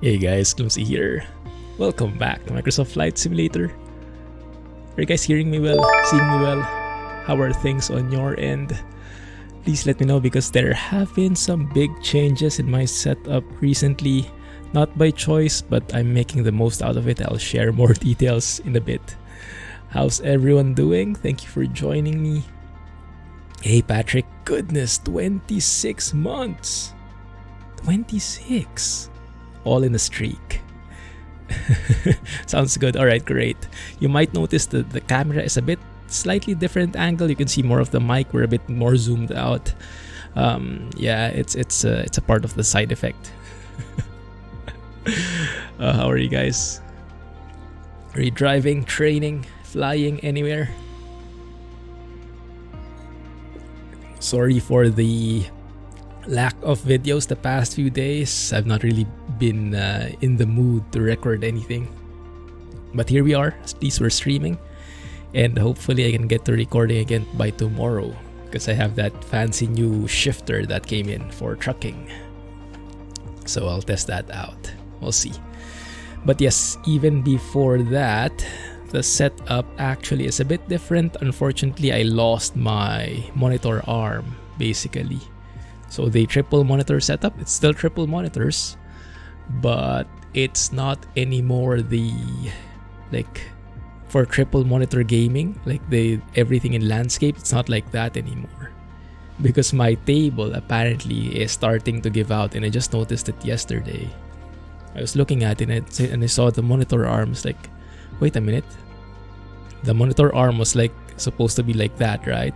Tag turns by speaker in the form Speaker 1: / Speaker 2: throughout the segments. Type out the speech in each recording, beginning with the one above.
Speaker 1: Hey guys, Clumsy here. Welcome back to Microsoft Flight Simulator. Are you guys hearing me well? Seeing me well? How are things on your end? Please let me know because there have been some big changes in my setup recently. Not by choice, but I'm making the most out of it. I'll share more details in a bit. How's everyone doing? Thank you for joining me. Hey Patrick, goodness, 26 months! 26! All in a streak. Sounds good. Alright, great. You might notice that the camera is a bit slightly different angle. You can see more of the mic. We're a bit more zoomed out. Yeah, it's a part of the side effect. How are you guys? Are you driving, training, flying anywhere? Sorry for the lack of videos the past few days. I've not really been in the mood to record anything. But here we are. At least we're streaming. And hopefully I can get to recording again by tomorrow. Because I have that fancy new shifter that came in for trucking. So I'll test that out. We'll see. But yes, even before that, the setup actually is a bit different. Unfortunately, I lost my monitor arm, basically. So the triple monitor setup, it's still triple monitors, but it's not anymore the, like, for triple monitor gaming, like everything in landscape, it's not like that anymore. Because my table apparently is starting to give out, and I just noticed it yesterday. I was looking at it and I saw the monitor arms, like, wait a minute. The monitor arm was like supposed to be like that, right?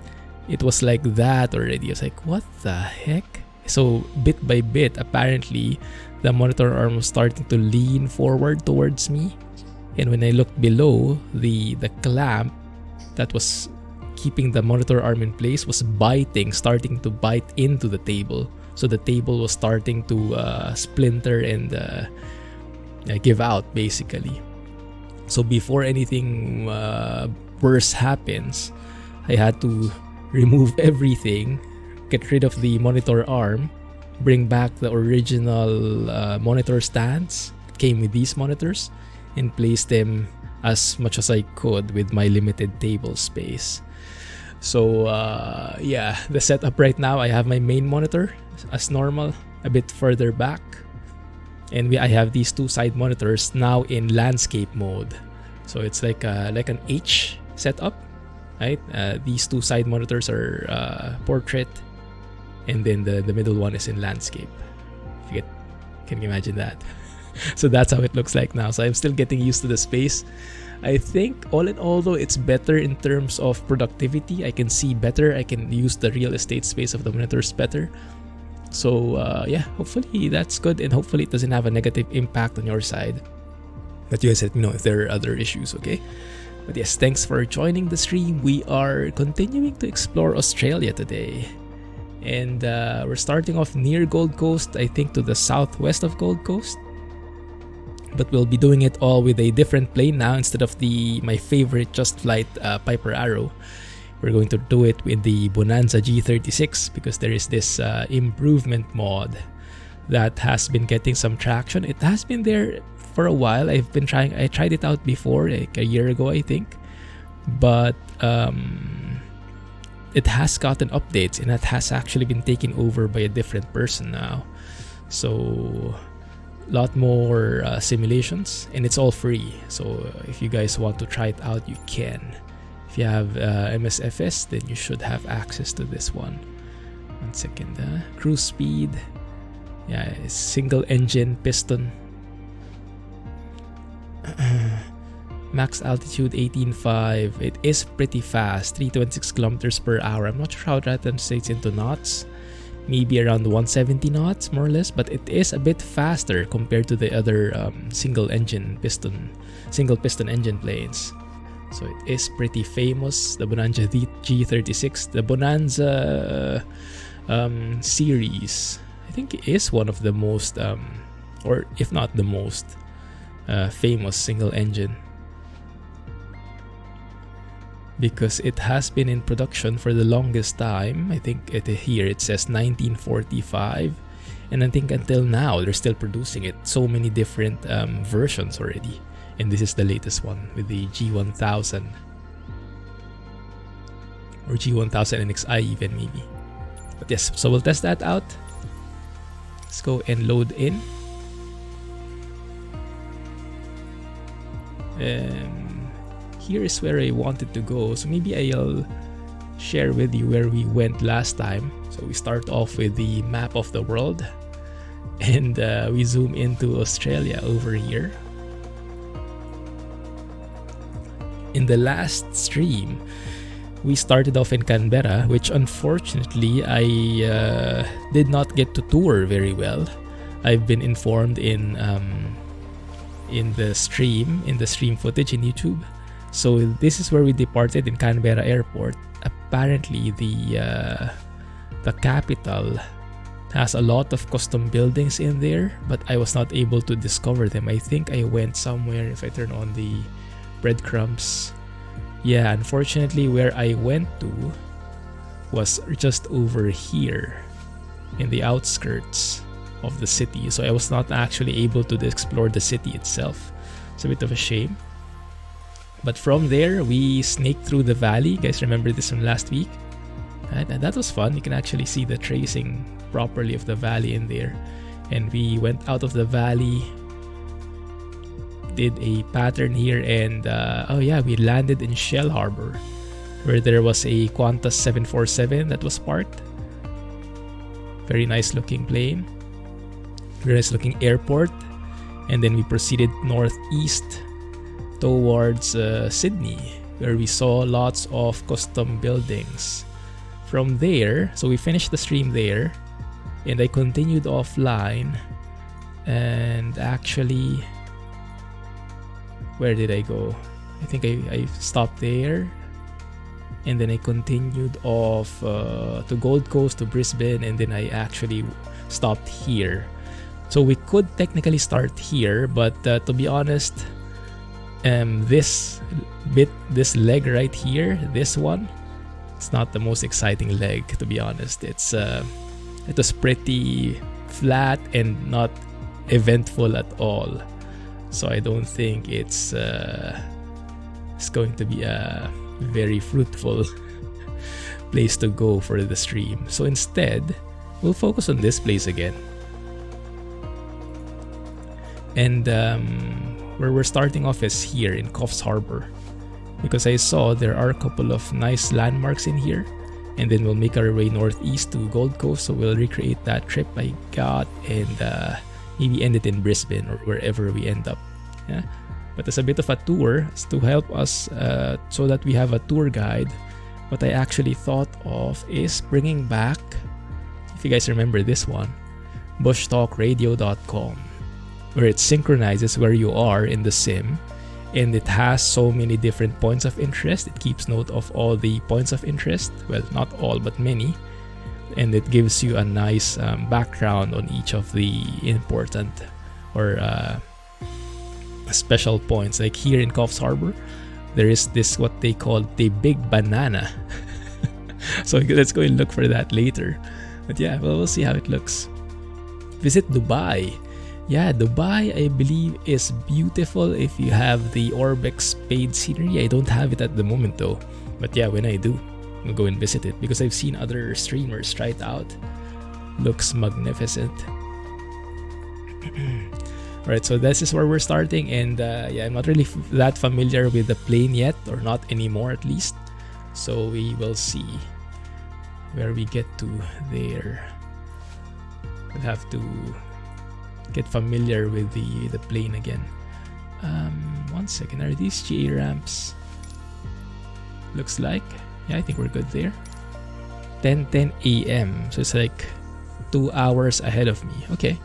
Speaker 1: It was like that already. I was like, what the heck? So bit by bit, apparently, the monitor arm was starting to lean forward towards me. And when I looked below, the clamp that was keeping the monitor arm in place was starting to bite into the table. So the table was starting to splinter and give out, basically. So before anything worse happens, I had to remove everything, get rid of the monitor arm, bring back the original monitor stands that came with these monitors, and place them as much as I could with my limited table space. So yeah, the setup right now, I have my main monitor as normal, a bit further back. And I have these two side monitors now in landscape mode. So it's like an H setup, right? These two side monitors are portrait, and then the middle one is in landscape. Can you imagine that? So that's how it looks like now. So I'm still getting used to the space. I think all in all though, it's better in terms of productivity. I can see better. I can use the real estate space of the monitors better. So yeah, hopefully that's good, and hopefully it doesn't have a negative impact on your side. But you guys let me know if there are other issues, okay? But yes, thanks for joining the stream. We are continuing to explore Australia today. And we're starting off near Gold Coast, I think to the southwest of Gold Coast. But we'll be doing it all with a different plane now instead of my favorite Just Flight Piper Arrow. We're going to do it with the Bonanza G36 because there is this improvement mod that has been getting some traction. It has been there for a while. I tried it out before, like a year ago, I think. But it has gotten updates, and it has actually been taken over by a different person now. So a lot more simulations, and it's all free. So if you guys want to try it out, you can. If you have MSFS, then you should have access to this one. 1 second. Cruise speed. Yeah, single engine piston. Max altitude 18.5. It is pretty fast, 326 kilometers per hour. I'm not sure how that translates into knots. Maybe around 170 knots, more or less. But it is a bit faster compared to the other single piston engine planes. So it is pretty famous, the Bonanza G36. The Bonanza series, I think it is one of the most, or if not the most, famous single engine. Because it has been in production for the longest time. I think here it says 1945. And I think until now, they're still producing it. So many different versions already. And this is the latest one with the G1000. Or G1000 NXI even maybe. But yes, so we'll test that out. Let's go and load in. Here is where I wanted to go. So maybe I'll share with you where we went last time. So we start off with the map of the world. And we zoom into Australia over here. In the last stream, we started off in Canberra, which unfortunately I did not get to tour very well. I've been informed in the stream footage in YouTube. So this is where we departed in Canberra Airport. Apparently the capital has a lot of custom buildings in there, but I was not able to discover them. I think I went somewhere, if I turn on the breadcrumbs. Yeah, unfortunately where I went to was just over here in the outskirts of the city. So I was not actually able to explore the city itself. It's a bit of a shame. But from there, we snaked through the valley. You guys remember this from last week? And that was fun. You can actually see the tracing properly of the valley in there. And we went out of the valley, did a pattern here, and oh yeah, we landed in Shell Harbor, where there was a Qantas 747 that was parked. Very nice looking plane. Very nice looking airport. And then we proceeded northeast towards Sydney, where we saw lots of custom buildings. From there, so we finished the stream there, and I continued offline, and actually, where did I go? I think I stopped there, and then I continued off to Gold Coast, to Brisbane, and then I actually stopped here. So we could technically start here, but to be honest, this leg right here, this one, it's not the most exciting leg, to be honest. It was pretty flat and not eventful at all. So I don't think it's going to be a very fruitful place to go for the stream. So instead, we'll focus on this place again. And where we're starting off is here in Coffs Harbour, because I saw there are a couple of nice landmarks in here, and then we'll make our way northeast to Gold Coast. So we'll recreate that trip I got, and maybe end it in Brisbane or wherever we end up. Yeah, but as a bit of a tour to help us, so that we have a tour guide. What I actually thought of is bringing back, if you guys remember this one, bushtalkradio.com, where it synchronizes where you are in the sim, and it has so many different points of interest. It keeps note of all the points of interest, well, not all but many, and it gives you a nice background on each of the important or special points. Like here in Coffs Harbour, there is this what they call the Big Banana. So let's go and look for that later. But yeah, well, we'll see how it looks. Visit Dubai. Yeah, Dubai, I believe, is beautiful if you have the Orbex paid scenery. I don't have it at the moment though. But yeah, when I do, I'll go and visit it, because I've seen other streamers try it out. Looks magnificent. Alright, so this is where we're starting, and yeah, I'm not really that familiar with the plane yet, or not anymore at least. So we will see where we get to there. We'll have to get familiar with the plane again. 1 second, are these GA ramps? Looks like, yeah, I think we're good there. 10:10 a.m. So it's like 2 hours ahead of me. Okay,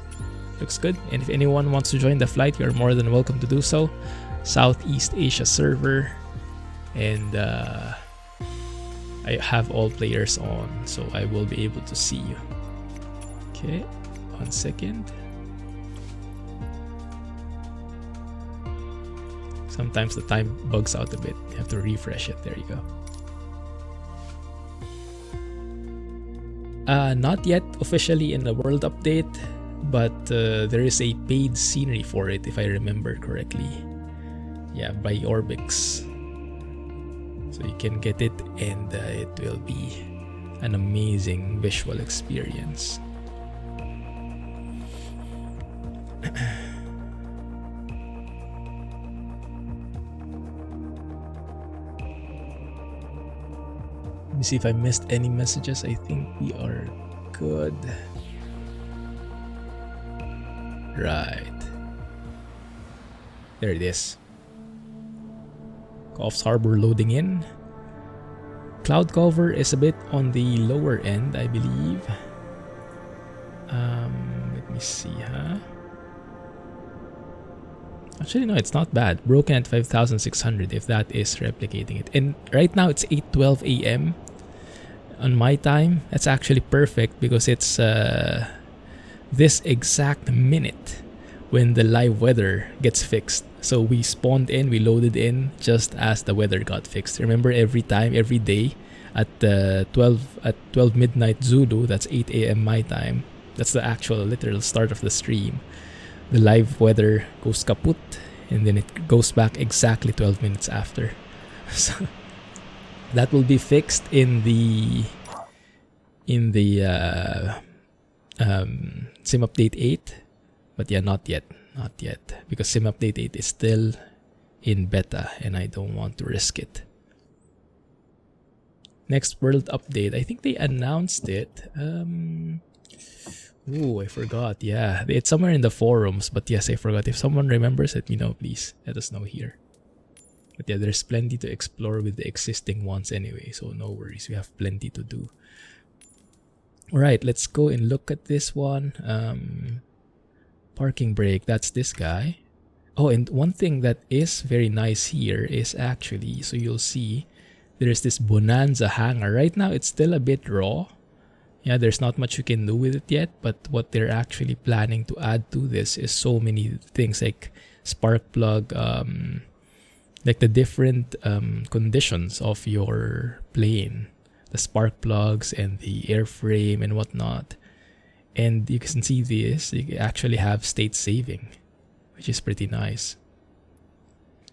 Speaker 1: looks good. And if anyone wants to join the flight, you're more than welcome to do so. Southeast Asia server, and I have all players on, so I will be able to see you. Okay, 1 second. Sometimes the time bugs out a bit. You have to refresh it. There you go. Not yet officially in the world update. but there is a paid scenery for it if I remember correctly. Yeah, by Orbix. So you can get it, and it will be an amazing visual experience. Let me see if I missed any messages. I think we are good. Right. There it is. Coffs Harbor loading in. Cloud cover is a bit on the lower end, I believe. Let me see, Actually, no, it's not bad. Broken at 5,600 if that is replicating it. And right now it's 8:12 a.m. on my time. That's actually perfect because it's this exact minute when the live weather gets fixed. So we spawned in, we loaded in just as the weather got fixed. Remember, every day at 12 midnight Zulu, that's 8 a.m. my time. That's the actual literal start of the stream. The live weather goes kaput, and then it goes back exactly 12 minutes after. So that will be fixed in the Sim Update 8, but yeah, not yet, because Sim Update 8 is still in beta, and I don't want to risk it. Next world update, I think they announced it. Ooh, I forgot. Yeah, it's somewhere in the forums, but yes, I forgot. If someone remembers, let me know, please. Let us know here. But yeah, there's plenty to explore with the existing ones anyway, so no worries. We have plenty to do. Alright, let's go and look at this one. Parking brake, that's this guy. Oh, and one thing that is very nice here is actually, so you'll see, there's this Bonanza hanger. Right now, it's still a bit raw. Yeah, there's not much you can do with it yet, but what they're actually planning to add to this is so many things like spark plug, like the different conditions of your plane, the spark plugs and the airframe and whatnot. And you can see this, you actually have state saving, which is pretty nice.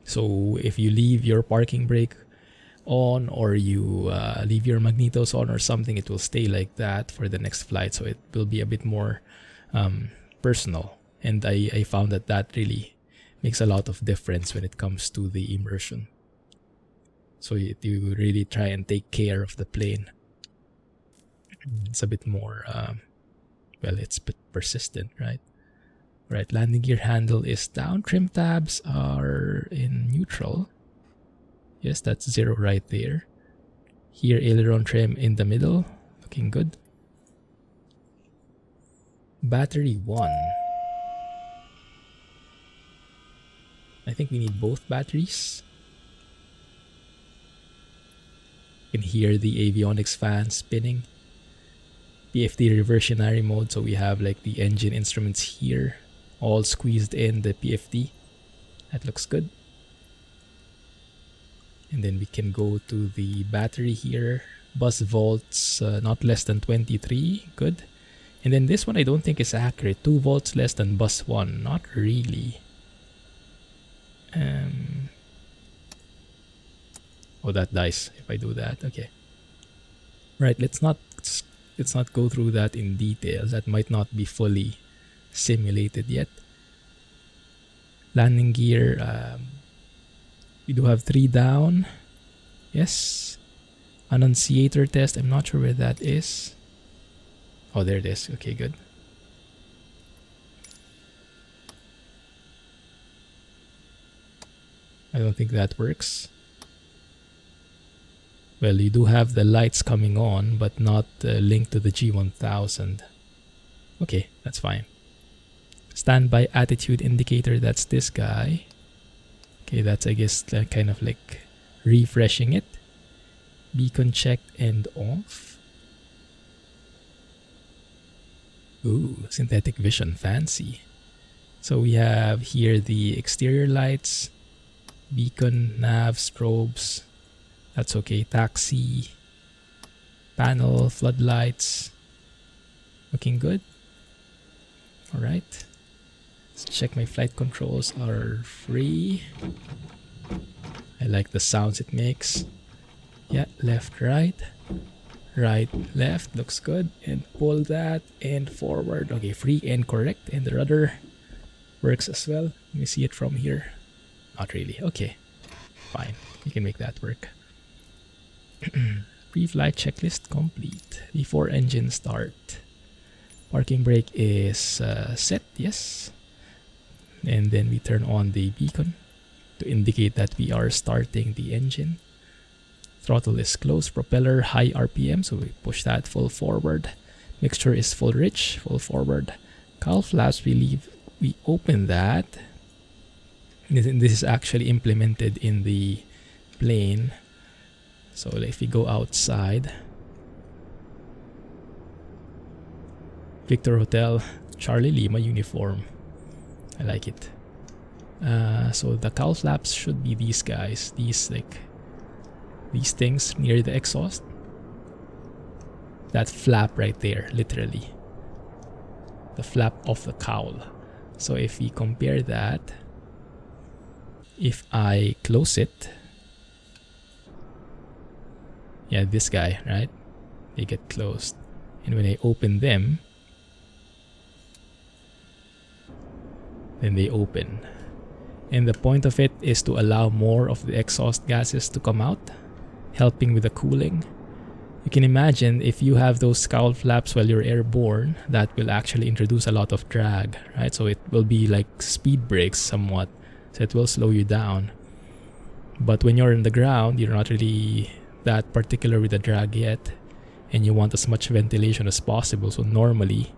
Speaker 1: So if you leave your parking brake on, or you leave your magnetos on or something, it will stay like that for the next flight, so it will be a bit more personal. And I found that really makes a lot of difference when it comes to the immersion. So you really try and take care of the plane. It's a bit more well, it's a bit persistent, right? Right, landing gear handle is down. Trim tabs are in neutral. Yes, that's 0 right there. Here, aileron trim in the middle. Looking good. Battery 1. I think we need both batteries. You can hear the avionics fan spinning. PFD reversionary mode, so we have like the engine instruments here, all squeezed in the PFD. That looks good. And then we can go to the battery here. Bus volts, not less than 23. Good. And then this one I don't think is accurate. 2 volts less than bus 1. Not really. Oh, that dies if I do that. Okay. Right, let's not go through that in detail. That might not be fully simulated yet. Landing gear, we do have 3 down. Yes. Annunciator test. I'm not sure where that is. Oh, there it is. Okay, good. I don't think that works. Well, you do have the lights coming on, but not linked to the G1000. Okay, that's fine. Standby attitude indicator, that's this guy. Okay, that's, I guess, kind of like refreshing it. Beacon checked and off. Ooh, synthetic vision, fancy. So we have here the exterior lights, beacon, nav, strobes. That's okay. Taxi, panel, floodlights. Looking good. Alright. Let's check my flight controls are free. I like the sounds it makes. Yeah, left, right. Right, left, looks good. And pull that and forward. Okay, free and correct. And the rudder works as well. Let me see it from here. Not really. Okay, fine. You can make that work. Pre-flight checklist complete. Before engine start. Parking brake is set, yes. And then we turn on the beacon to indicate that we are starting the engine. Throttle is closed. Propeller high RPM, so we push that full forward. Mixture is full rich, full forward. Cowl flaps, we open that. This is actually implemented in the plane. So if we go outside, Victor Hotel, Charlie Lima uniform. I like it. So the cowl flaps should be these guys. These things near the exhaust. That flap right there, literally. The flap of the cowl. So if we compare that, if I close it, yeah, this guy, right? They get closed. And when I open them, then they open. And the point of it is to allow more of the exhaust gases to come out, helping with the cooling. You can imagine if you have those cowl flaps while you're airborne, that will actually introduce a lot of drag, right? So it will be like speed brakes somewhat. So it will slow you down. But when you're on the ground, you're not really that particular with the drag yet, and you want as much ventilation as possible. So normally,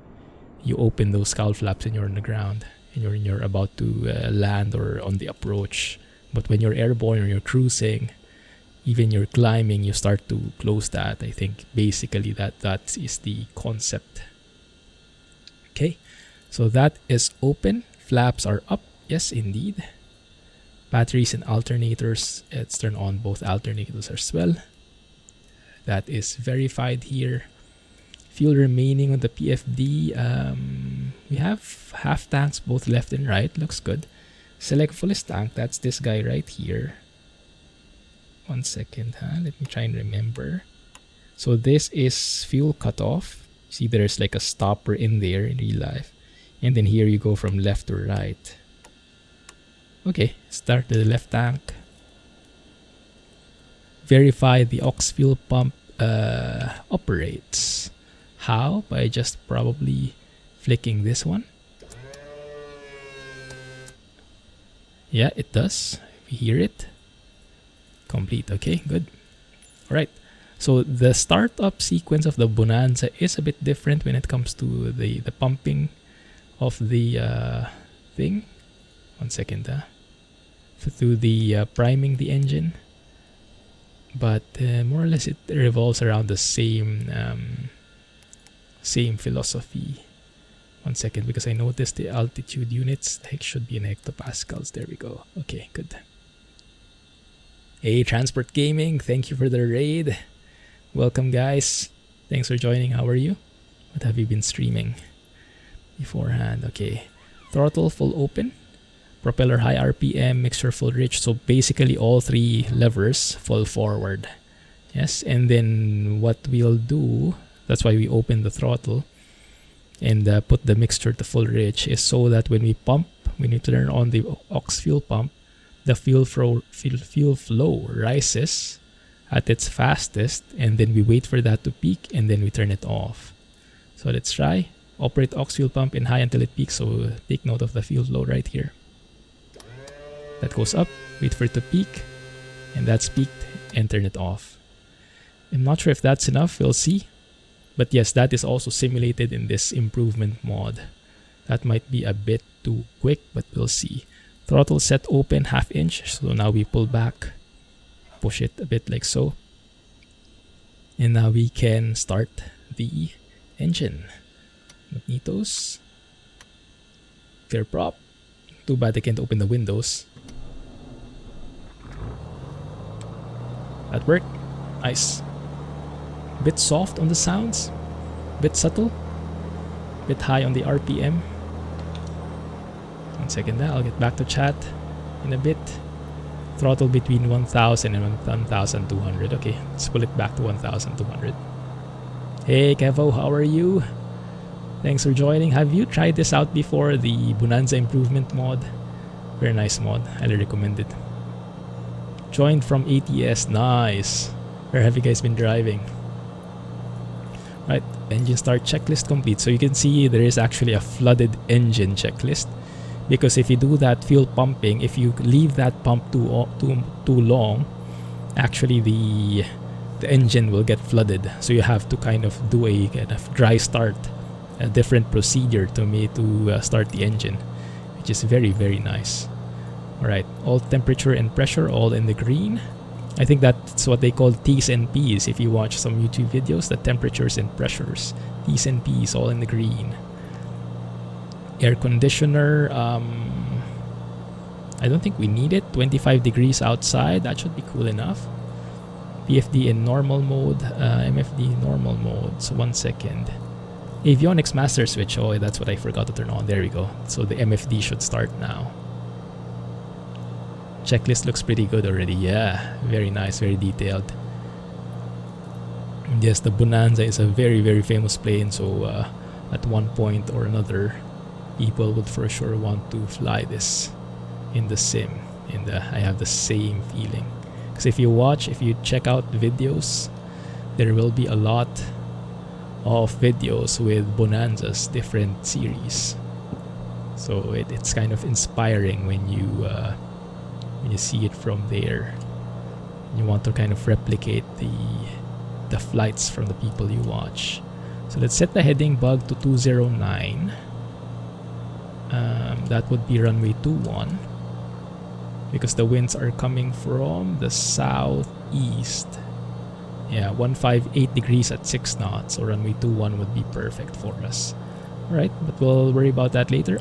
Speaker 1: you open those cowl flaps and you're on the ground, and you're about to land or on the approach. But when you're airborne or you're cruising, even you're climbing, you start to close that. I think basically that is the concept. Okay, so that is open. Flaps are up. Yes, indeed. Batteries and alternators. Let's turn on both alternators as well. That is verified here. Fuel remaining on the PFD. We have half tanks both left and right. Looks good. Select fullest tank. That's this guy right here. 1 second, let me try and remember. So this is fuel cutoff. See, there's like a stopper in there in real life. And then here you go from left to right. Okay, start the left tank. Verify the aux fuel pump operates. How? By just probably flicking this one. Yeah, it does. We hear it. Complete. Okay, good. All right. So the startup sequence of the Bonanza is a bit different when it comes to the pumping of the thing. 1 second. Through the priming the engine. But more or less it revolves around the same philosophy. 1 second, because I noticed the altitude units should be in hectopascals. There we go. Okay, good. Hey, Transport Gaming, thank you for the raid. Welcome, guys. Thanks for joining. How are you? What have you been streaming beforehand? Okay. Throttle full open. Propeller high RPM, mixture full rich. So basically all three levers full forward. Yes, and then what we'll do, that's why we open the throttle and put the mixture to full rich, is so that when we pump, we need to turn on the aux fuel pump, the fuel flow rises at its fastest, and then we wait for that to peak, and then we turn it off. So let's try. Operate aux fuel pump in high until it peaks, so take note of the fuel flow right here. That goes up, wait for it to peak, and that's peaked, and turn it off. I'm not sure if that's enough, we'll see. But yes, that is also simulated in this improvement mod. That might be a bit too quick, but we'll see. Throttle set open, 1/2 inch, so now we pull back, push it a bit like so. And now we can start the engine. Magnetos. Clear prop. Too bad I can't open the windows. That worked. Nice. Bit soft on the sounds. Bit subtle. Bit high on the RPM. 1 second now. I'll get back to chat in a bit. Throttle between 1000 and 1200. Okay, let's pull it back to 1200. Hey Kevo, how are you? Thanks for joining. Have you tried this out before? The Bonanza improvement mod? Very nice mod. Highly recommend it. Joined from ATS. Nice. Where have you guys been driving? Right, engine start checklist complete. So you can see there is actually a flooded engine checklist. Because if you do that fuel pumping, if you leave that pump too long, actually the engine will get flooded. So you have to kind of do a kind of dry start, a different procedure to start the engine, which is very, very nice. All right, all temperature and pressure all in the green. I think that's what they call T's and P's. If you watch some YouTube videos, the temperatures and pressures, T's and P's all in the green. Air conditioner, I don't think we need it. 25 degrees outside, that should be cool enough. PFD in normal mode, MFD normal mode. So 1 second. Avionics master switch. Oh, that's what I forgot to turn on. There we go. So the MFD should start now. Checklist looks pretty good already. Yeah, very nice, very detailed. Yes, the Bonanza is a very, very famous plane. So at one point or another, people would for sure want to fly this in the sim. I have the same feeling. Because if you check out videos, there will be a lot of videos with Bonanza's different series. So it's kind of inspiring when you see it from there. You want to kind of replicate the flights from the people you watch. So let's set the heading bug to 209. That would be runway 21 because the winds are coming from the southeast. Yeah, 158 degrees at 6 knots, so runway 21 would be perfect for us. Alright, but we'll worry about that later.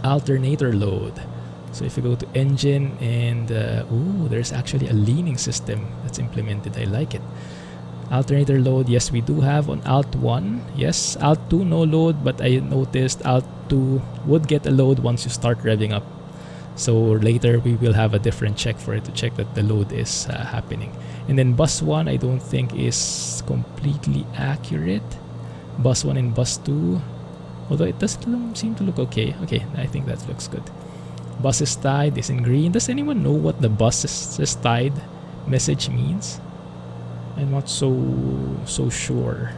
Speaker 1: Alternator load. So if you go to engine and there's actually a leaning system that's implemented. I like it. Alternator load, yes, we do have on Alt 1. Yes, Alt 2 no load, but I noticed Alt 2 would get a load once you start revving up. So later we will have a different check for it to check that the load is happening. And then bus 1 I don't think is completely accurate. Bus 1 and bus 2, although it does seem to look okay. Okay, I think that looks good. Buses tied is in green. Does anyone know what the buses tied message means? I'm not so sure.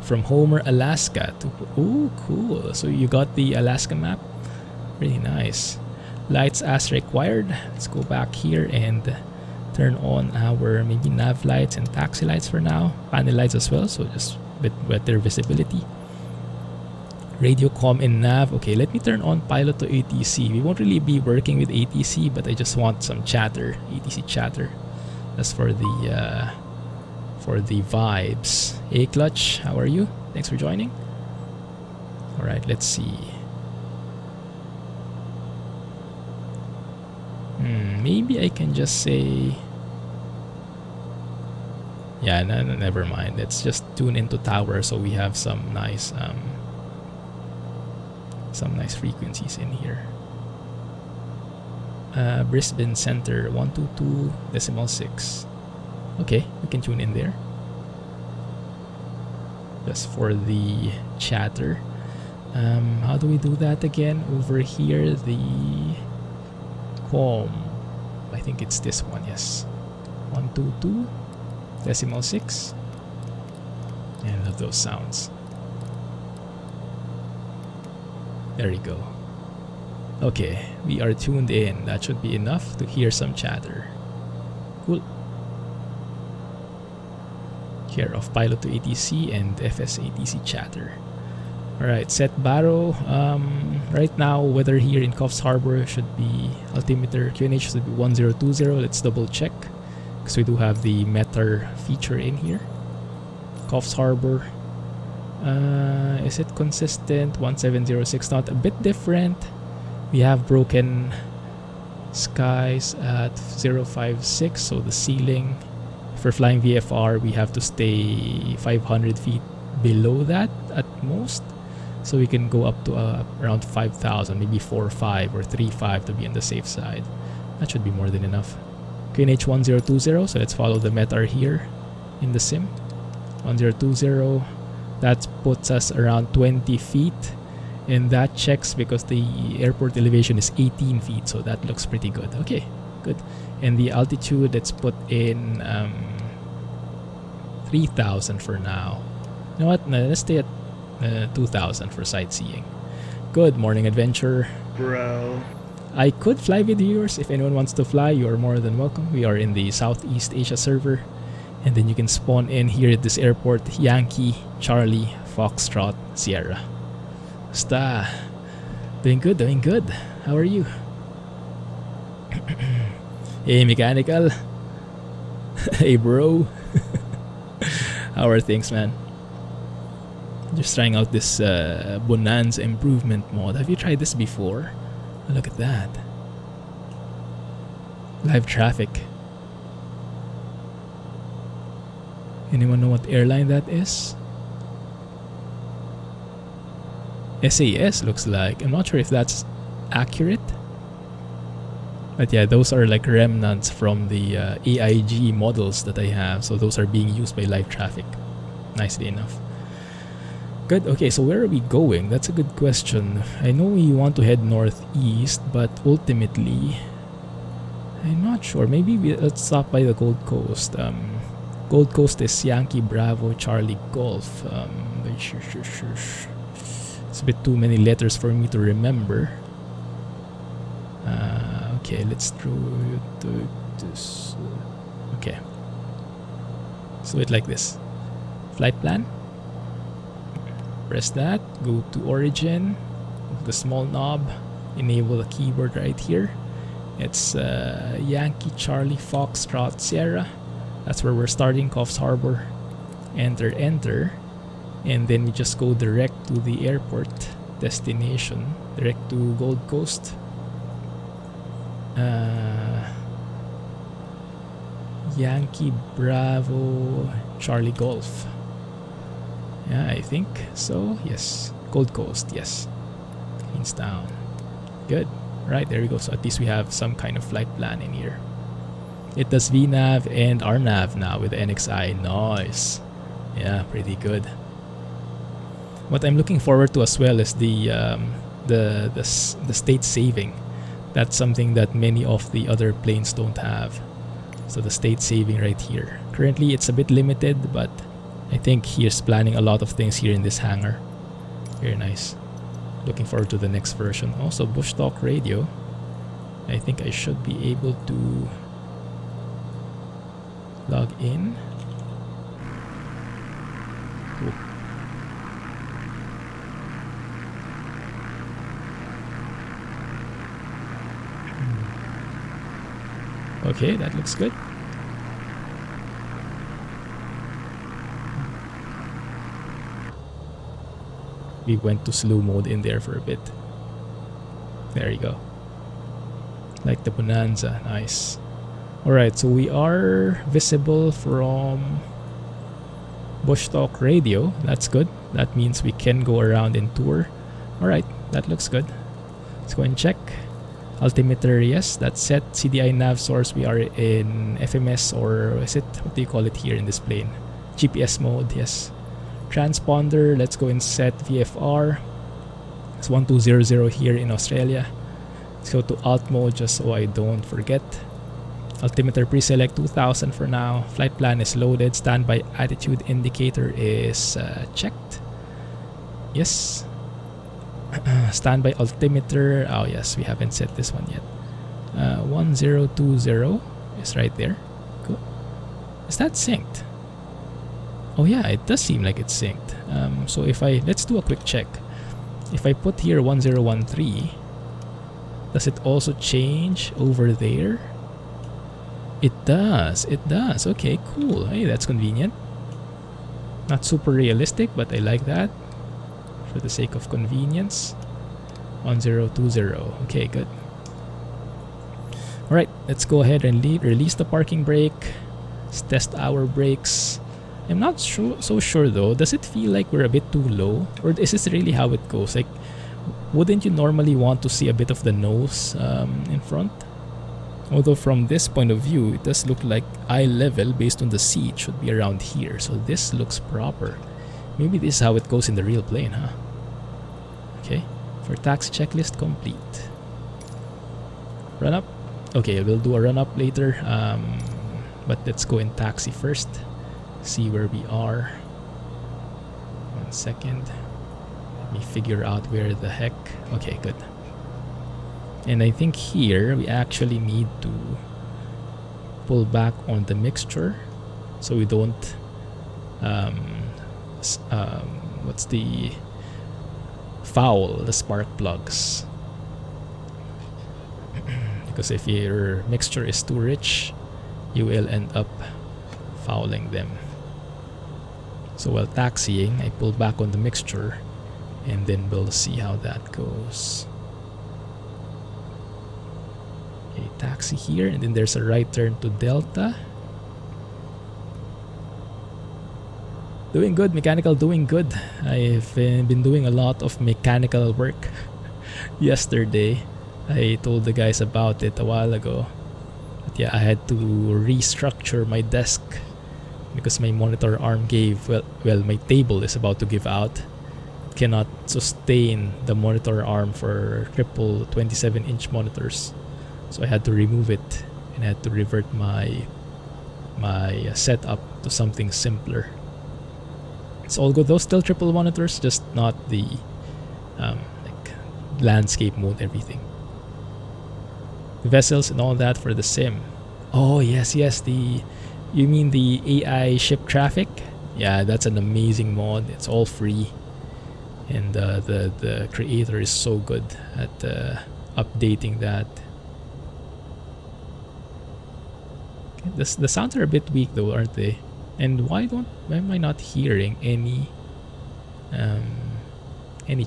Speaker 1: From Homer, Alaska to cool. So you got the Alaska map. Really nice. Lights as required. Let's go back here and turn on our maybe nav lights and taxi lights for now. Panel lights as well, so just a bit better visibility. Radio comm and nav. Okay, let me turn on pilot to ATC. We won't really be working with ATC, but I just want some chatter, ATC chatter. That's for the vibes. Hey Clutch, how are you? Thanks for joining. All right, let's see. Maybe I can just say. Yeah, no, never mind. Let's just tune into tower so we have some nice frequencies in here. Brisbane Center 122.6. Okay, we can tune in there. Just for the chatter. How do we do that again? Over here, the comm. I think it's this one, yes. 122.6. And I love those sounds. There we go. Okay, we are tuned in. That should be enough to hear some chatter. Cool. Care of pilot to ATC and FS-ATC chatter. Alright, set Barrow. Right now, weather here in Coffs Harbour should be altimeter QNH should be 1020. Let's double check because we do have the METAR feature in here. Coffs Harbour. Is it consistent? 1706 knot. A bit different. We have broken skies at 056, so the ceiling. If we're flying VFR, we have to stay 500 feet below that at most. So we can go up to around 5,000, maybe 4.5 or 3.5 to be on the safe side. That should be more than enough. QNH 1020, so let's follow the METAR here in the sim. 1020, that puts us around 20 feet. And that checks because the airport elevation is 18 feet, so that looks pretty good. Okay, good. And the altitude, let's put in 3,000 for now. You know what? No, let's stay at 2,000 for sightseeing. Good morning, adventure.
Speaker 2: Bro.
Speaker 1: I could fly with viewers. If anyone wants to fly, you are more than welcome. We are in the Southeast Asia server. And then you can spawn in here at this airport. Yankee, Charlie, Foxtrot, Sierra. Basta. Doing good, doing good. How are you? Hey, mechanical. Hey, bro. How are things, man? Just trying out this Bonanza improvement mod. Have you tried this before? Oh, look at that. Live traffic. Anyone know what airline that is? SAS looks like. I'm not sure if that's accurate. But yeah, those are like remnants from the AIG models that I have. So those are being used by live traffic. Nicely enough. Good. Okay, so where are we going? That's a good question. I know we want to head northeast, but ultimately, I'm not sure. Maybe let's stop by the Gold Coast. Gold Coast is Yankee Bravo Charlie Golf. It's a bit too many letters for me to remember. Okay, let's do this. Okay. So it like this. Flight plan. Press that. Go to origin. The small knob. Enable the keyboard right here. It's Yankee Charlie Foxtrot Sierra. That's where we're starting. Coffs Harbor. Enter, enter. And then we just go direct to the airport destination. Direct to Gold Coast. Yankee Bravo Charlie Golf. Yeah, I think so. Yes. Gold Coast, yes. Queenstown. Good. Right, there we go. So at least we have some kind of flight plan in here. It does VNAV and RNAV now with the NXI. Nice. Yeah, pretty good. What I'm looking forward to as well is the state saving. That's something that many of the other planes don't have. So the state saving right here. Currently it's a bit limited, but I think he is planning a lot of things here in this hangar. Very nice. Looking forward to the next version. Also Bush Talk Radio. I think I should be able to log in. Cool. Okay, that looks good. We went to slow mode in there for a bit. There you go. Like the Bonanza. Nice. Alright, so we are visible from Bush Talk Radio. That's good. That means we can go around and tour. Alright, that looks good. Let's go and check. Altimeter, yes, that's set. CDI nav source, we are in FMS, or is it, what do you call it here in this plane? GPS mode, yes. Transponder, let's go and set VFR. It's 1200 here in Australia. Let's go to alt mode just so I don't forget. Altimeter pre-select 2000 for now. Flight plan is loaded. Standby attitude indicator is checked. Yes. Standby altimeter. Oh yes, we haven't set this one yet. 1020 is right there. Cool. Is that synced? Oh yeah, it does seem like it's synced. So if let's do a quick check. If I put here 1013, does it also change over there? It does. It does. Okay, cool. Hey, that's convenient. Not super realistic, but I like that. For the sake of convenience. 1020. Okay, good. Alright, let's go ahead and release the parking brake. Let's test our brakes. I'm not so sure though. Does it feel like we're a bit too low? Or is this really how it goes? Like, wouldn't you normally want to see a bit of the nose in front? Although from this point of view, it does look like eye level based on the seat should be around here. So this looks proper. Maybe this is how it goes in the real plane, huh? Okay, for taxi checklist complete. Run up. Okay, we'll do a run up later. But let's go in taxi first. See where we are. 1 second. Let me figure out where the heck. Okay, good. And I think here we actually need to pull back on the mixture so we don't what's the foul the spark plugs, because if your mixture is too rich you will end up fouling them. So while taxiing I pull back on the mixture and then we'll see how that goes. Okay, taxi here, and then there's a right turn to Delta. Doing good, mechanical doing good. I've been doing a lot of mechanical work. Yesterday, I told the guys about it a while ago. But yeah, I had to restructure my desk because my monitor arm gave, well, my table is about to give out. It cannot sustain the monitor arm for triple 27-inch monitors. So I had to remove it and I had to revert my setup to something simpler. It's all good though, still triple monitors, just not the like landscape mode, everything. The vessels and all that for the sim. Oh yes, you mean the AI ship traffic? Yeah, that's an amazing mod. It's all free, and the creator is so good at updating that. The sounds are a bit weak though, aren't they? And why am I not hearing any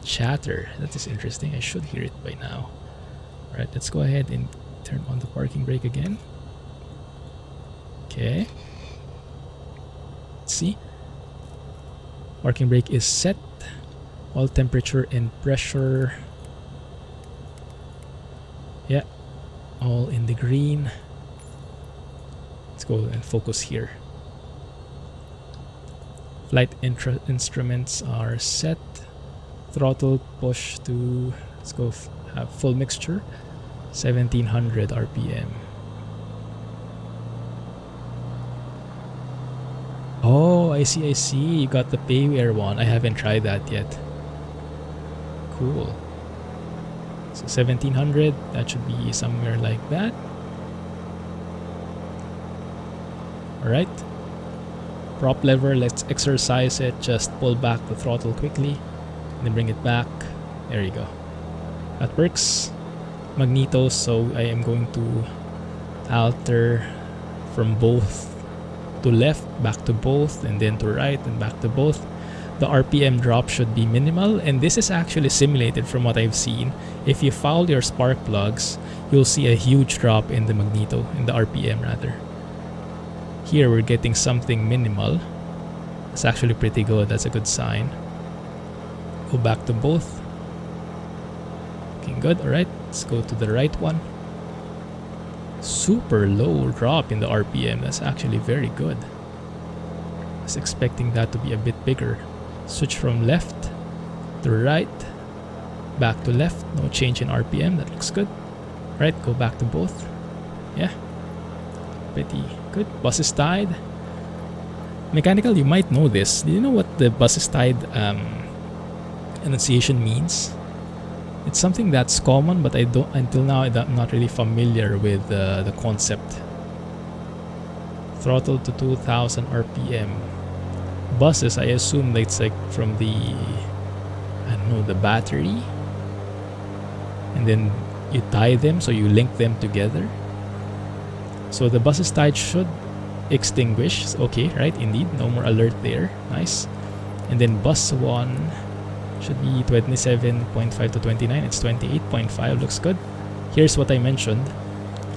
Speaker 1: chatter? That is interesting. I should hear it by now. Alright, let's go ahead and turn on the parking brake again. Okay. Let's see. Parking brake is set. All temperature and pressure. Yeah. All in the green. Let's go and focus here. Flight instruments are set. Throttle push to, let's go have full mixture. 1700 RPM. Oh, I see. You got the Payware one. I haven't tried that yet. Cool. So 1700, that should be somewhere like that. Alright. Prop lever, let's exercise it. Just pull back the throttle quickly and then bring it back. There you go. That works. Magnetos, so I am going to alter from both to left, back to both, and then to right and back to both. The RPM drop should be minimal, and this is actually simulated from what I've seen. If you foul your spark plugs, you'll see a huge drop in the magneto, in the RPM rather. Here we're getting something minimal. It's actually pretty good. That's a good sign. Go back to both. Looking good. Alright, let's go to the right one. Super low drop in the RPM. That's actually very good. I was expecting that to be a bit bigger. Switch from left to right. Back to left. No change in RPM. That looks good. Alright, go back to both. Yeah. Pretty good. Buses tied. Mechanical, you might know this. Do you know what the buses tied enunciation means? It's something that's common, but I don't. Until now, I'm not really familiar with the concept. Throttle to 2000 RPM. Buses, I assume it's like from the, I don't know, the battery, and then you tie them, so you link them together. So the buses tied should extinguish. Okay, right, indeed. No more alert there. Nice. And then bus 1 should be 27.5 to 29. It's 28.5. Looks good. Here's what I mentioned.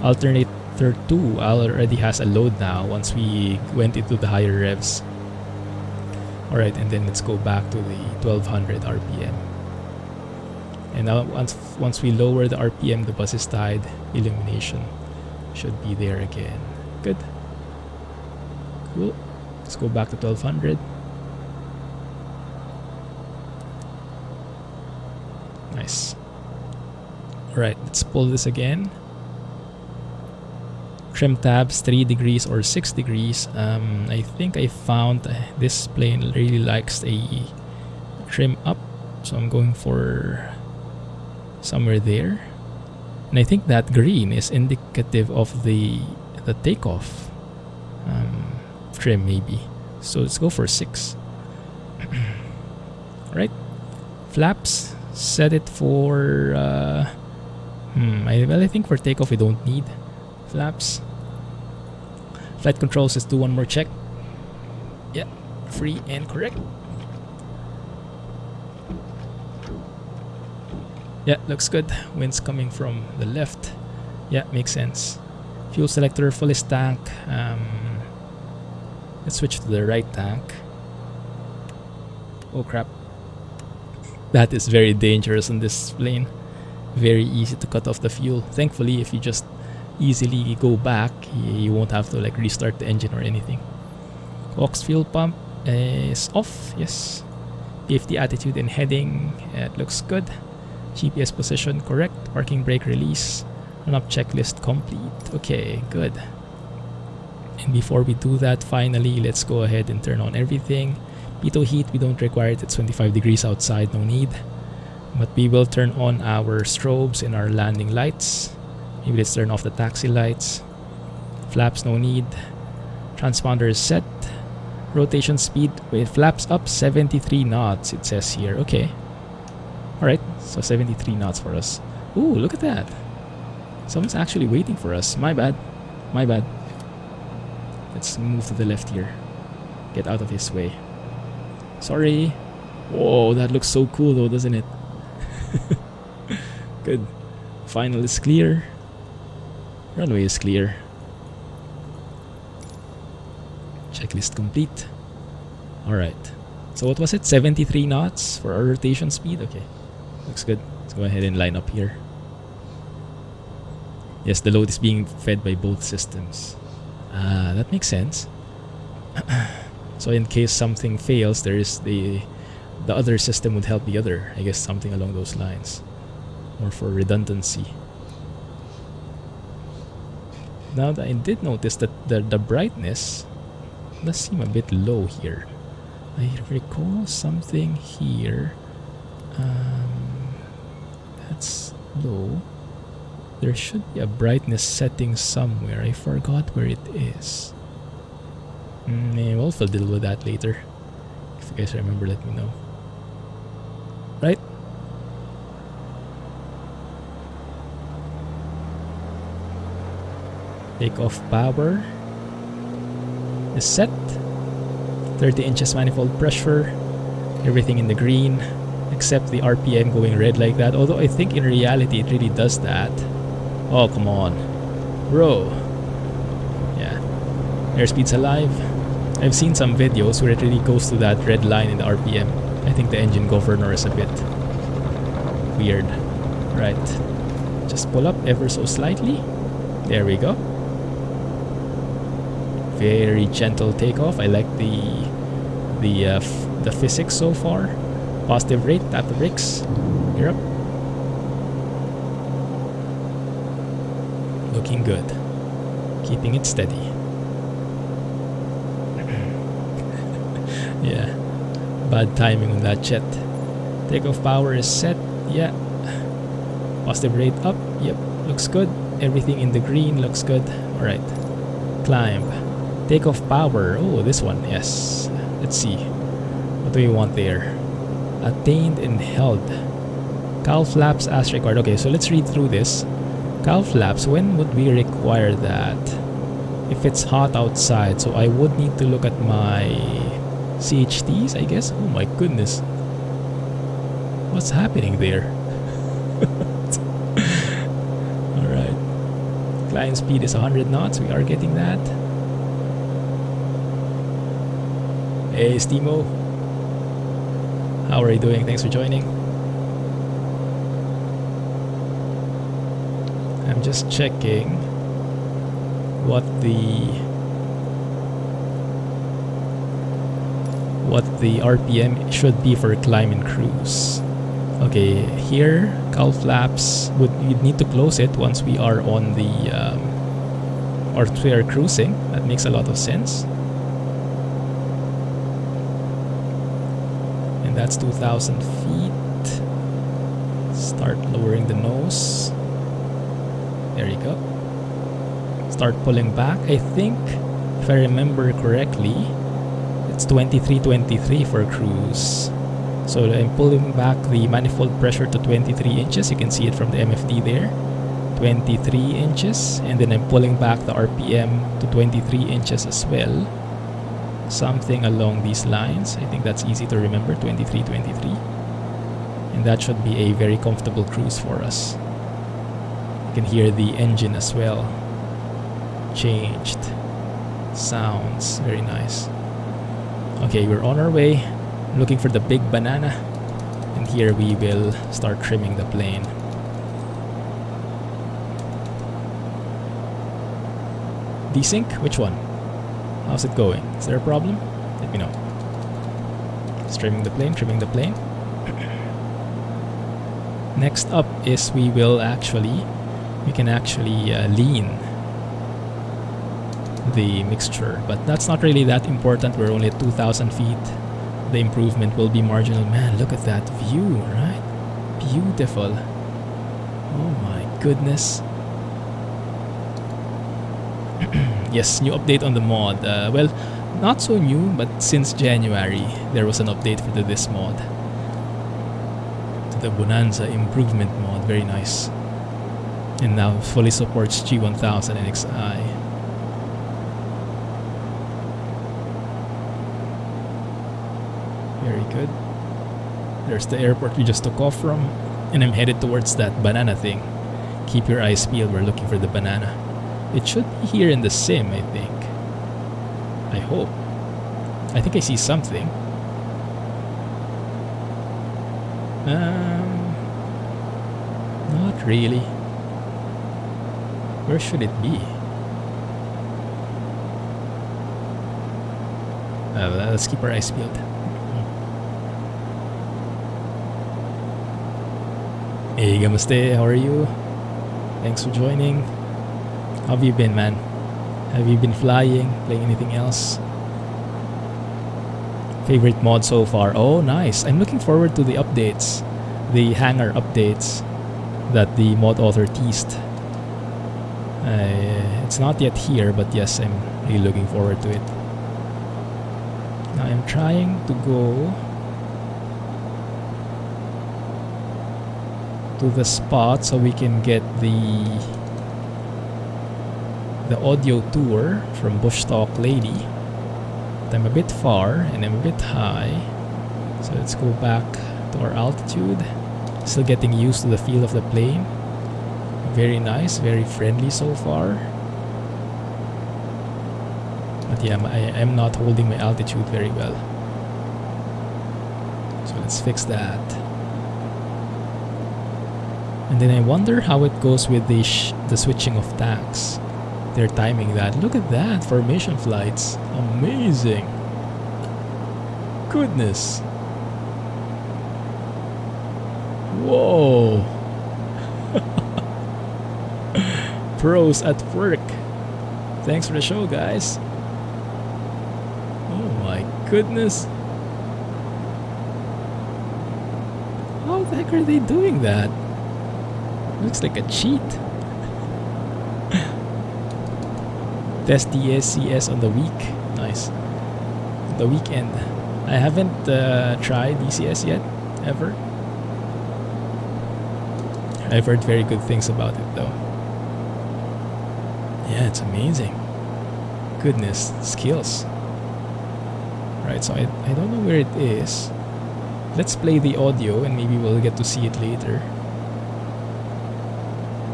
Speaker 1: Alternator 2 already has a load now once we went into the higher revs. Alright, and then let's go back to the 1200 RPM. And now once we lower the RPM, the bus is tied, illumination should be there again. Good. Cool. Let's go back to 1200. Nice. Alright, let's pull this again. Trim tabs 3 degrees or 6 degrees. I think I found this plane really likes a trim up, so I'm going for somewhere there. And I think that green is indicative of the takeoff trim maybe. So let's go for 6. Alright. Flaps, set it for I think for takeoff we don't need flaps. Flight controls, let's do one more check. Yeah, free and correct. Yeah, looks good. Wind's coming from the left. Yeah, makes sense. Fuel selector, fullest tank. Let's switch to the right tank. Oh crap. That is very dangerous on this plane. Very easy to cut off the fuel. Thankfully, if you just easily go back, you won't have to like restart the engine or anything. Aux fuel pump is off. Yes. PFD attitude and heading. It looks good. GPS position correct. Parking brake release. Run up checklist complete. Okay, good. And before we do that, finally, let's go ahead and turn on everything. Pitot heat, we don't require it. It's 25 degrees outside, no need. But we will turn on our strobes and our landing lights. Maybe let's turn off the taxi lights. Flaps, no need. Transponder is set. Rotation speed with flaps up 73 knots, it says here. Okay. Alright, so 73 knots for us. Ooh, look at that. Someone's actually waiting for us. My bad. My bad. Let's move to the left here. Get out of his way. Sorry. Whoa, that looks so cool though, doesn't it? Good. Final is clear. Runway is clear. Checklist complete. Alright. So what was it? 73 knots for our rotation speed? Okay. Looks good. Let's go ahead and line up here. Yes, the load is being fed by both systems. That makes sense. So in case something fails, there is the other system would help the other. I guess something along those lines. Or for redundancy. Now I did notice that the brightness does seem a bit low here. I recall something here. That's low. There should be a brightness setting somewhere. I forgot where it is. We'll deal with that later. If you guys remember, let me know. Right? Takeoff power is set. 30 inches manifold pressure. Everything in the green. Except the RPM going red like that. Although I think in reality it really does that. Oh, come on. Bro. Yeah. Airspeed's alive. I've seen some videos where it really goes to that red line in the RPM. I think the engine governor is a bit weird. Right. Just pull up ever so slightly. There we go. Very gentle takeoff. I like the physics so far. Positive rate, tap the brakes. You're up. Looking good. Keeping it steady. Yeah. Bad timing on that jet. Takeoff power is set. Yeah. Positive rate up. Yep. Looks good. Everything in the green looks good. Alright. Climb. Takeoff power. Oh, this one. Yes. Let's see. What do we want there? Attained and held. Cowl flaps as required. Okay, so let's read through this. Cowl flaps, when would we require that? If it's hot outside, so I would need to look at my CHTs, I guess. Oh my goodness. What's happening there? Alright. Climb speed is 100 knots. We are getting that. Hey, Steamo. How are you doing? Thanks for joining. I'm just checking what the RPM should be for climb and cruise. Okay, here cowl flaps you'd need to close it once we are on the or we are cruising. That makes a lot of sense. And that's 2,000 feet. Start lowering the nose. There you go. Start pulling back. I think, if I remember correctly, it's 2323 for cruise. So I'm pulling back the manifold pressure to 23 inches. You can see it from the MFD there. 23 inches. And then I'm pulling back the RPM to 23 inches as well. Something along these lines. I think that's easy to remember. 2323. And that should be a very comfortable cruise for us. You can hear the engine as well. Changed. Sounds very nice. Okay, we're on our way. Looking for the big banana. And here we will start trimming the plane. Desync? Which one? How's it going? Is there a problem? Let me know. It's trimming the plane, trimming the plane. Next up is we can actually lean the mixture, but that's not really that important. We're only at 2,000 feet. The improvement will be marginal. Man, look at that view, right? Beautiful. Oh my goodness. Yes, new update on the mod. Well, not so new, but since January there was an update for this mod. To the Bonanza improvement mod. Very nice. And now fully supports G1000 and XI. Very good. There's the airport we just took off from. And I'm headed towards that banana thing. Keep your eyes peeled, we're looking for the banana. It should be here in the sim, I think. I hope. I think I see something. Not really. Where should it be? Let's keep our eyes peeled. Hey, Namaste, how are you? Thanks for joining. How have you been, man? Have you been flying? Playing anything else? Favorite mod so far? Oh, nice. I'm looking forward to the updates. The hangar updates that the mod author teased. It's not yet here, but yes, I'm really looking forward to it. Now I'm trying to go to the spot so we can get the audio tour from Bush Talk Lady. But I'm a bit far and I'm a bit high, so let's go back to our altitude. Still getting used to the feel of the plane. Very nice, very friendly so far. But yeah, I am not holding my altitude very well, so let's fix that. And then I wonder how it goes with the switching of tacks. They're timing that. Look at that, formation flights. Amazing. Goodness. Whoa. Pros at work. Thanks for the show, guys. Oh my goodness. How the heck are they doing that? Looks like a cheat. Test DSCS on the week. Nice. The weekend. I haven't tried DCS yet, ever. I've heard very good things about it though. Yeah, it's amazing. Goodness, skills. Right, so I don't know where it is. Let's play the audio and maybe we'll get to see it later.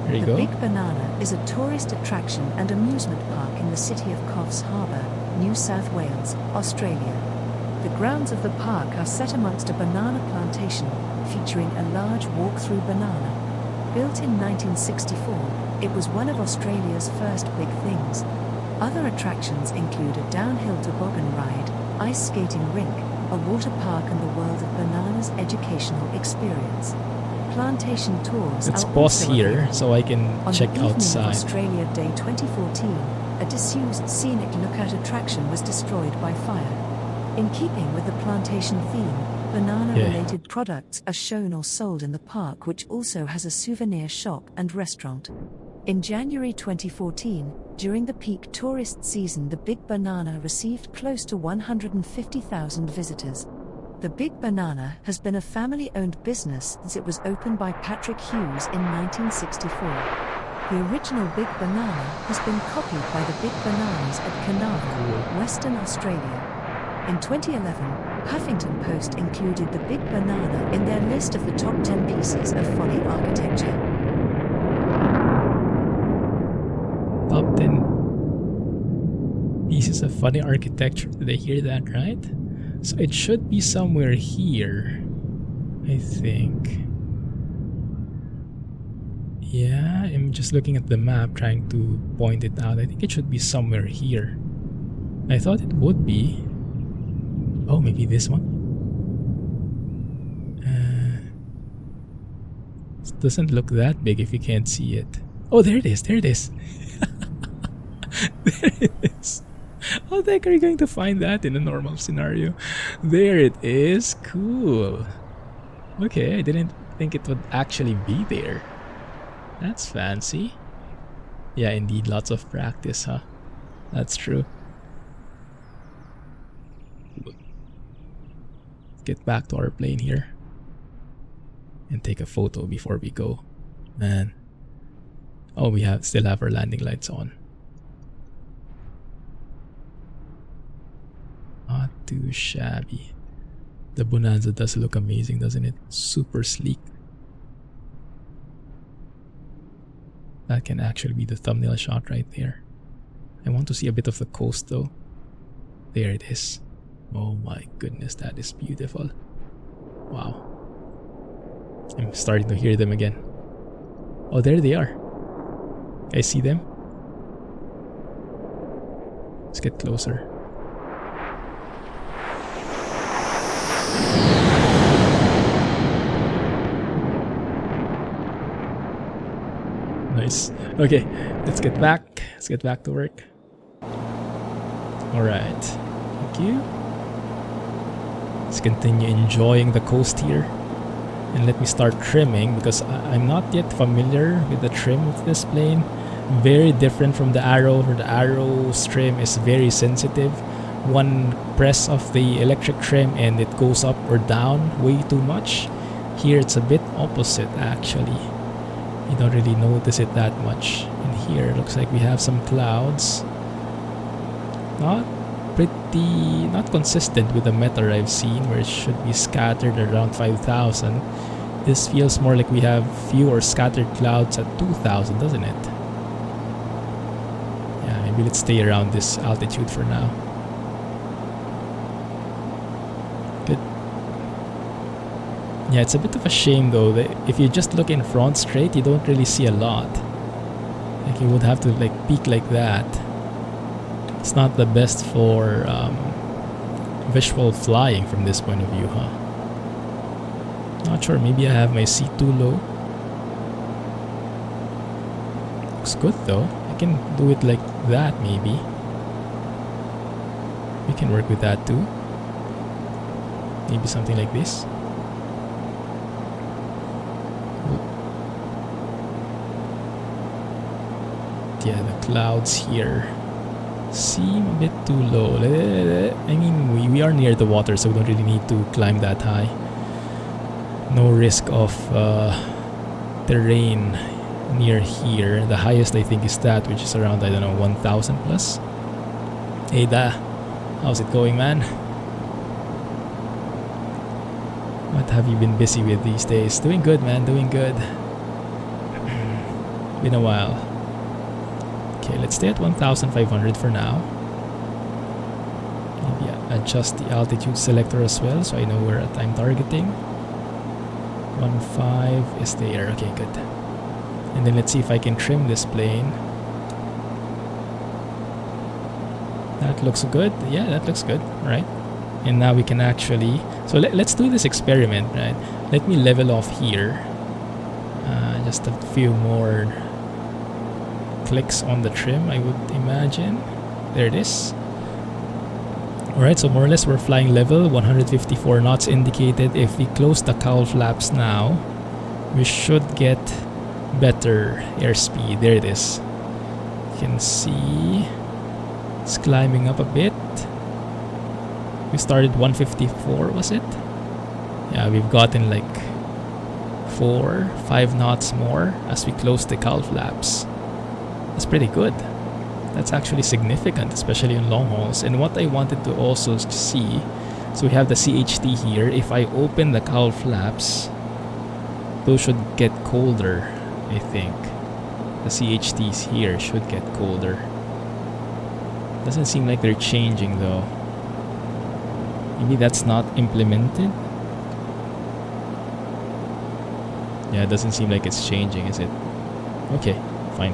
Speaker 1: There you go.
Speaker 2: The Big Banana is a tourist attraction and amusement park in the city of Coffs Harbour, New South Wales, Australia. The grounds of the park are set amongst a banana plantation, featuring a large walk-through banana. Built in 1964, it was one of Australia's first big things. Other attractions include a downhill toboggan ride, ice skating rink, a water park and the World of Bananas educational experience. Plantation tours
Speaker 1: Let's
Speaker 2: are
Speaker 1: pause
Speaker 2: also
Speaker 1: here
Speaker 2: available.
Speaker 1: so I can
Speaker 2: On
Speaker 1: check
Speaker 2: the evening
Speaker 1: outside.
Speaker 2: of Australia Day 2014, a disused scenic lookout attraction was destroyed by fire. In keeping with the plantation theme, banana-related products are shown or sold in the park, which also has a souvenir shop and restaurant. In January 2014, during the peak tourist season, the Big Banana received close to 150,000 visitors. The Big Banana has been a family-owned business since it was opened by Patrick Hughes in 1964. The original Big Banana has been copied by the Big Bananas at Carnarvon, Western Australia. In 2011, Huffington Post included the Big Banana in their list of the top 10 pieces of funny architecture.
Speaker 1: Top 10 pieces of funny architecture. Did I hear that right? So it should be somewhere here, I think. Yeah, I'm just looking at the map trying to point it out. I think it should be somewhere here. I thought it would be. Oh, maybe this one? It doesn't look that big if you can't see it. Oh, there it is, there it is. There it is. How the heck are you going to find that in a normal scenario? There it is. Cool. Okay, I didn't think it would actually be there. That's fancy. Yeah, indeed, lots of practice, huh? That's true. Let's get back to our plane here and take a photo before we go. Man. Oh, we still have our landing lights on. Not too shabby. The Bonanza does look amazing, doesn't it? Super sleek. That can actually be the thumbnail shot right there. I want to see a bit of the coast though. There it is. Oh my goodness, that is beautiful. Wow. I'm starting to hear them again. Oh, there they are. I see them. Let's get closer. Nice. Okay, let's get back. Let's get back to work. Alright. Thank you. Let's continue enjoying the coast here. And let me start trimming because I'm not yet familiar with the trim of this plane. Very different from the Arrow, where the Arrow's trim is very sensitive. One press of the electric trim and it goes up or down way too much. Here it's a bit opposite actually. You don't really notice it that much. And here it looks like we have some clouds. Not consistent with the meter I've seen, where it should be scattered around 5,000. This feels more like we have fewer scattered clouds at 2,000, doesn't it? Yeah, maybe let's stay around this altitude for now. Good. Yeah, it's a bit of a shame though that if you just look in front straight, you don't really see a lot. Like you would have to like peek like that. It's not the best for visual flying from this point of view, huh? Not sure, maybe I have my seat too low. Looks good though. I can do it like that maybe. We can work with that too. Maybe something like this. Yeah, the clouds here seem a bit too low. I mean, we are near the water, so we don't really need to climb that high. No risk of terrain near here. The highest I think is that, which is around, I don't know, 1,000 plus. Hey Da, how's it going, man? What have you been busy with these days? Doing good, man, doing good. Been a while. Okay, let's stay at 1,500 for now. Maybe adjust the altitude selector as well, so I know where I'm targeting. 1.5 is there. Okay, good. And then let's see if I can trim this plane. That looks good. Yeah, that looks good. All right. And now we can actually... So let's do this experiment, right? Let me level off here. Just a few more clicks on the trim, I would imagine. There it is. Alright, so more or less we're flying level, 154 knots indicated. If we close the cowl flaps now, we should get better airspeed. There it is. You can see it's climbing up a bit. We started 154, was it? Yeah, we've gotten like 4-5 knots more as we close the cowl flaps. That's pretty good. That's actually significant, especially in long hauls. And what I wanted to also see, so we have the CHT here. If I open the cowl flaps, those should get colder, I think. The CHTs here should get colder. Doesn't seem like they're changing though. Maybe that's not implemented. Yeah, it doesn't seem like it's changing, is it? Okay, fine.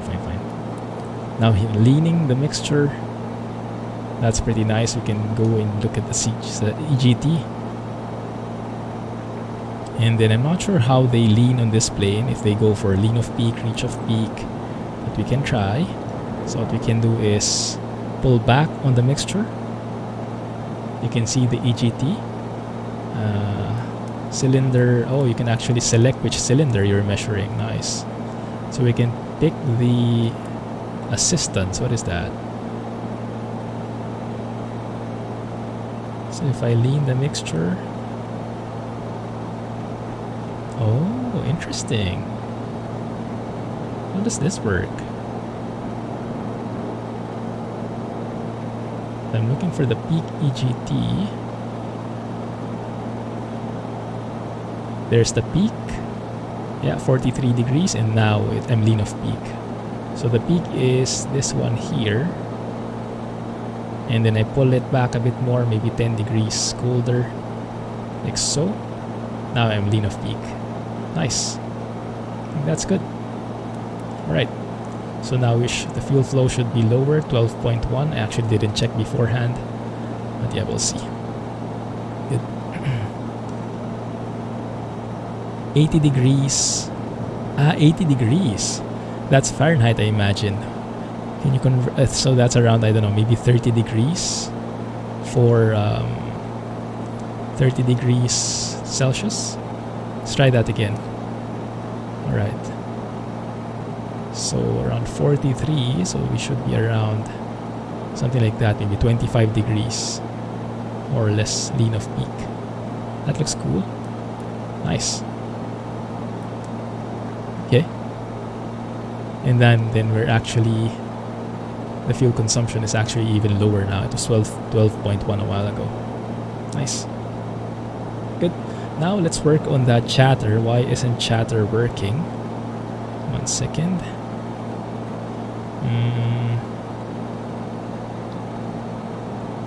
Speaker 1: Now leaning the mixture, that's pretty nice. We can go and look at the EGT. And then I'm not sure how they lean on this plane, if they go for lean of peak, reach of peak, but we can try. So what we can do is pull back on the mixture. You can see the EGT. Cylinder, oh, you can actually select which cylinder you're measuring. Nice. So we can pick the assistance. What is that? So if I lean the mixture. Oh, interesting. How does this work? I'm looking for the peak EGT. There's the peak. Yeah, 43 degrees, and now I'm lean of peak. So the peak is this one here. And then I pull it back a bit more, maybe 10 degrees colder. Like so. Now I'm lean of peak. Nice. I think that's good. Alright. So now the fuel flow should be lower, 12.1. I actually didn't check beforehand. But yeah, we'll see. Good. 80 degrees. 80 degrees. That's Fahrenheit, I imagine. Can you convert? So that's around, I don't know, maybe 30 degrees for 30 degrees Celsius. Let's try that again. Alright. So around 43, so we should be around something like that, maybe 25 degrees. More or less lean of peak. That looks cool. Nice. Okay. And then we're actually, the fuel consumption is actually even lower now. It was 12.1 a while ago. Nice. Good. Now let's work on that chatter. Why isn't chatter working? 1 second.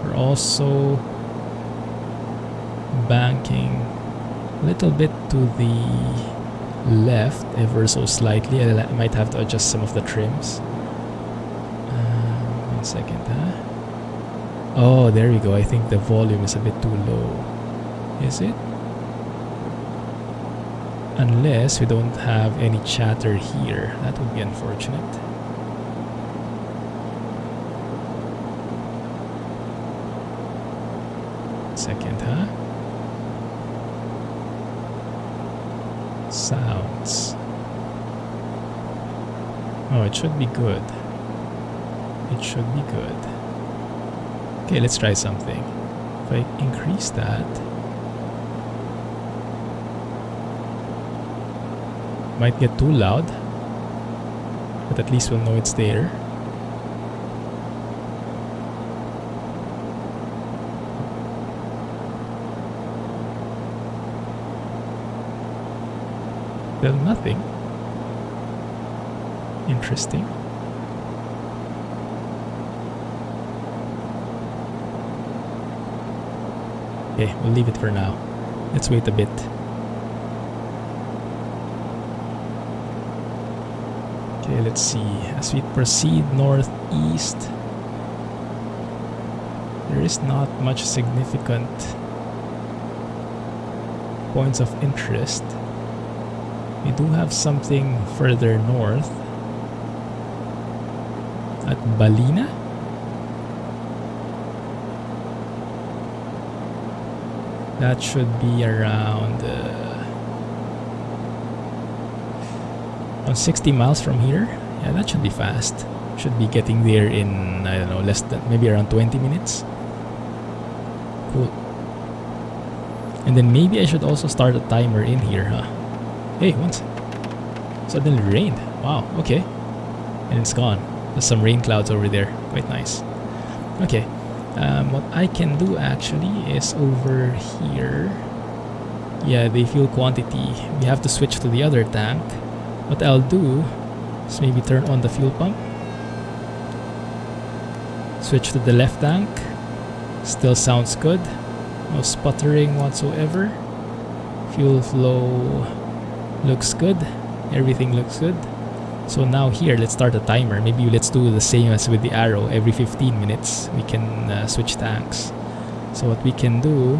Speaker 1: We're also banking a little bit to the left ever so slightly. I might have to adjust some of the trims. 1 second, Oh, there we go. I think the volume is a bit too low. Is it? Unless we don't have any chatter here. That would be unfortunate. Second, Sounds. Oh, it should be good. It should be good. Okay, let's try something. If I increase that, might get too loud, but at least we'll know it's there. Still nothing. Interesting. Okay, we'll leave it for now. Let's wait a bit. Okay, let's see. As we proceed northeast, there is not much significant points of interest. We do have something further north at Balina. That should be around 60 miles from here. Yeah, that should be fast. Should be getting there in, I don't know, less than, maybe around 20 minutes. Cool. And then maybe I should also start a timer in here, huh? Hey, once suddenly rained. Wow, okay. And it's gone. There's some rain clouds over there. Quite nice. Okay. What I can do actually is over here. Yeah, the fuel quantity. We have to switch to the other tank. What I'll do is maybe turn on the fuel pump. Switch to the left tank. Still sounds good. No sputtering whatsoever. Fuel flow looks good. Everything looks good. So now here, let's start a timer. Maybe let's do the same as with the arrow. Every 15 minutes, we can switch tanks. So what we can do...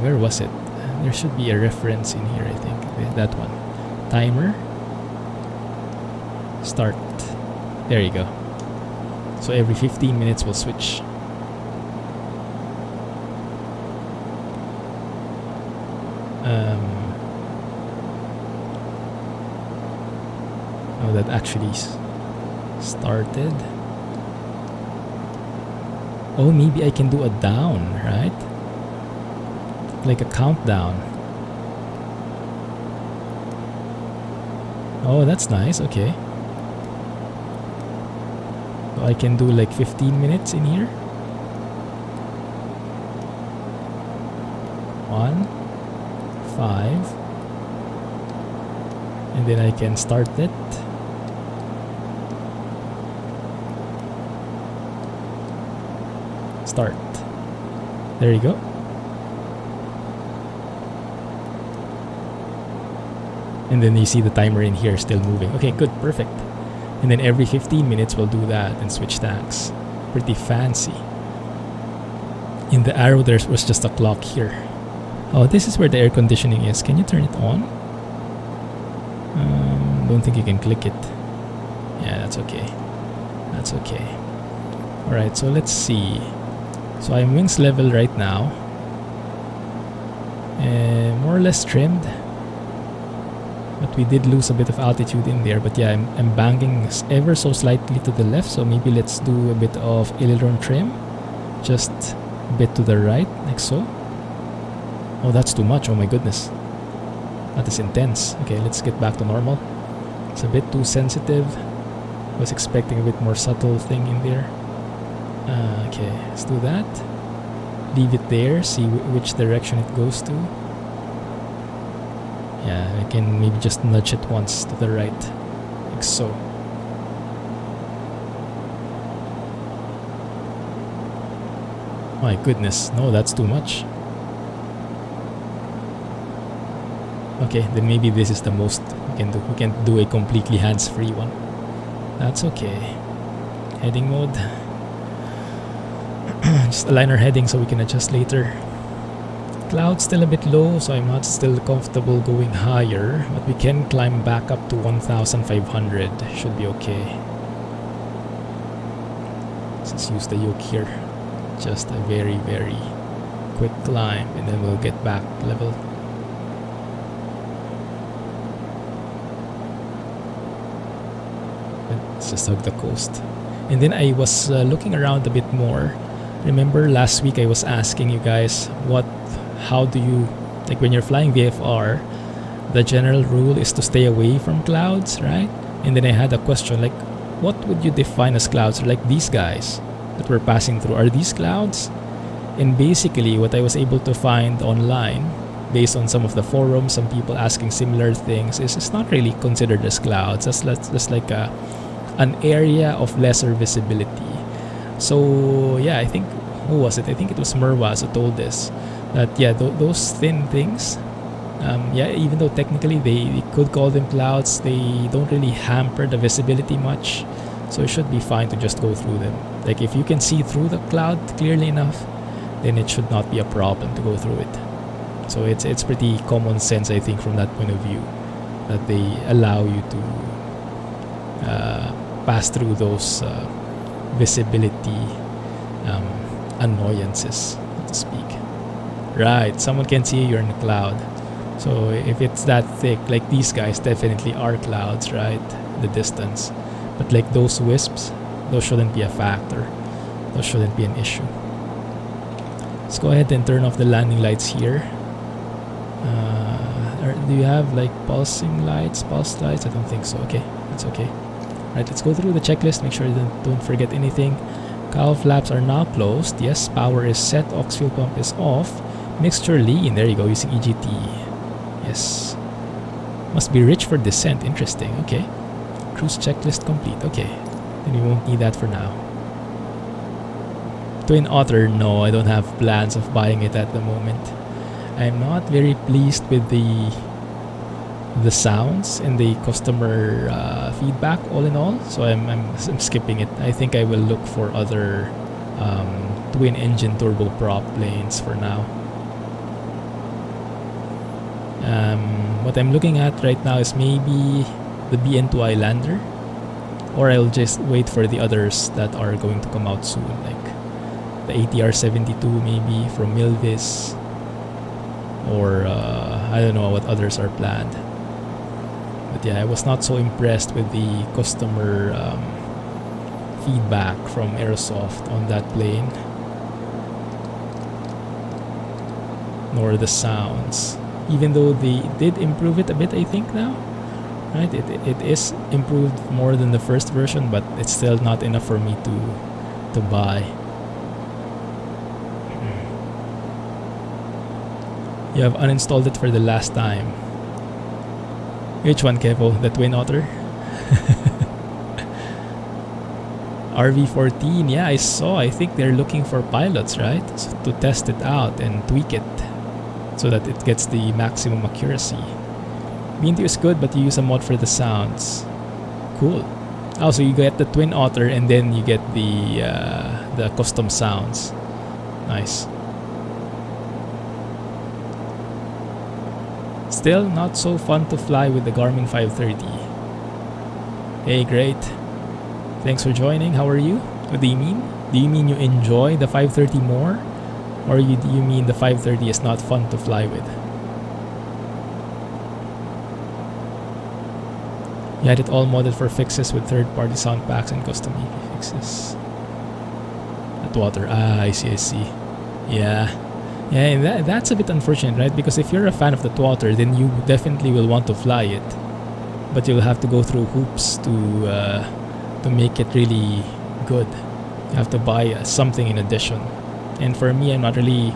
Speaker 1: where was it? There should be a reference in here, I think. That one. Timer. Start. There you go. So every 15 minutes, we'll switch. Oh, that actually started. Oh, maybe I can do a down, right? Like a countdown. Oh, that's nice. Okay. So I can do like 15 minutes in here. 1, 5, and then I can start it. Start. There you go. And then you see the timer in here still moving. Okay, good, perfect. And then every 15 minutes we'll do that and switch tanks. Pretty fancy. In the arrow there was just a clock here. Oh, this is where the air conditioning is. Can you turn it on? Don't think you can click it. Yeah, that's okay. That's okay. Alright, so let's see. So I'm wings level right now. More or less trimmed. But we did lose a bit of altitude in there. But yeah, I'm banking ever so slightly to the left. So maybe let's do a bit of aileron trim. Just a bit to the right, like so. Oh, that's too much. Oh my goodness. That is intense. Okay, let's get back to normal. It's a bit too sensitive. I was expecting a bit more subtle thing in there. Okay, let's do that. Leave it there. See which direction it goes to. Yeah, I can maybe just nudge it once to the right. Like so. My goodness. No, that's too much. Okay, then maybe this is the most we can do. We can't do a completely hands-free one. That's okay. Heading mode. Just align our heading so we can adjust later. Cloud's still a bit low, so I'm not still comfortable going higher. But we can climb back up to 1,500. Should be okay. Let's use the yoke here. Just a very, very quick climb, and then we'll get back level. Let's just hug the coast. And then I was looking around a bit more. Remember last week I was asking you guys how do you, like when you're flying VFR, the general rule is to stay away from clouds, right? And then I had a question like, what would you define as clouds? Like these guys that we're passing through, are these clouds? And basically what I was able to find online, based on some of the forums, some people asking similar things, is it's not really considered as clouds. That's like an area of lesser visibility. So yeah, I think who was it? I think it was Merwas who told this that yeah, those thin things, yeah, even though technically they could call them clouds, they don't really hamper the visibility much, so it should be fine to just go through them. Like if you can see through the cloud clearly enough, then it should not be a problem to go through it. So it's pretty common sense, I think, from that point of view, that they allow you to pass through those visibility annoyances, so to speak. Right, someone can see you're in a cloud. So if it's that thick, like these guys definitely are clouds, right? The distance. But like those wisps, those shouldn't be a factor. Those shouldn't be an issue. Let's go ahead and turn off the landing lights here. Do you have like pulsing lights, pulse lights? I don't think so. Okay, that's okay. Right, let's go through the checklist. Make sure you don't forget anything. Cowl flaps are now closed. Yes, power is set. Aux fuel pump is off. Mixture lean. There you go, using EGT. Yes. Must be rich for descent. Interesting. Okay. Cruise checklist complete. Okay. Then we won't need that for now. Twin Otter. No, I don't have plans of buying it at the moment. I'm not very pleased with the sounds and the customer feedback all in all, so I'm skipping it. I think I will look for other twin engine turboprop planes for now. What I'm looking at right now is maybe the BN2I Lander, or I'll just wait for the others that are going to come out soon, like the ATR-72 maybe from Milvis, or I don't know what others are planned. But yeah, I was not so impressed with the customer feedback from Aerosoft on that plane, nor the sounds, even though they did improve it a bit, I think now, right? It is improved more than the first version, but it's still not enough for me to buy. You have uninstalled it for the last time. Which one, Kevo? The Twin Otter? RV14, yeah, I saw. I think they're looking for pilots, right? So to test it out and tweak it so that it gets the maximum accuracy. BNT is good, but you use a mod for the sounds. Cool. Oh, so you get the Twin Otter and then you get the custom sounds. Nice. Still not so fun to fly with the Garmin 530. Hey, great. Thanks for joining. How are you? What do you mean? Do you mean you enjoy the 530 more? Or do you mean the 530 is not fun to fly with? You had it all modded for fixes with third-party sound packs and custom EP fixes. At water. Ah, I see. Yeah. Yeah, and that's a bit unfortunate, right? Because if you're a fan of the Twatter, then you definitely will want to fly it. But you'll have to go through hoops to make it really good. You have to buy something in addition. And for me, I'm not really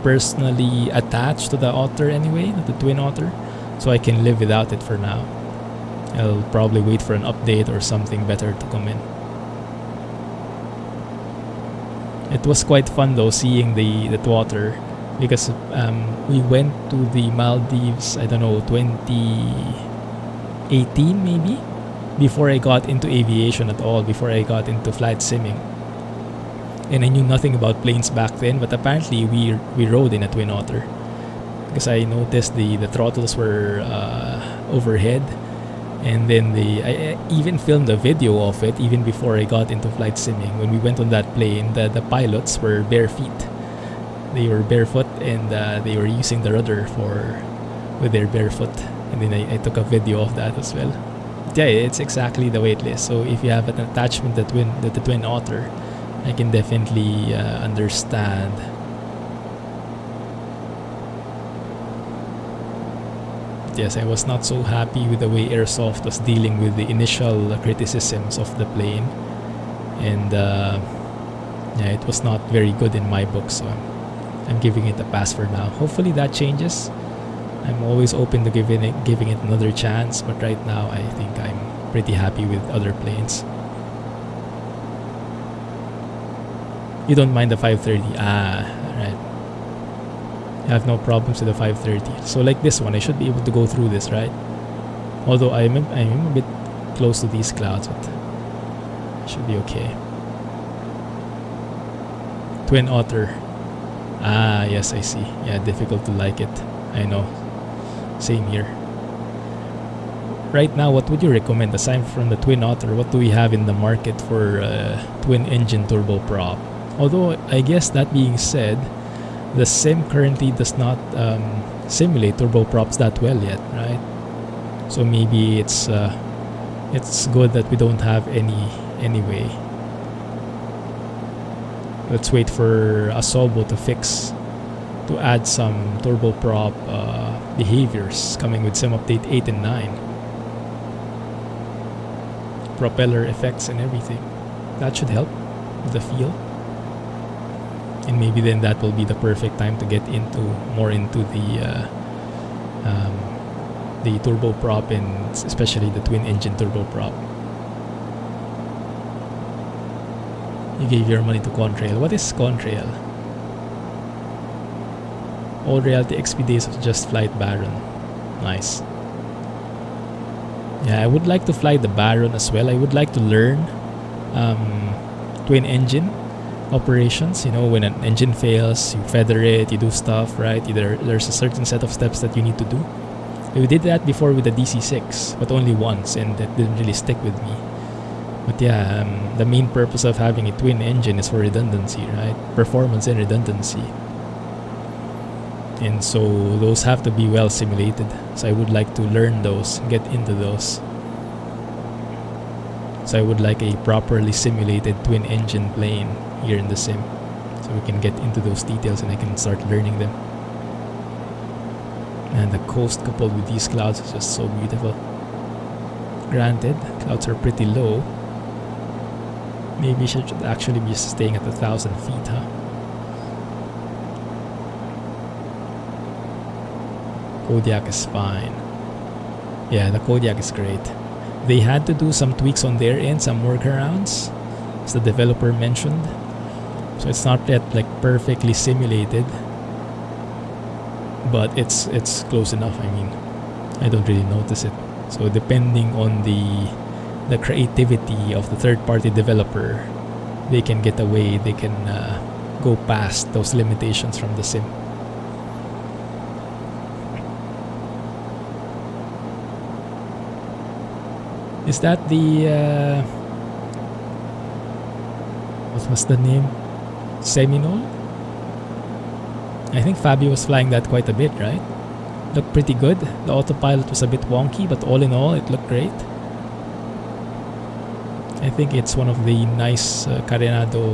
Speaker 1: personally attached to the Otter anyway, the Twin Otter. So I can live without it for now. I'll probably wait for an update or something better to come in. It was quite fun though, seeing the Twatter, because we went to the Maldives, I don't know, 2018 maybe, before I got into aviation at all, before I got into flight simming. And I knew nothing about planes back then, but apparently we rode in a Twin Otter, because I noticed the throttles were overhead. And then I even filmed a video of it even before I got into flight simming. When we went on that plane, the pilots were bare feet. They were barefoot, and they were using the rudder with their bare foot. And then I took a video of that as well. Yeah, it's exactly the way it is. So if you have an attachment to the Twin Otter, I can definitely understand. Yes, I was not so happy with the way Airsoft was dealing with the initial criticisms of the plane, and yeah, it was not very good in my book, so I'm giving it a pass for now. Hopefully that changes. I'm always open to giving it another chance, but right now I think I'm pretty happy with other planes. You don't mind the 530. Right. I have no problems with the 530. So like this one, I should be able to go through this, right? Although I'm a bit close to these clouds, but it should be okay. Twin Otter. Yes, I see. Yeah, difficult to like it. I know. Same here. Right now, what would you recommend aside from the Twin Otter? What do we have in the market for twin engine turboprop? Although I guess that being said, the sim currently does not simulate turboprops that well yet, right? So maybe it's good that we don't have any anyway. Let's wait for Asobo to add some turboprop behaviors coming with sim update 8 and 9. Propeller effects and everything. That should help with the feel. And maybe then that will be the perfect time to get more into the turboprop, and especially the twin engine turboprop. You gave your money to Contrail. What is Contrail? All reality XP days of Just Flight Baron. Nice. Yeah, I would like to fly the Baron as well. I would like to learn twin engine operations. You know, when an engine fails, you feather it, you do stuff, right? There's a certain set of steps that you need to do. We did that before with the DC6, but only once, and that didn't really stick with me. But yeah, the main purpose of having a twin engine is for redundancy, right? Performance and redundancy. And so those have to be well simulated. So I would like to learn those, get into those. So I would like a properly simulated twin engine plane here in the sim, so we can get into those details and I can start learning them. And the coast coupled with these clouds is just so beautiful. Granted, clouds are pretty low. Maybe she should actually be staying at 1,000 feet, huh? Kodiak is fine. Yeah, the Kodiak is great. They had to do some tweaks on their end, some workarounds, as the developer mentioned. So it's not yet like perfectly simulated, but it's close enough. I mean, I don't really notice it. So depending on the creativity of the third-party developer, they can get away. They can go past those limitations from the sim. Is that the what was the name? Seminole? I think Fabio was flying that quite a bit, right? Looked pretty good. The autopilot was a bit wonky, but all in all, it looked great. I think it's one of the nice Carenado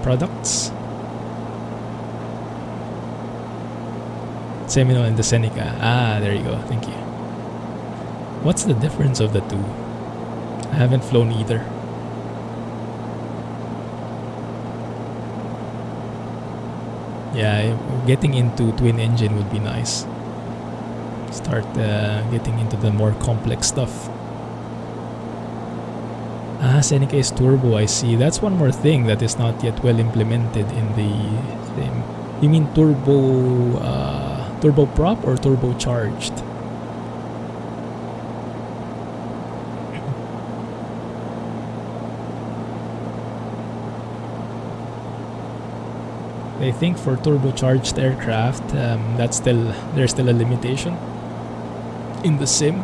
Speaker 1: products. Seminole and the Seneca. There you go. Thank you. What's the difference of the two? I haven't flown either. Yeah, getting into twin engine would be nice. Start getting into the more complex stuff. Seneca is turbo, I see. That's one more thing that is not yet well implemented in the thing. You mean turbo prop or turbocharged? I think for turbocharged aircraft, there's still a limitation in the sim.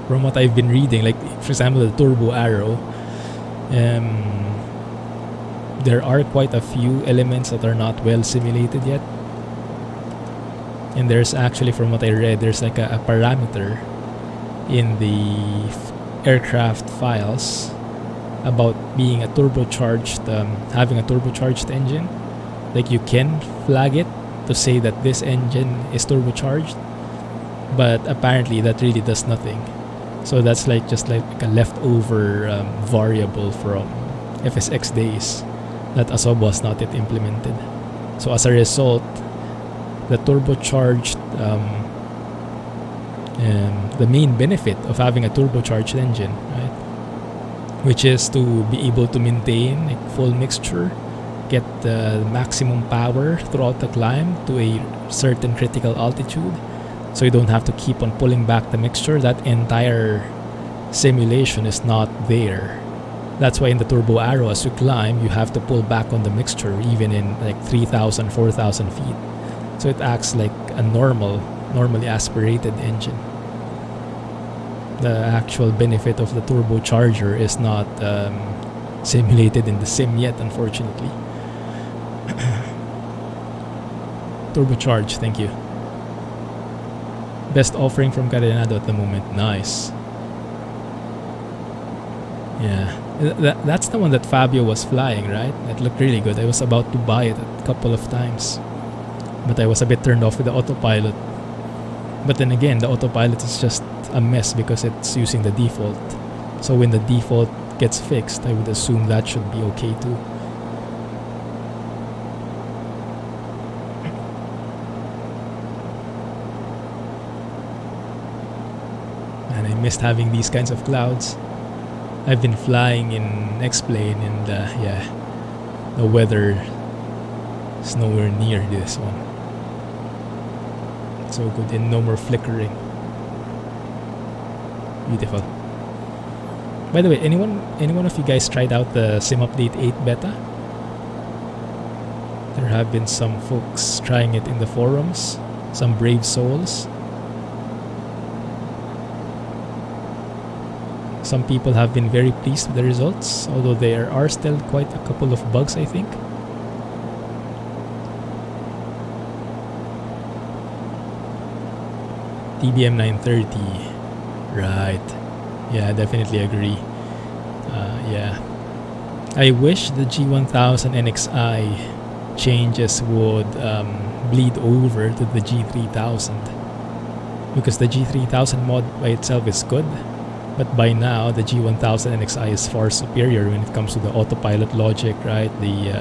Speaker 1: From what I've been reading, like for example the Turbo Arrow, there are quite a few elements that are not well simulated yet. And there's actually, from what I read, there's like a parameter in the aircraft files about being a turbocharged, having a turbocharged engine. Like you can flag it to say that this engine is turbocharged, but apparently that really does nothing. So that's like just like a leftover variable from FSX days that Asobo has not yet implemented. So as a result, the turbocharged, the main benefit of having a turbocharged engine, right, which is to be able to maintain like full mixture, get the maximum power throughout the climb to a certain critical altitude, so you don't have to keep on pulling back the mixture. That entire simulation is not there. That's why in the turbo arrow, as you climb, you have to pull back on the mixture even in like 3,000, 4,000 feet. So it acts like a normally aspirated engine. The actual benefit of the turbocharger is not simulated in the sim yet, unfortunately. Turbocharge, thank you. Best offering from Cadenado at the moment. Nice. Yeah, that's the one that Fabio was flying, right? It looked really good. I was about to buy it a couple of times, but I was a bit turned off with the autopilot. But then again, the autopilot is just a mess because it's using the default. So when the default gets fixed, I would assume that should be okay too. And I missed having these kinds of clouds. I've been flying in X-Plane and yeah, the weather is nowhere near this one. So good, and no more flickering. Beautiful. By the way, anyone of you guys tried out the Sim Update 8 beta? There have been some folks trying it in the forums, some brave souls. Some people have been very pleased with the results, although there are still quite a couple of bugs, I think. TBM 930, right? Yeah, I definitely agree. Yeah, I wish the G1000 NXI changes would bleed over to the G3000, because the G3000 mod by itself is good, but by now the G1000 NXI is far superior when it comes to the autopilot logic, right? The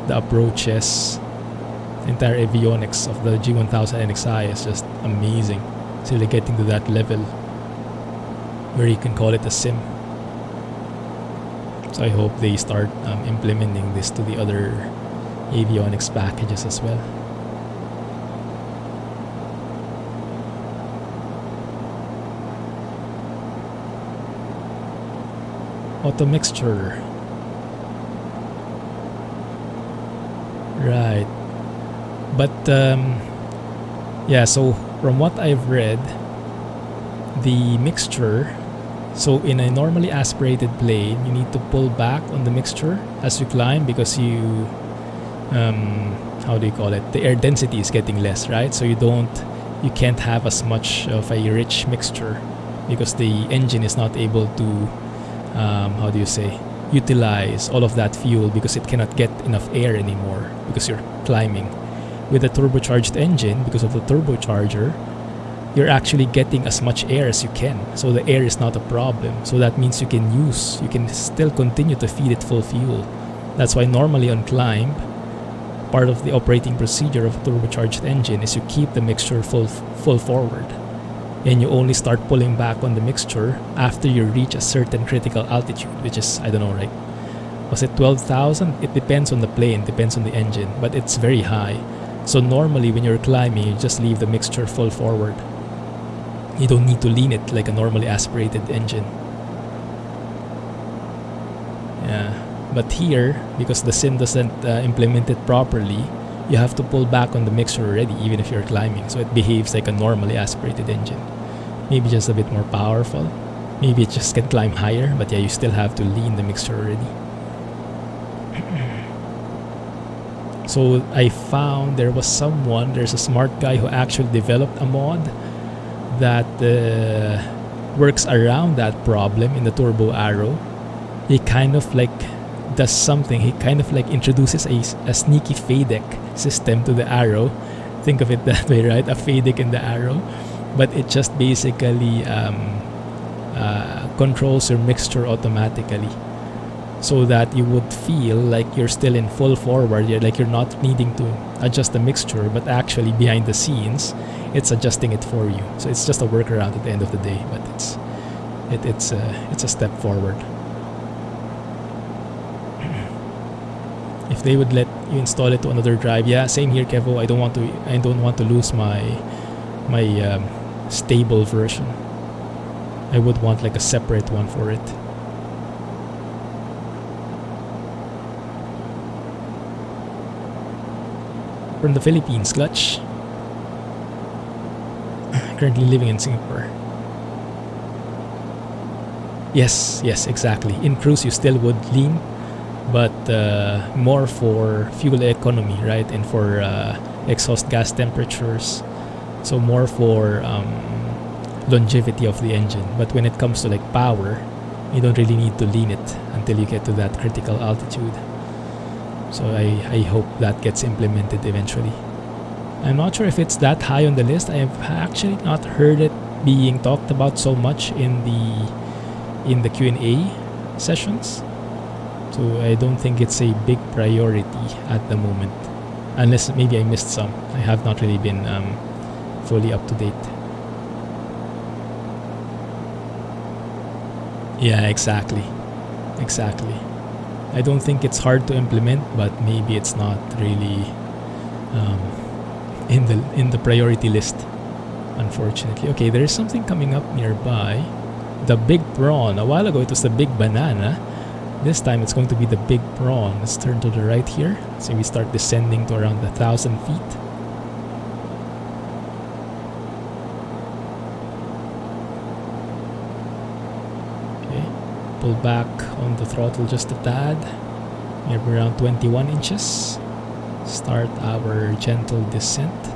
Speaker 1: approaches. The entire avionics of the G1000 NXI is just amazing. So they're getting to that level where you can call it a sim. So I hope they start implementing this to the other avionics packages as well. Auto mixture. Right. But yeah, so from what I've read, the mixture, so in a normally aspirated plane, you need to pull back on the mixture as you climb because you how do you call it, the air density is getting less, right? So you can't have as much of a rich mixture because the engine is not able to how do you say, utilize all of that fuel because it cannot get enough air anymore because you're climbing. With a turbocharged engine, because of the turbocharger, you're actually getting as much air as you can. So the air is not a problem. So that means you can still continue to feed it full fuel. That's why normally on climb, part of the operating procedure of a turbocharged engine is you keep the mixture full forward. And you only start pulling back on the mixture after you reach a certain critical altitude, which is, I don't know, right? Was it 12,000? It depends on the plane, depends on the engine, but it's very high. So normally when you're climbing, you just leave the mixture full forward. You don't need to lean it like a normally aspirated engine. Yeah, but here, because the sim doesn't implement it properly, you have to pull back on the mixture already, even if you're climbing. So it behaves like a normally aspirated engine. Maybe just a bit more powerful. Maybe it just can climb higher, but yeah, you still have to lean the mixture already. So I found there's a smart guy who actually developed a mod that works around that problem in the turbo arrow. He kind of like does something. He kind of like introduces a sneaky FADEC system to the arrow. Think of it that way, right? A FADEC in the arrow. But it just basically controls your mixture automatically, so that you would feel like you're still in full forward. You're not needing to adjust the mixture, but actually behind the scenes, it's adjusting it for you. So it's just a workaround at the end of the day, but it's a step forward. If they would let you install it to another drive, yeah, same here, Kevo. I don't want to lose my stable version. I would want like a separate one for it. From the Philippines, Clutch. Currently living in Singapore. Yes, exactly. In cruise, you still would lean, but more for fuel economy, right? And for exhaust gas temperatures. So more for longevity of the engine. But when it comes to like power, you don't really need to lean it until you get to that critical altitude. So I hope that gets implemented eventually. I'm not sure if it's that high on the list. I have actually not heard it being talked about so much in the Q&A sessions. So I don't think it's a big priority at the moment. Unless maybe I missed some. I have not really been fully up to date. Yeah, exactly. I don't think it's hard to implement, but maybe it's not really in the priority list, unfortunately. Okay, there is something coming up nearby. The Big Prawn. A while ago it was the Big Banana. This time it's going to be the Big Prawn. Let's turn to the right here. So we start descending to around 1,000 feet. Pull back on the throttle just a tad. We have around 21 inches. Start our gentle descent.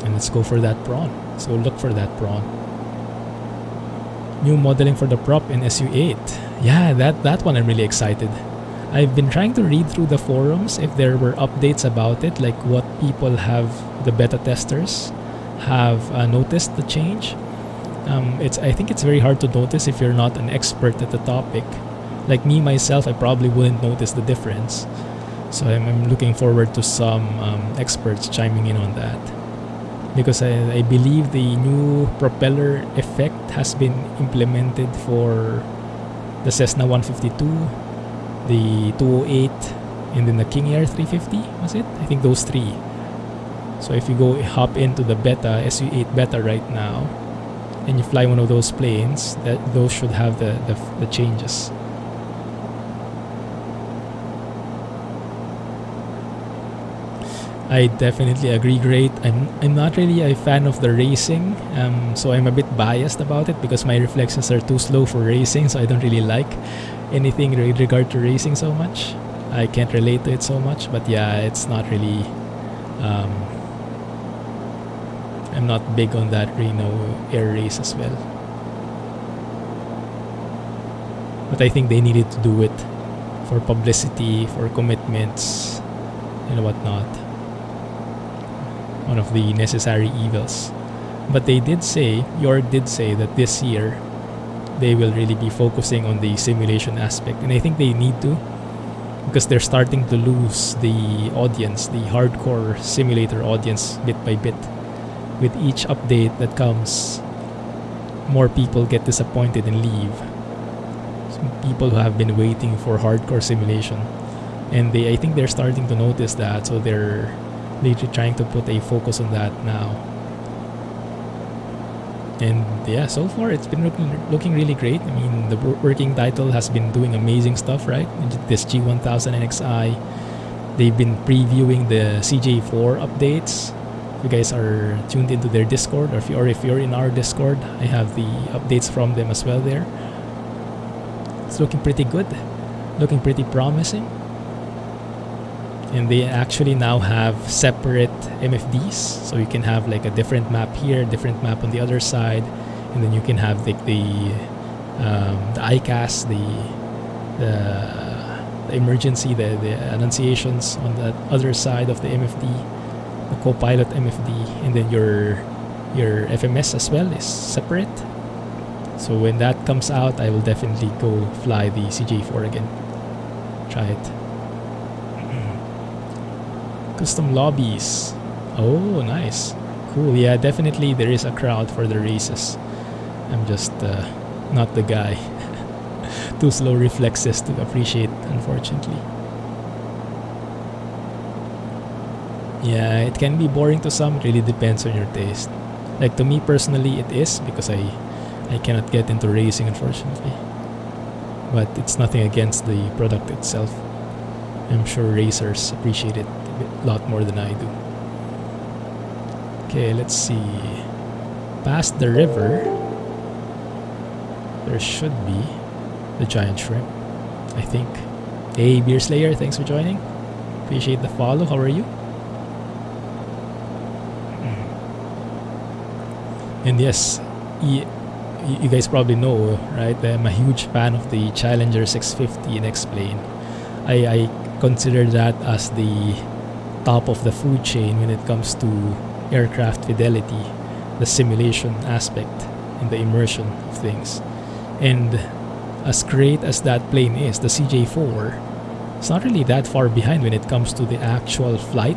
Speaker 1: And let's go for that prawn. So look for that prawn. New modeling for the prop in SU8. Yeah, that one I'm really excited. I've been trying to read through the forums if there were updates about it, like what people have, the beta testers have noticed the change. I think it's very hard to notice if you're not an expert at the topic. Like me myself, I probably wouldn't notice the difference. So I'm looking forward to some experts chiming in on that. Because I believe the new propeller effect has been implemented for the Cessna 152, the 208, and then the King Air 350, was it? I think those three. So if you go hop into the beta, SU8 beta right now, and you fly one of those planes, those should have the changes. I definitely agree. Great. I'm not really a fan of the racing, so I'm a bit biased about it because my reflexes are too slow for racing, so I don't really like anything with regard to racing so much. I can't relate to it so much, but yeah, it's not really. I'm not big on that Reno air race as well. But I think they needed to do it for publicity, for commitments, and whatnot. One of the necessary evils. But they did say, York did say that this year they will really be focusing on the simulation aspect. And I think they need to, because they're starting to lose the audience, the hardcore simulator audience bit by bit. With each update that comes, more people get disappointed and leave. Some people who have been waiting for hardcore simulation. And I think they're starting to notice that, so they're trying to put a focus on that now. And yeah, so far it's been looking really great. I mean, the working title has been doing amazing stuff, right? This G1000 NXI. They've been previewing the CJ4 updates. If you guys are tuned into their Discord, or if you're in our Discord, I have the updates from them as well there. It's looking pretty good, looking pretty promising. And they actually now have separate MFDs, so you can have like a different map here, different map on the other side, and then you can have like the ICAS, the emergency, the annunciations on the other side of the MFD, the co-pilot MFD, and then your FMS as well is separate. So when that comes out, I will definitely go fly the CJ4 again. Try it. Custom lobbies. Oh, nice. Cool. Yeah, definitely there is a crowd for the races. I'm just not the guy. Too slow reflexes to appreciate, unfortunately. Yeah, it can be boring to some. It really depends on your taste. Like to me personally, it is because I cannot get into racing, unfortunately. But it's nothing against the product itself. I'm sure racers appreciate it a lot more than I do. Okay, let's see. Past the river, there should be the giant shrimp, I think. Hey, Beer Slayer, thanks for joining. Appreciate the follow. How are you? And yes, you guys probably know, right? I'm a huge fan of the Challenger 650 in X-Plane. I consider that as the top of the food chain when it comes to aircraft fidelity, the simulation aspect, and the immersion of things. And as great as that plane is, the CJ4, it's not really that far behind when it comes to the actual flight,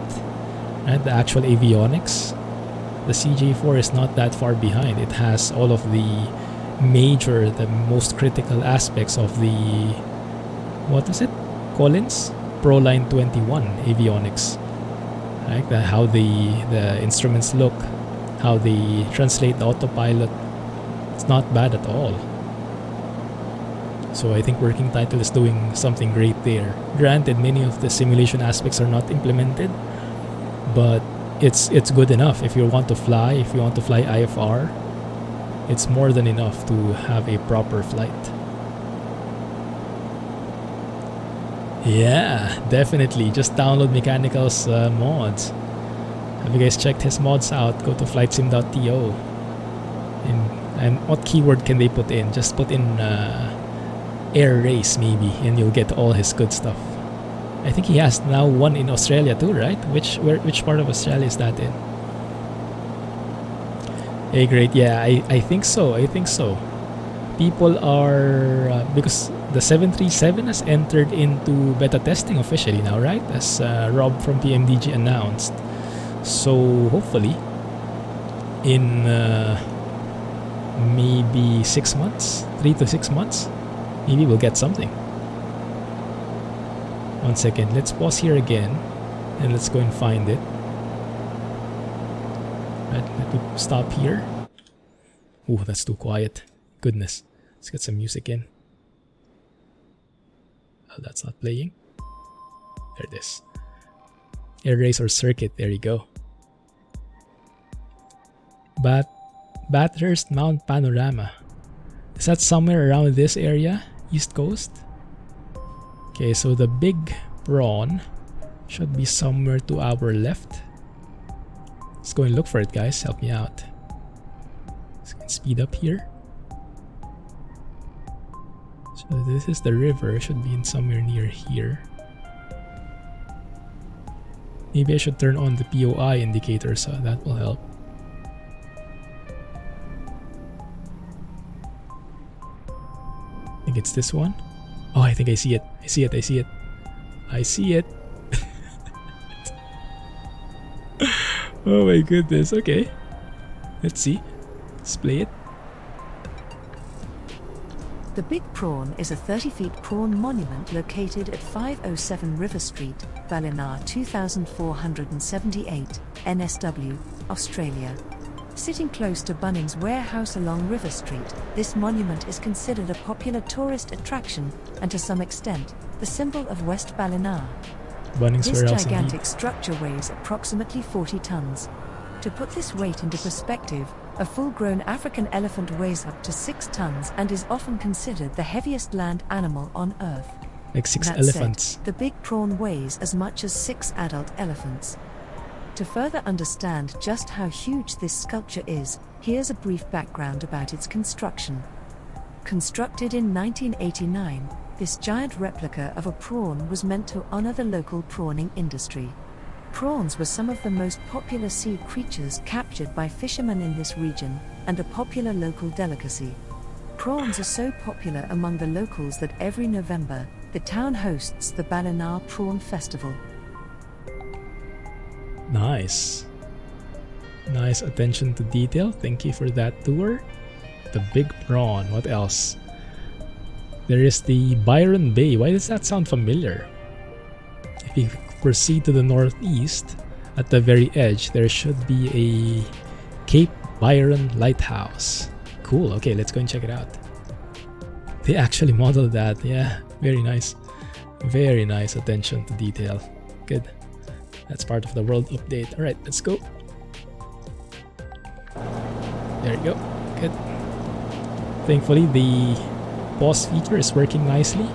Speaker 1: right? The actual avionics. The CJ4 is not that far behind. It has all of the most critical aspects of the, what is it? Collins Proline 21 avionics. Right? How the instruments look, how they translate the autopilot. It's not bad at all. So I think Working Title is doing something great there. Granted, many of the simulation aspects are not implemented, but it's good enough. If you want to fly IFR, it's more than enough to have a proper flight. Yeah, definitely. Just download Mechanical's mods. Have you guys checked his mods out? Go to flightsim.to. And what keyword can they put in? Just put in air race maybe, and you'll get all his good stuff. I think he has now one in Australia too, right? Which part of Australia is that in? Hey, great. Yeah, I think so. People are because the 737 has entered into beta testing officially now, right? As Rob from PMDG announced. So hopefully in maybe 6 months, 3 to 6 months, maybe we'll get something. 1 second, let's pause here again and let's go and find it. Right, let me stop here. Ooh, that's too quiet. Goodness. Let's get some music in. Oh, that's not playing. There it is. Air race or circuit, there you go. Bathurst Mount Panorama. Is that somewhere around this area? East Coast? Okay, so the Big Prawn should be somewhere to our left. Let's go and look for it, guys. Help me out. Let's speed up here. So this is the river. Should be in somewhere near here. Maybe I should turn on the POI indicator so that will help. I think it's this one. Oh, I think I see it. I see it. Oh my goodness. Okay. Let's see. Let's play it.
Speaker 2: The Big Prawn is a 30-feet prawn monument located at 507 River Street, Ballina 2478, NSW, Australia. Sitting close to Bunnings Warehouse along River Street, this monument is considered a popular tourist attraction and to some extent, the symbol of West Ballina.
Speaker 1: Bunnings
Speaker 2: This
Speaker 1: Warehouse
Speaker 2: gigantic
Speaker 1: indeed.
Speaker 2: structure weighs approximately 40 tons. To put this weight into perspective, a full-grown African elephant weighs up to 6 tons and is often considered the heaviest land animal on Earth.
Speaker 1: Like 6
Speaker 2: That
Speaker 1: elephants.
Speaker 2: said, the Big Prawn weighs as much as 6 adult elephants. To further understand just how huge this sculpture is, here's a brief background about its construction. Constructed in 1989, this giant replica of a prawn was meant to honor the local prawning industry. Prawns were some of the most popular sea creatures captured by fishermen in this region, and a popular local delicacy. Prawns are so popular among the locals that every November, the town hosts the Ballina Prawn Festival.
Speaker 1: Nice. Nice attention to detail. Thank you for that tour. the Big Prawn. What else? There is the Byron Bay. Why does that sound familiar? If you proceed to the northeast, at the very edge, there should be a Cape Byron lighthouse. Cool. Okay, let's go and check it out. They actually modeled that. Yeah, very nice. Very nice attention to detail. Good. That's part of the world update. Alright, let's go. There you go. Good. Thankfully, the pause feature is working nicely.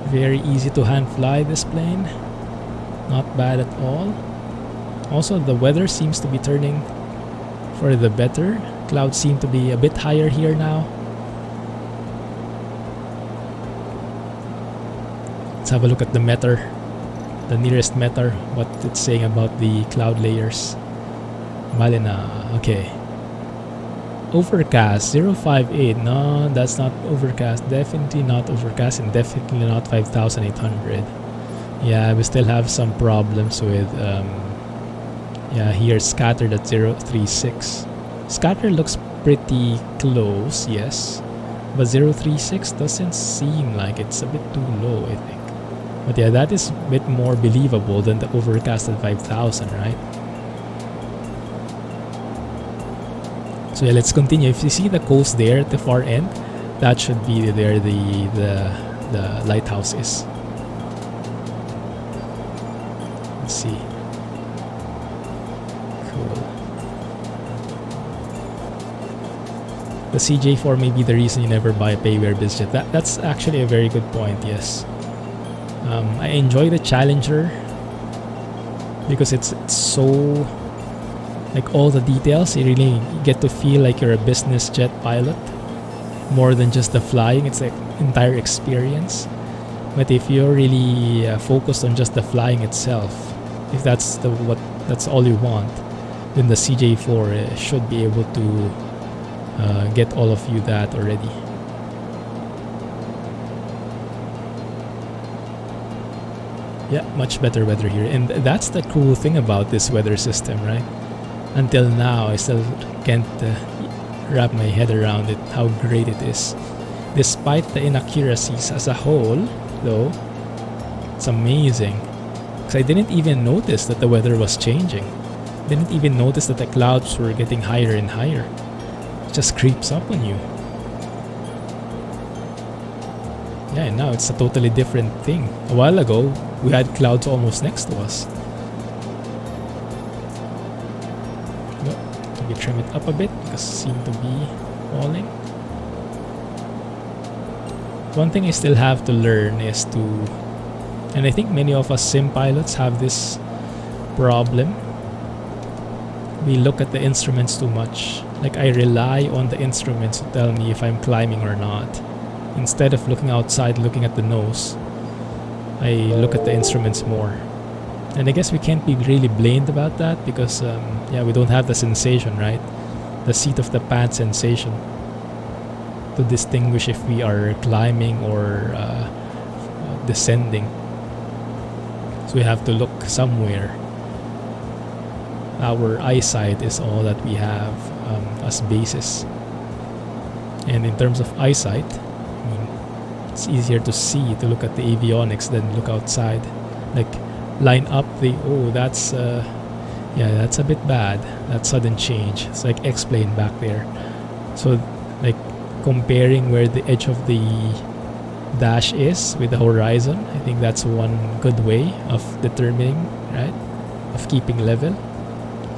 Speaker 1: Very easy to hand fly this plane. Not bad at all. Also, the weather seems to be turning for the better. Clouds seem to be a bit higher here now. Let's have a look at the meter. The nearest meter, what it's saying about the cloud layers. Malina, okay. Overcast 058. No, that's not overcast. Definitely not overcast, and definitely not 5800. Yeah, we still have some problems with yeah, here scattered at 036. Scatter looks pretty close, yes, but 036 doesn't seem like it's a bit too low, I think. But yeah, that is a bit more believable than the overcast at 5000, right? So yeah, let's continue. If you see the coast there at the far end, that should be there the lighthouse is. Let's see. Cool. The CJ4 may be the reason you never buy a payware bizjet. That's actually a very good point, yes. I enjoy the Challenger because it's so, like, all the details. You really get to feel like you're a business jet pilot more than just the flying. It's like entire experience. But if you're really focused on just the flying itself, if that's that's all you want, then the CJ4 should be able to get all of you that already. Yeah, much better weather here, and that's the cool thing about this weather system, right? Until now, I still can't wrap my head around it, how great it is. Despite the inaccuracies as a whole, though, it's amazing. Because I didn't even notice that the weather was changing. Didn't even notice that the clouds were getting higher and higher. It just creeps up on you. Yeah, and now it's a totally different thing. A while ago, we had clouds almost next to us. Maybe trim it up a bit because it seemed to be falling. One thing I still have to learn is to, and I think many of us sim pilots have this problem. We look at the instruments too much. Like, I rely on the instruments to tell me if I'm climbing or not. Instead of looking outside, looking at the nose, I look at the instruments more. And I guess we can't be really blamed about that because, yeah, we don't have the sensation, right? The seat of the pants sensation to distinguish if we are climbing or descending. So we have to look somewhere. Our eyesight is all that we have as basis. And in terms of eyesight, I mean, it's easier to see, to look at the avionics than look outside. Like, line up the, oh, that's yeah, that's a bit bad, that sudden change. It's like X-plane back there. So like comparing where the edge of the dash is with the horizon, I think that's one good way of determining, right, of keeping level.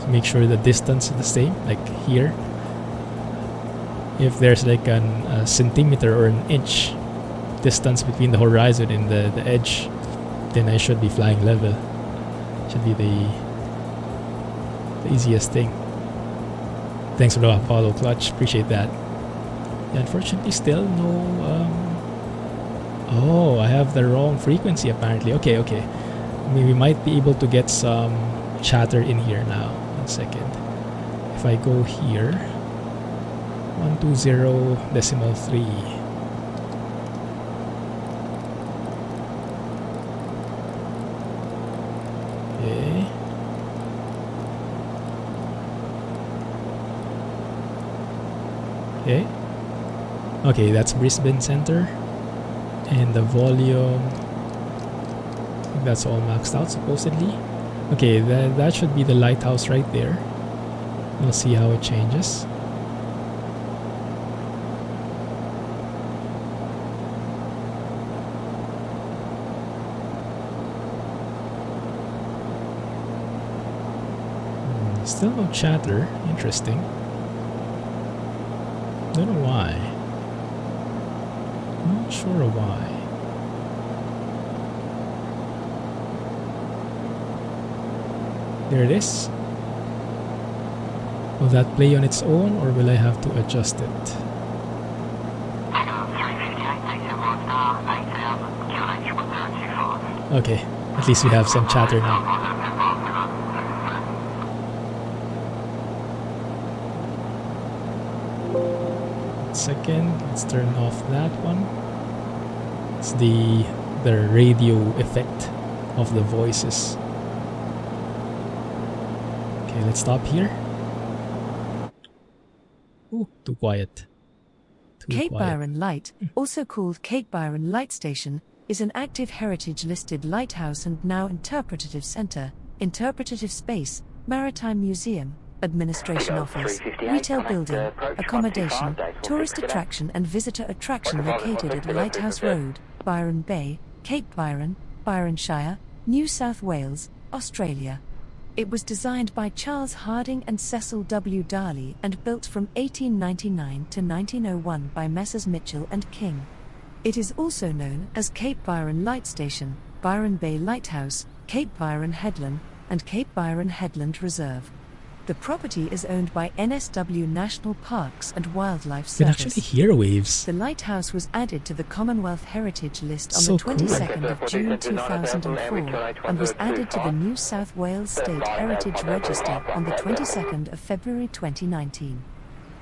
Speaker 1: So make sure the distance is the same. Like here, if there's like a centimeter or an inch distance between the horizon and the edge, then I should be flying level. Should be the easiest thing. Thanks for the follow, Clutch. Appreciate that. Yeah, unfortunately, still no. Oh, I have the wrong frequency apparently. Okay. I mean, we might be able to get some chatter in here now. 1 second. If I go here, 120.3. Okay. Okay. Okay, that's Brisbane Center. And the volume, I think that's all maxed out supposedly. Okay, that should be the lighthouse right there. We'll see how it changes. Still no chatter. Interesting. Don't know why. Not sure why. There it is. Will that play on its own, or will I have to adjust it? Okay, at least we have some chatter now. Second, let's turn off that one. It's the radio effect of the voices. Okay, let's stop here. Ooh, too quiet.
Speaker 2: Cape Byron Light, also called Cape Byron Light Station, is an active heritage-listed lighthouse and now interpretative center, interpretative space, maritime museum, administration office, retail building, accommodation, tourist attraction and visitor attraction located at Lighthouse Road, Byron Bay, Cape Byron, Byron Shire, New South Wales, Australia. It was designed by Charles Harding and Cecil W. Darley and built from 1899 to 1901 by Messrs. Mitchell and King. It is also known as Cape Byron Light Station, Byron Bay Lighthouse, Cape Byron Headland, and Cape Byron Headland Reserve. The property is owned by NSW National Parks and Wildlife Service.
Speaker 1: You can actually hear waves.
Speaker 2: The lighthouse was added to the Commonwealth Heritage List on the 22nd of June 2004 and was added to the New South Wales State Heritage Register on the 22nd of February 2019.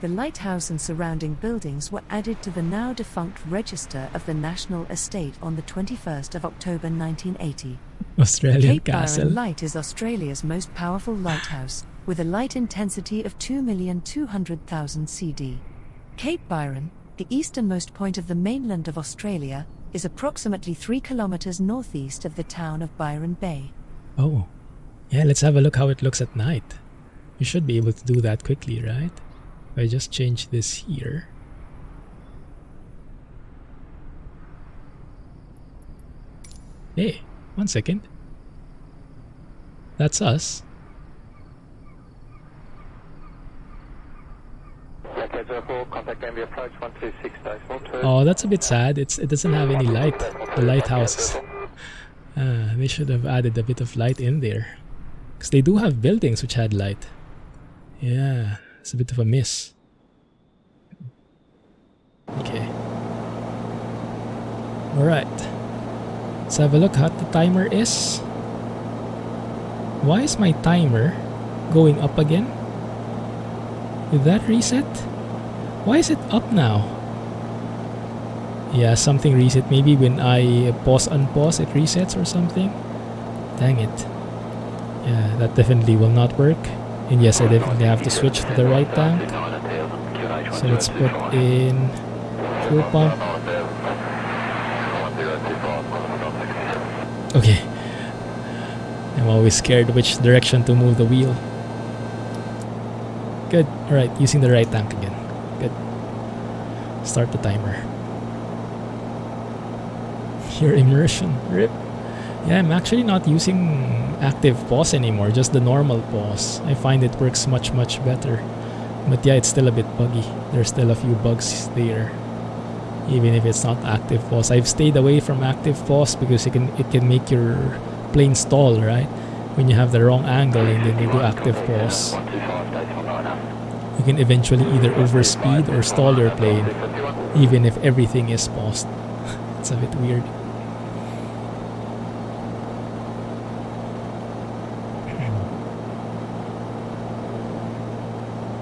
Speaker 2: The lighthouse and surrounding buildings were added to the now defunct Register of the National Estate on the 21st of October 1980.
Speaker 1: Australian
Speaker 2: Cape
Speaker 1: Castle.
Speaker 2: Byron Light is Australia's most powerful lighthouse, with a light intensity of 2,200,000 CD. Cape Byron, the easternmost point of the mainland of Australia, is approximately 3 kilometers northeast of the town of Byron Bay.
Speaker 1: Oh, yeah, let's have a look how it looks at night. You should be able to do that quickly, right? If I just change this here. Hey, 1 second. That's us. Oh, that's a bit sad. It doesn't have any light. The lighthouse. They should have added a bit of light in there. Because they do have buildings which had light. Yeah, it's a bit of a miss. Okay. Alright. Let's have a look how the timer is. Why is my timer going up again? Did that reset? Why is it up now? Yeah, something reset. Maybe when I pause unpause it resets or something. Dang it. Yeah, that definitely will not work. And yes, I definitely have to switch to the right tank. So let's put in fuel pump. Okay. I'm always scared which direction to move the wheel. Good. Alright, using the right tank again. Good. Start the timer. Your immersion. RIP. Yeah, I'm actually not using active pause anymore, just the normal pause. I find it works much better. But yeah, it's still a bit buggy. There's still a few bugs there. Even if it's not active pause. I've stayed away from active pause because it can make your plane stall, right? When you have the wrong angle and then you do active pause. You can eventually either overspeed or stall your plane, even if everything is paused. It's a bit weird.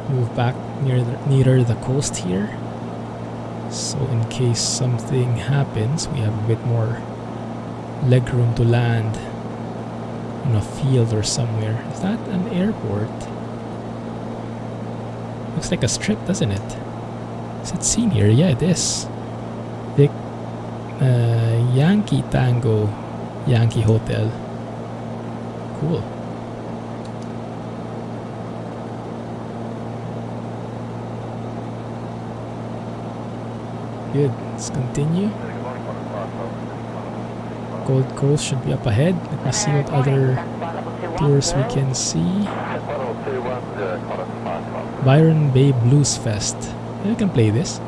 Speaker 1: Move back nearer the coast here. So in case something happens, we have a bit more legroom to land on a field or somewhere. Is that an airport? Looks like a strip, doesn't it? Is it seen here? Yeah, it is. Vic Yankee Tango Yankee Hotel. Cool. Good. Let's continue. Gold Coast should be up ahead. Let me see what other tours we can see. Byron Bay Blues Fest. Yeah, we can play this.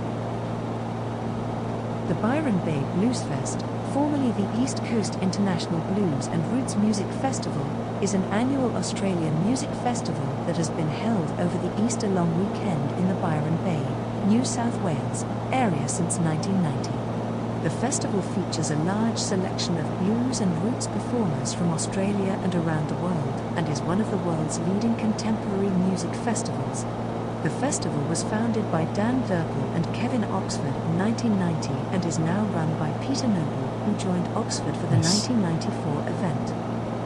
Speaker 2: The Byron Bay Blues Fest, formerly the East Coast International Blues and Roots Music Festival, is an annual Australian music festival that has been held over the Easter long weekend in the Byron Bay, New South Wales, area since 1990. The festival features a large selection of blues and roots performers from Australia and around the world, and is one of the world's leading contemporary music festivals. The festival was founded by Dan Verpel and Kevin Oxford in 1990 and is now run by Peter Noble, who joined Oxford for the 1994 event.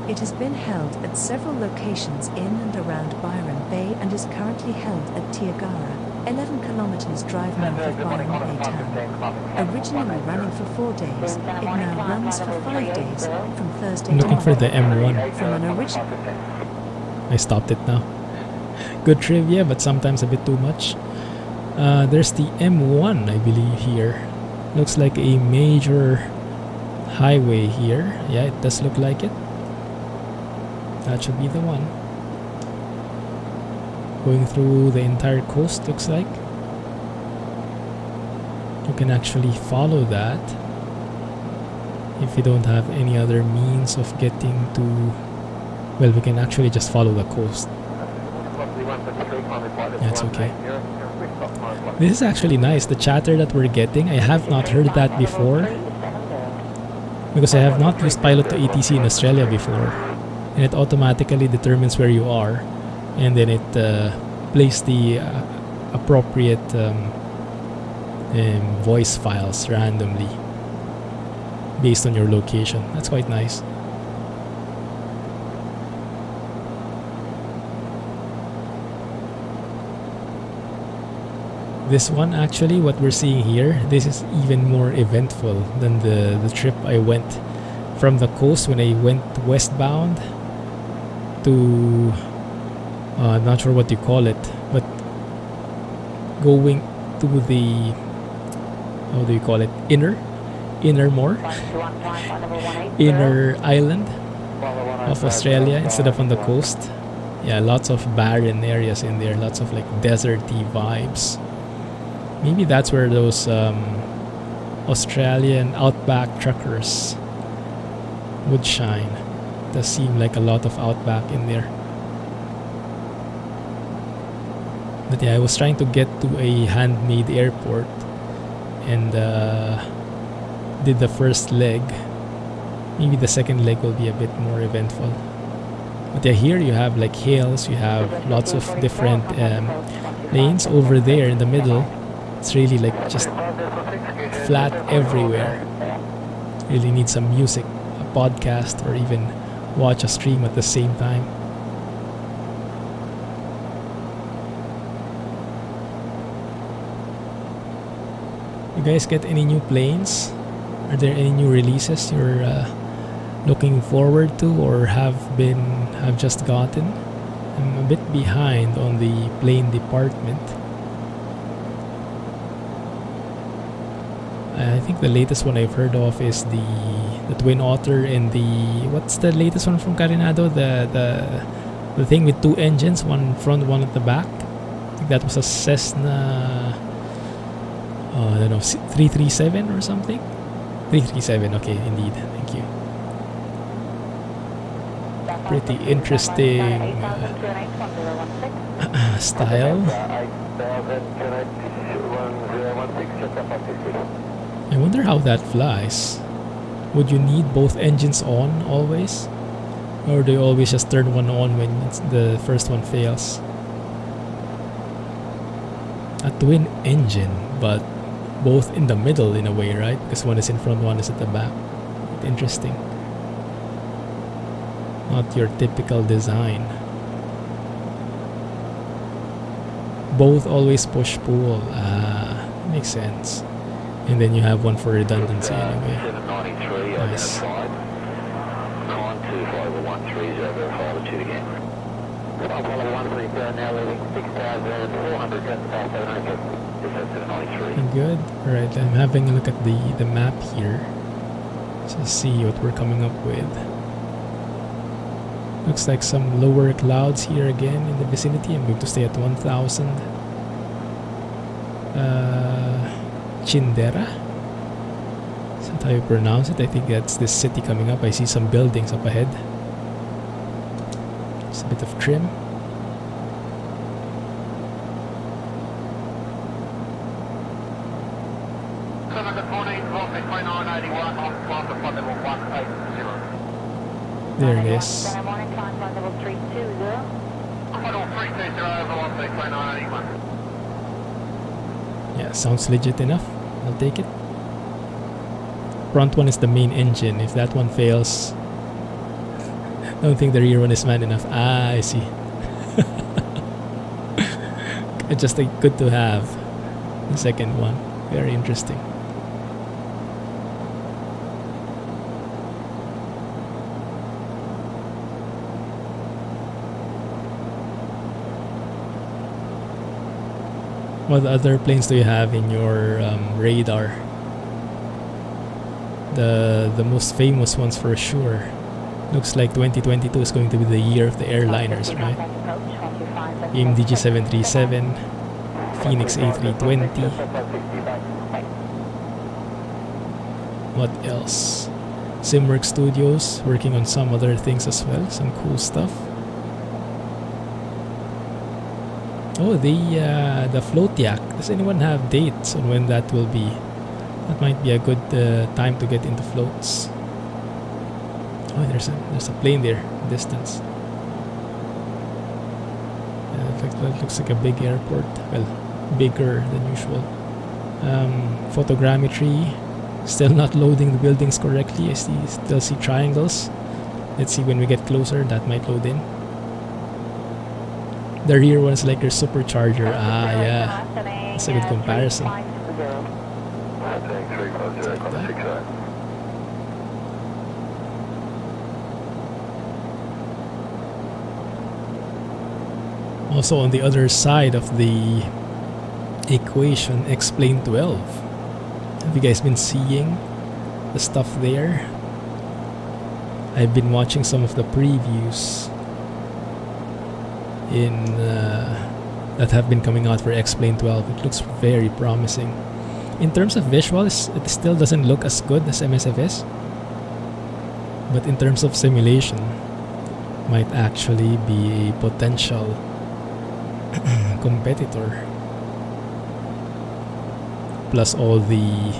Speaker 2: It has been held at several locations in and around Byron Bay and is currently held at Tiagara, 11 kilometers drive north of Byron Bay town. Originally running for 4 days, it now runs for 5 days, from Thursday
Speaker 1: I'm
Speaker 2: to
Speaker 1: looking for the
Speaker 2: Monday.
Speaker 1: M1.
Speaker 2: From an original...
Speaker 1: I stopped it now. Good trivia, but sometimes a bit too much. There's the M1, I believe, here. Looks like a major highway here. Yeah, it does look like it. That should be the one. Going through the entire coast, looks like. You can actually follow that if you don't have any other means of getting to... Well, we can actually just follow the coast. That's okay. This is actually nice, the chatter that we're getting. I have not heard that before, because I have not used Pilot to ATC in Australia before. And it automatically determines where you are, and then it plays the appropriate voice files randomly based on your location. That's quite nice. This one, actually, what we're seeing here, this is even more eventful than the trip I went from the coast when I went westbound to I'm not sure what you call it, but going to the, how do you call it, inner island of Australia instead of on the coast. Yeah, lots of barren areas in there, lots of like deserty vibes. Maybe that's where those Australian outback truckers would shine. Does seem like a lot of outback in there. But yeah, I was trying to get to a handmade airport and did the first leg. Maybe the second leg will be a bit more eventful. But yeah, here you have like hills, you have lots of different lanes. Over there in the middle, it's really like just flat everywhere. Really need some music, a podcast, or even watch a stream at the same time. You guys get any new planes? Are there any new releases you're looking forward to or have just gotten? I'm a bit behind on the plane department. I think the latest one I've heard of is the Twin Otter and the, what's the latest one from Carinado? The thing with two engines, one front, one at the back. I think that was a Cessna, I don't know, 337 or something? 337, okay, indeed, thank you. Pretty interesting style. I wonder how that flies. Would you need both engines on always? Or do you always just turn one on when the first one fails? A twin engine, but both in the middle in a way, right? Because one is in front, one is at the back. Interesting. Not your typical design. Both always push-pull. makes sense. And then you have one for redundancy anyway.
Speaker 3: 793
Speaker 1: Nice.
Speaker 3: identified. Con 25130 verify the two again. Apollo 130 now leaving 6,400 just past 700. Just at 793.
Speaker 1: Good. Alright, I'm having a look at the map here. To see what we're coming up with. Looks like some lower clouds here again in the vicinity. I'm going to stay at 1000. Chindera? Is that how you pronounce it? I think that's this city coming up. I see some buildings up ahead. Just a bit of trim. There it is. Yeah, sounds legit enough. I'll take it. Front one is the main engine. If that one fails, don't think the rear one is man enough. Ah, I see. It's just like good to have. The second one. Very interesting. What other planes do you have in your radar? The most famous ones for sure. Looks like 2022 is going to be the year of the airliners, right? AMDG 737, Phoenix A320. What else? Simwork Studios working on some other things as well. Some cool stuff. Oh, the float yak. Does anyone have dates on when that will be? That might be a good time to get into floats. Oh, there's a plane there, distance. That looks like a big airport. Well, bigger than usual. Photogrammetry. Still not loading the buildings correctly. I still see triangles. Let's see when we get closer. That might load in. The rear one's like your supercharger. Ah, yeah. That's a good comparison. Also on the other side of the equation, X-Plane 12. Have you guys been seeing the stuff there? I've been watching some of the previews that have been coming out for X-Plane 12. It looks very promising. In terms of visuals, it still doesn't look as good as MSFS, but in terms of simulation, might actually be a potential competitor. Plus all the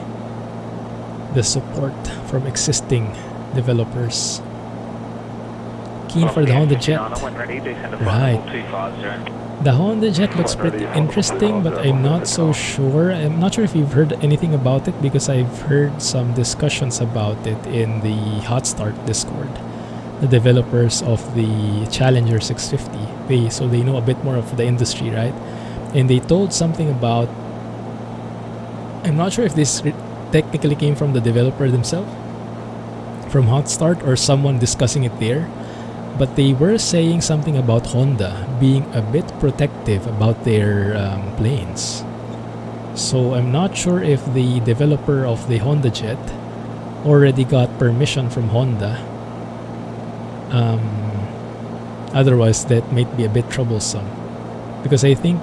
Speaker 1: support from existing developers. Keen for the Honda Jet. Right. The Honda Jet looks pretty interesting, but I'm not so sure. I'm not sure if you've heard anything about it, because I've heard some discussions about it in the Hot Start Discord. The developers of the Challenger 650. So they know a bit more of the industry, right? And they told something about... I'm not sure if this technically came from the developer themselves, from Hot Start, or someone discussing it there. But they were saying something about Honda being a bit protective about their planes. So I'm not sure if the developer of the Honda Jet already got permission from Honda. Otherwise, that might be a bit troublesome. Because I think,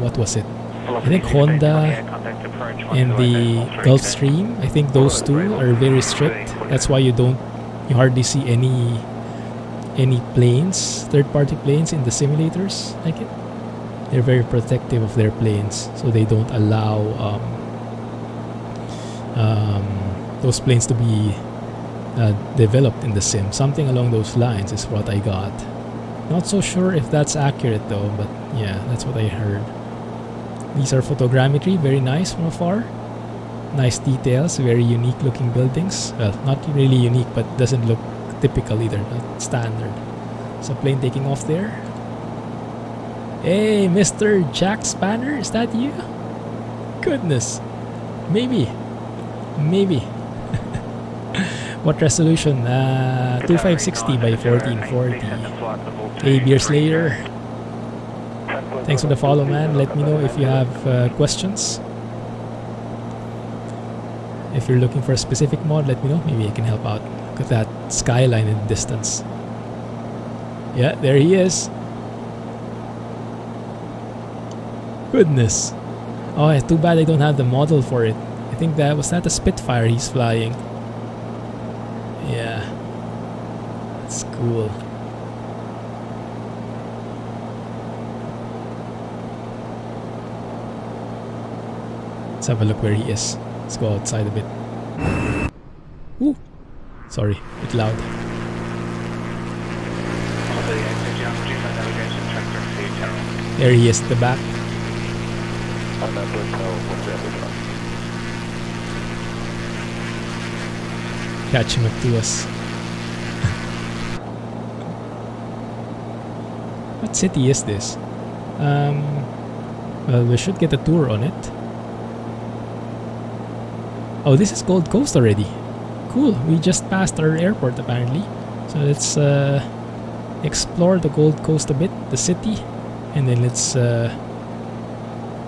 Speaker 1: what was it? I think Honda and the Gulfstream, I think those two are very strict. That's why you hardly see any planes, third-party planes in the simulators like it. They're very protective of their planes, so they don't allow those planes to be developed in the sim. Something along those lines is what I got. Not so sure if that's accurate though, but yeah, that's what I heard. These are photogrammetry, very nice from afar. Nice details, very unique looking buildings. Well, not really unique, but doesn't look typical either, not standard. So plane taking off there. Hey, Mr. Jack Spanner, is that you? Goodness. Maybe. What resolution? 2560 by 1440. Hey, Beer Slayer. Thanks for the follow, man. Let me know if you have questions. If you're looking for a specific mod, let me know. Maybe I can help out. Look at that skyline in the distance. Yeah, there he is. Goodness. Oh, yeah, too bad I don't have the model for it. I think that was that a Spitfire he's flying. Yeah. That's cool. Let's have a look where he is. Let's go outside a bit. Ooh. Sorry, a bit loud. There he is at the back. Catching up to us. What city is this? Well, we should get a tour on it. Oh, this is Gold Coast already. Cool, we just passed our airport apparently. So let's explore the Gold Coast a bit, the city, and then let's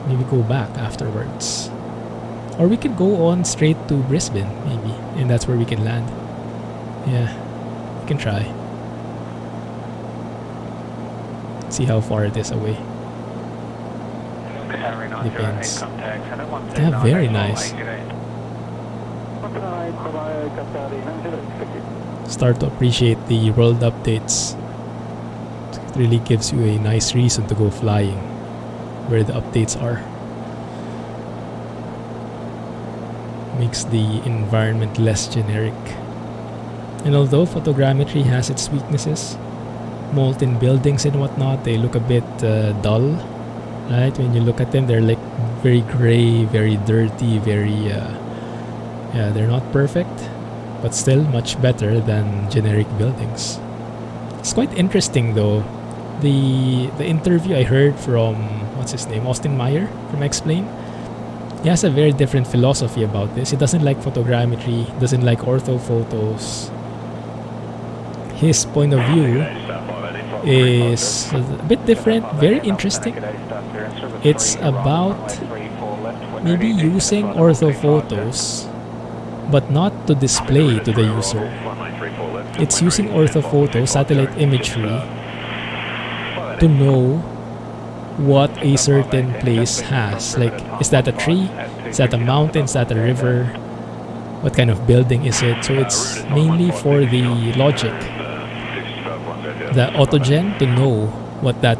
Speaker 1: maybe go back afterwards. Or we could go on straight to Brisbane, maybe, and that's where we can land. Yeah, we can try. See how far it is away. Depends. Yeah, very nice. Start to appreciate the world updates. It really gives you a nice reason to go flying where the updates are. Makes the environment less generic. And although photogrammetry has its weaknesses, molten buildings and whatnot, they look a bit dull, right? When you look at them, they're like very gray, very dirty, very yeah, they're not perfect, but still much better than generic buildings. It's quite interesting though. The interview I heard from, what's his name, Austin Meyer from Explain. He has a very different philosophy about this. He doesn't like photogrammetry, doesn't like ortho photos. His point of view is a bit different, very interesting. It's about maybe using ortho photos, but not to display to the user. It's using orthophoto, satellite imagery, to know what a certain place has. Like, is that a tree? Is that a mountain? Is that a river? What kind of building is it? So it's mainly for the logic, the autogen, to know what that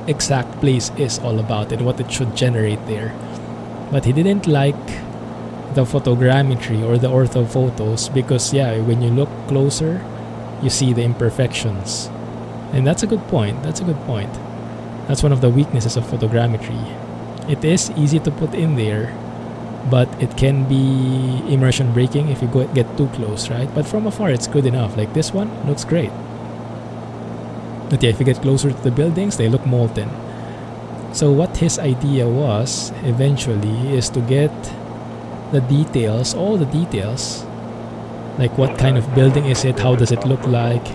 Speaker 1: exact place is all about and what it should generate there. But he didn't like the photogrammetry or the orthophotos because, yeah, when you look closer, you see the imperfections. And that's a good point. That's one of the weaknesses of photogrammetry. It is easy to put in there, but it can be immersion breaking if you get too close, right? But from afar, it's good enough. Like this one looks great. But yeah, if you get closer to the buildings, they look molten. So what his idea was eventually is to get the details, all the details, like what kind of building is it, how does it look like.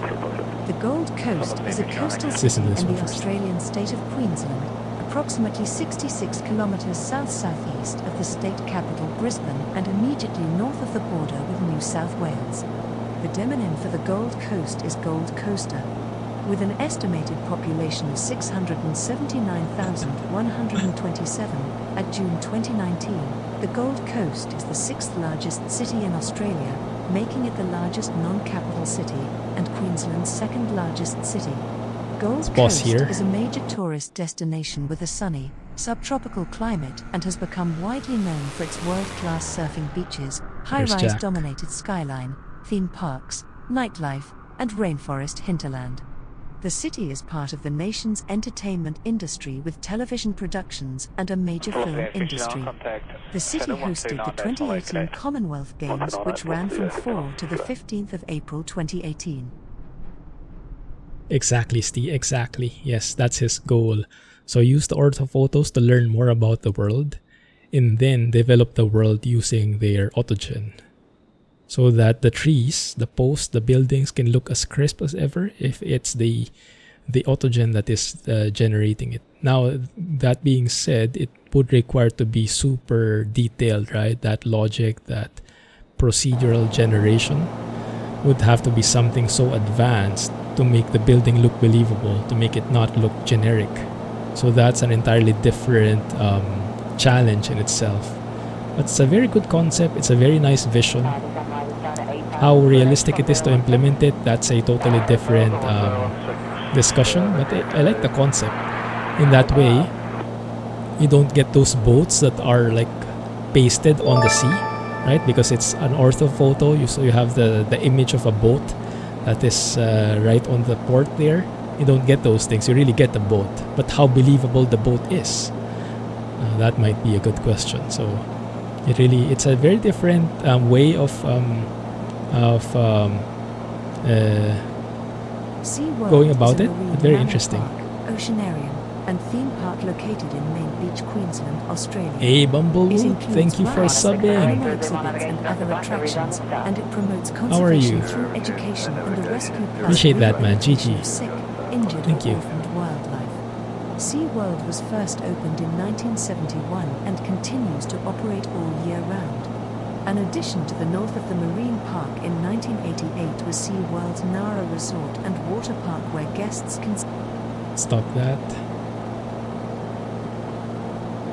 Speaker 2: The Gold Coast is a coastal city in the Australian state of Queensland, approximately 66 kilometres south-southeast of the state capital Brisbane and immediately north of the border with New South Wales. The demonym for the Gold Coast is Gold Coaster. With an estimated population of 679,127 at June 2019, the Gold Coast is the sixth largest city in Australia, making it the largest non-capital city and Queensland's second largest city. Gold Coast is a major tourist destination with a sunny, subtropical climate and has become widely known for its world-class surfing beaches, high-rise dominated skyline, theme parks, nightlife, and rainforest hinterland. The city is part of the nation's entertainment industry with television productions and a major film industry. The city hosted the 2018 Commonwealth Games, which ran from 4 to the 15th of April 2018.
Speaker 1: Exactly, Steve, exactly. Yes, that's his goal. So use the orthophotos to learn more about the world and then develop the world using their autogen, so that the trees, the posts, the buildings can look as crisp as ever if it's the autogen that is generating it. Now, that being said, it would require to be super detailed, right? That logic, that procedural generation would have to be something so advanced to make the building look believable, to make it not look generic. So that's an entirely different challenge in itself. But it's a very good concept. It's a very nice vision. How realistic it is to implement it, that's a totally different discussion. But I like the concept. In that way, you don't get those boats that are like pasted on the sea, right? Because it's an ortho photo, so you have the image of a boat that is right on the port there. You don't get those things. You really get the boat. But how believable the boat is, that might be a good question. So it's a very different way of going about it, but very interesting.
Speaker 2: Park, oceanarium, and theme park located in Main Beach, Queensland, Australia.
Speaker 1: Hey Bumblewood, thank you for subbing.
Speaker 2: Exhibits and other attractions, and it promotes
Speaker 1: How are you?
Speaker 2: conservation through education and the rescue.
Speaker 1: Appreciate that, man. GG.
Speaker 2: Sick, injured,
Speaker 1: Thank
Speaker 2: or
Speaker 1: you.
Speaker 2: orphaned wildlife. SeaWorld was first opened in 1971 and continues to operate all year round. An addition to the north of the marine park in 1988 was SeaWorld's Nara Resort and Water Park, where guests can
Speaker 1: Stop that.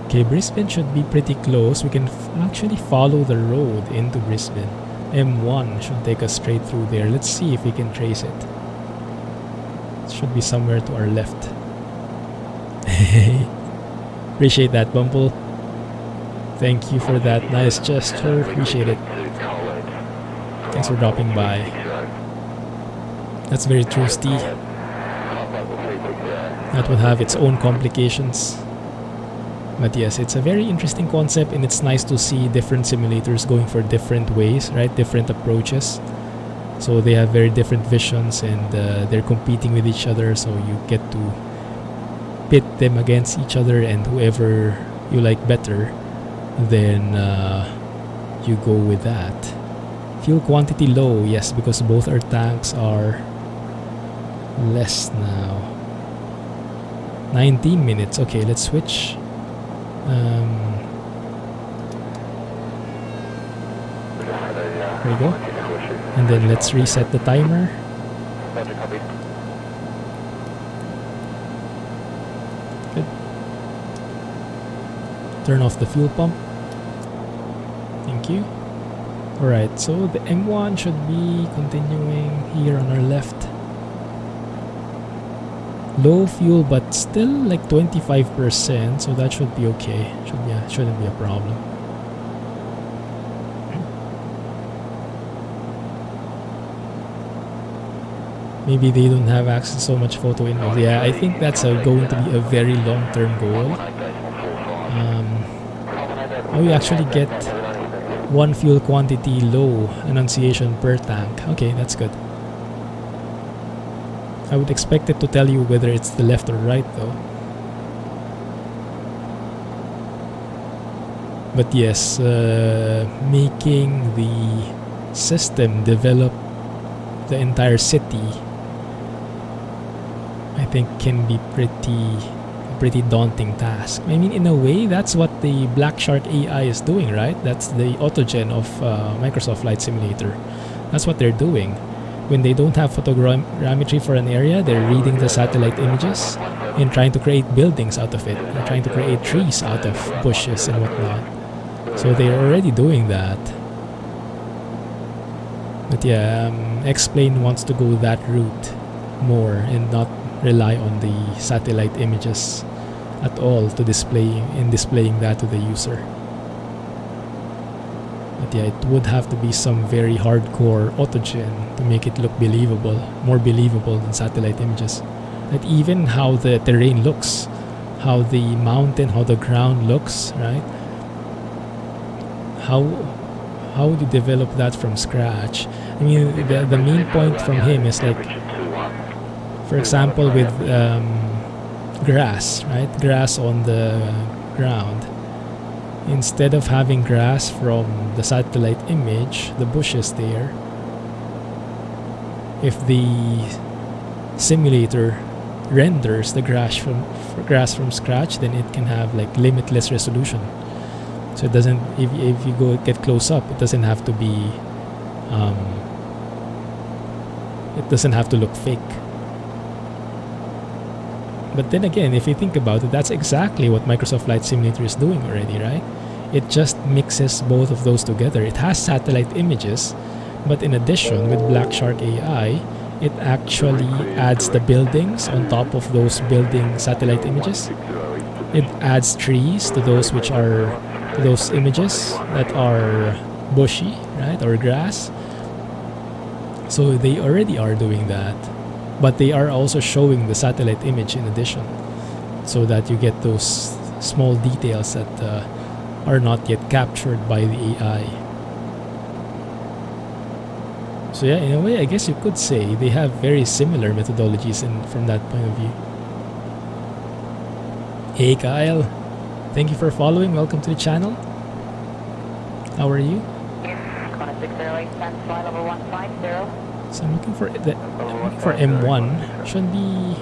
Speaker 1: Okay, Brisbane should be pretty close. We can actually follow the road into Brisbane. M1 should take us straight through there. Let's see if we can trace it. It should be somewhere to our left. Appreciate that, Bumble. Thank you for that nice gesture. Appreciate it. Thanks for dropping by. That's very true, Steve. That would have its own complications. But yes, it's a very interesting concept, and it's nice to see different simulators going for different ways, right? Different approaches. So they have very different visions, and they're competing with each other, so you get to pit them against each other, and whoever you like better, then you go with that. Fuel quantity low, yes, because both our tanks are less now. 19 minutes. Okay, let's switch. There we go. And then let's reset the timer. Good. Turn off the fuel pump. Thank you. Alright, so the M1 should be continuing here on our left. Low fuel, but still like 25%, so that should be okay. Shouldn't be a problem. Maybe they don't have access to so much photo involved. Yeah, I think that's going to be a very long-term goal. How you actually get one fuel quantity low annunciation per tank. Okay, that's good. I would expect it to tell you whether it's the left or right though. But yes, making the system develop the entire city, I think can be pretty daunting task. I mean, in a way, that's what the Black Shark AI is doing, right? That's the autogen of Microsoft Flight Simulator. That's what they're doing. When they don't have photogrammetry for an area, they're reading the satellite images and trying to create buildings out of it. They're trying to create trees out of bushes and whatnot. So they're already doing that. But yeah, X-Plane wants to go that route more and not rely on the satellite images at all to displaying that to the user. But yeah, it would have to be some very hardcore autogen to make it look believable, more believable than satellite images. Like even how the terrain looks, how the mountain, how the ground looks, right? How would you develop that from scratch? I mean, the main point from him is like, for example, with grass, right? Grass on the ground. instead of having grass from the satellite image, the bushes there, if the simulator renders the grass from scratch, then it can have like limitless resolution. So it doesn't, if you go get close up, it doesn't have to be it doesn't have to look fake. But then again, if you think about it, that's exactly what Microsoft Flight Simulator is doing already, right? It just mixes both of those together. It has satellite images, but in addition, with Black Shark AI, it actually adds the buildings on top of those building satellite images. It adds trees to those which are those images that are bushy, right, or grass. So they already are doing that, but they are also showing the satellite image in addition, so that you get those small details that are not yet captured by the AI. So yeah, in a way, I guess you could say they have very similar methodologies from that point of view. Hey Kyle, thank you for following. Welcome to the channel. How are you? So I'm looking for M1. Should be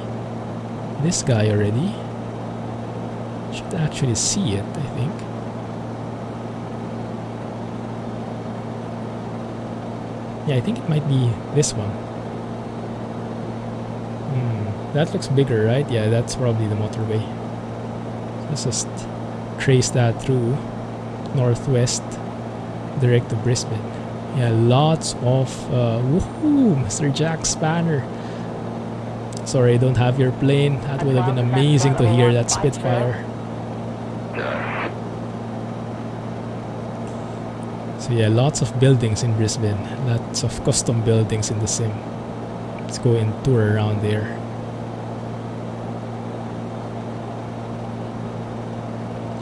Speaker 1: this guy already. Should actually see it, I think. Yeah, I think it might be this one. That looks bigger, right? Yeah, that's probably the motorway. Let's just trace that through northwest direct to Brisbane. Yeah, lots of woohoo, Mr. Jack Spanner. Sorry, I don't have your plane. That would have been amazing to hear that Spitfire. So yeah, lots of buildings in Brisbane. Lots of custom buildings in the sim. Let's go and tour around there.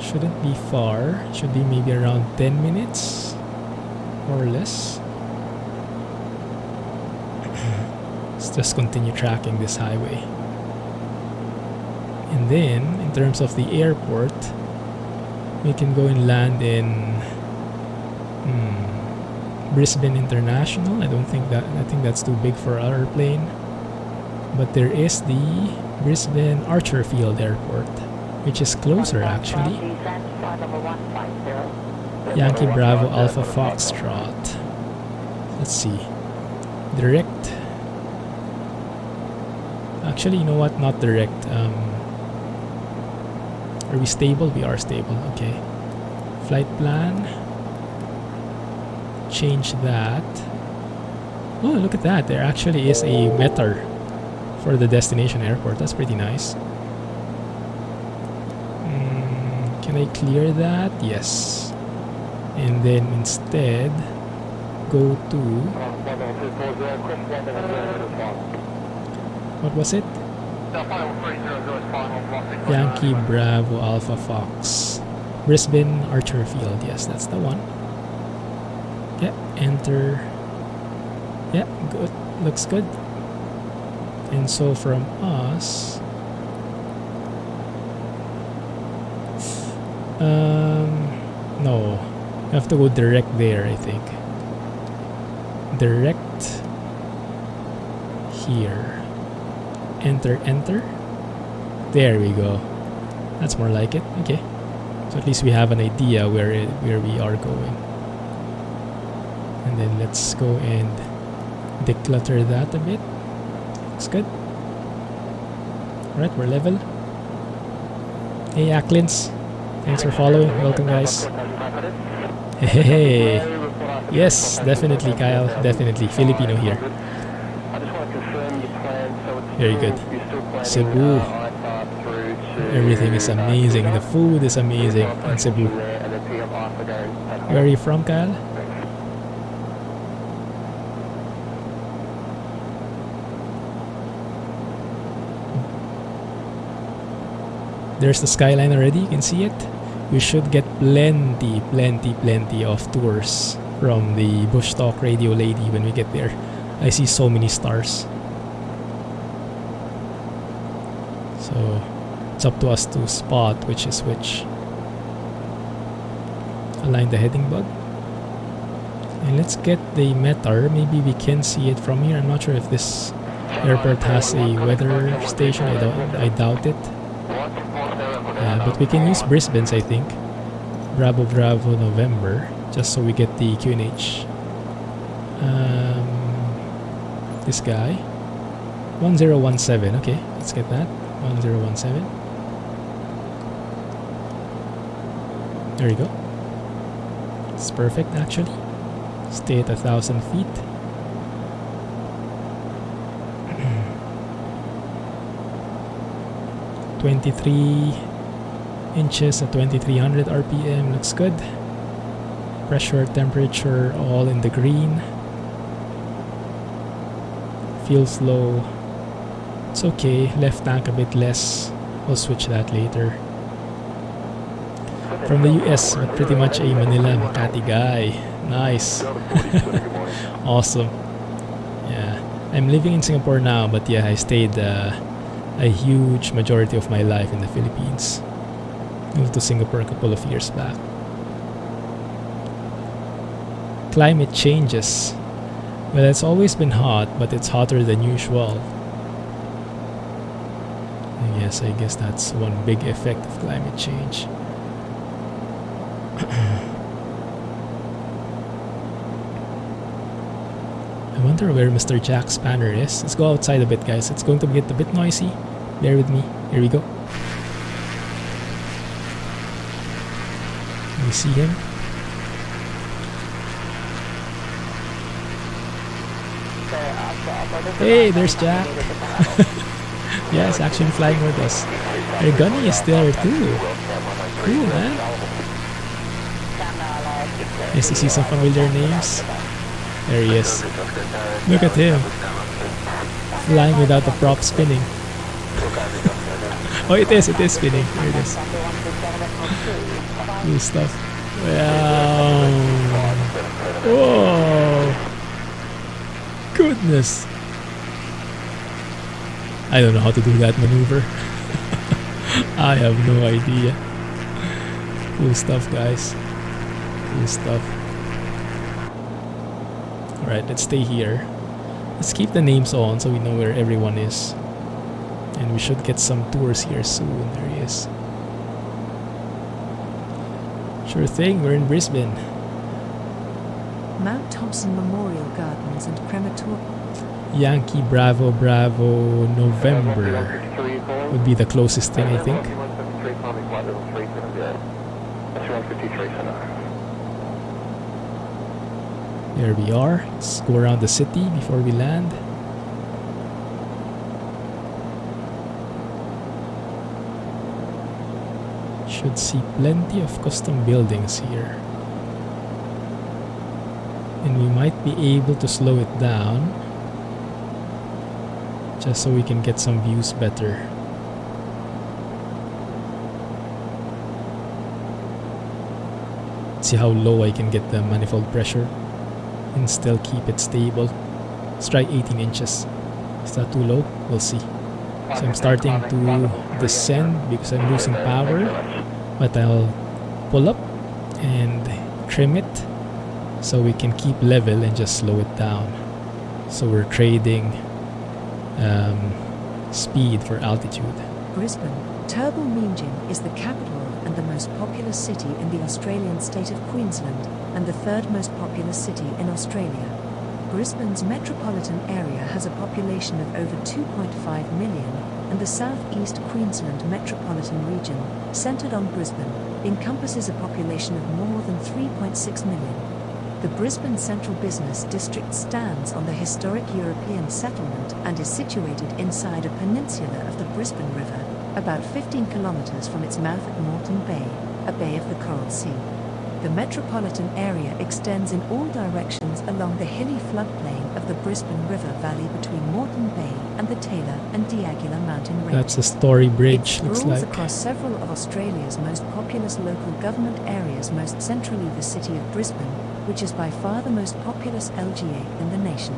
Speaker 1: Shouldn't be far. Should be maybe around 10 minutes. More or less. Let's just continue tracking this highway. And then, in terms of the airport, we can go and land in Brisbane International. I think that's too big for our plane. But there is the Brisbane Archerfield Airport, which is closer actually. Yankee Bravo Alpha Foxtrot. Let's see. Direct. Actually, you know what? Not direct. Are we stable? We are stable. Okay. Flight plan. Change that. Oh, look at that. There actually is a meter for the destination airport. That's pretty nice. Can I clear that? Yes. And then instead go to, what was it? Yankee Bravo Alpha Fox. Brisbane Archerfield. Yes, that's the one. Yeah, enter. Yeah, good. Looks good. And so from us, no, you have to go direct there, I think. Direct here. Enter. There we go. That's more like it. Okay. So at least we have an idea where we are going. And then let's go and declutter that a bit. Looks good. Alright, we're level. Hey Acklins. Thanks for following. Welcome guys. Hey. Yes, definitely Kyle. Definitely. Filipino here. Very good. Cebu. Everything is amazing. The food is amazing in Cebu. Where are you from, Kyle? There's the skyline already. You can see it. We should get plenty of tours from the Bush Talk radio lady when we get there. I see so many stars. So it's up to us to spot which is which. Align the heading bug. And let's get the METAR. Maybe we can see it from here. I'm not sure if this airport has a weather station. I doubt it. But we can use Brisbane's, I think. Bravo Bravo November, just so we get the QNH. This guy. 1017. Okay, let's get that. 1017. There you go. It's perfect actually. Stay at 1,000 feet. $23 inches at 2300 RPM. Looks good. Pressure, temperature, all in the green. Feels low. It's okay. Left tank a bit less. We'll switch that later. From the US, but pretty much a Manila Makati guy. Nice. Awesome. Yeah. I'm living in Singapore now, but yeah, I stayed a huge majority of my life in the Philippines. Moved to Singapore a couple of years back. Climate changes. Well, it's always been hot, but it's hotter than usual. Yes, I guess that's one big effect of climate change. I wonder where Mr. Jack Spanner is. Let's go outside a bit, guys. It's going to get a bit noisy. Bear with me. Here we go. Can you see him? Hey, there's Jack. Yeah, it's actually flying with us. Our Gunny is there too. Cool, man. Nice to see some familiar names. There he is. Look at him. Flying without the prop spinning. Oh, it is spinning. Here it is. Cool stuff. Wow. Whoa. Goodness. I don't know how to do that maneuver. I have no idea. Cool stuff, guys. Cool stuff. Alright, let's stay here. Let's keep the names on so we know where everyone is. And we should get some tours here soon. There he is. Sure thing, we're in Brisbane.
Speaker 2: Mount Thompson Memorial Gardens and Crematorium.
Speaker 1: Yankee Bravo Bravo November would be the closest thing, I think. There we are. Let's go around the city before we land. Should see plenty of custom buildings here. And we might be able to slow it down just so we can get some views better. See how low I can get the manifold pressure and still keep it stable. Let's try 18 inches. Is that too low? We'll see. So I'm starting to descend because I'm losing power, but I'll pull up and trim it so we can keep level and just slow it down. So we're trading speed for altitude.
Speaker 2: Brisbane, Turrbal Meanjin, is the capital and the most populous city in the Australian state of Queensland, and the third most populous city in Australia. Brisbane's metropolitan area has a population of over 2.5 million, and the South East Queensland metropolitan region, centred on Brisbane, encompasses a population of more than 3.6 million. The Brisbane Central Business District stands on the historic European settlement and is situated inside a peninsula of the Brisbane River, about 15 kilometres from its mouth at Moreton Bay, a bay of the Coral Sea. The metropolitan area extends in all directions along the hilly floodplain of the Brisbane River Valley between Moreton Bay and the Taylor and Diagula mountain ranges.
Speaker 1: That's a Story Bridge,
Speaker 2: it
Speaker 1: looks
Speaker 2: sprawls
Speaker 1: like.
Speaker 2: across several of Australia's most populous local government areas, most centrally the city of Brisbane, which is by far the most populous LGA in the nation.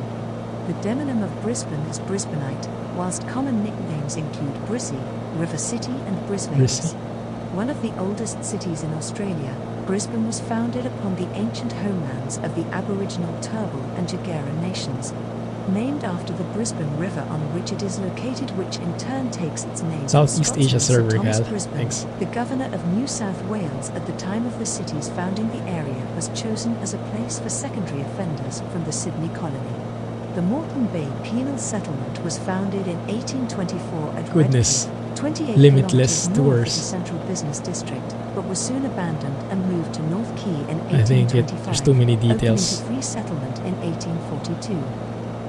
Speaker 2: The demonym of Brisbane is Brisbaneite, whilst common nicknames include Brissy, River City and Brisbane. One of the oldest cities in Australia, Brisbane was founded upon the ancient homelands of the Aboriginal Turrbal and Jagera nations, named after the Brisbane River on which it is located, which in turn takes its name from
Speaker 1: Southeast Asia
Speaker 2: Scotsman's
Speaker 1: server,
Speaker 2: Sir Thomas
Speaker 1: Gal.
Speaker 2: Brisbane.
Speaker 1: Thanks.
Speaker 2: The governor of New South Wales at the time of the city's founding. The area was chosen as a place for secondary offenders from the Sydney colony. The Moreton Bay Penal Settlement was founded in 1824 at
Speaker 1: Goodness.
Speaker 2: Redcliffe, 28
Speaker 1: Limitless
Speaker 2: kilometres north of the
Speaker 1: tours.
Speaker 2: central business district, but was soon abandoned and moved to North Quay in
Speaker 1: I think
Speaker 2: 1825,
Speaker 1: there's too many
Speaker 2: opening
Speaker 1: details.
Speaker 2: to free settlement in 1842.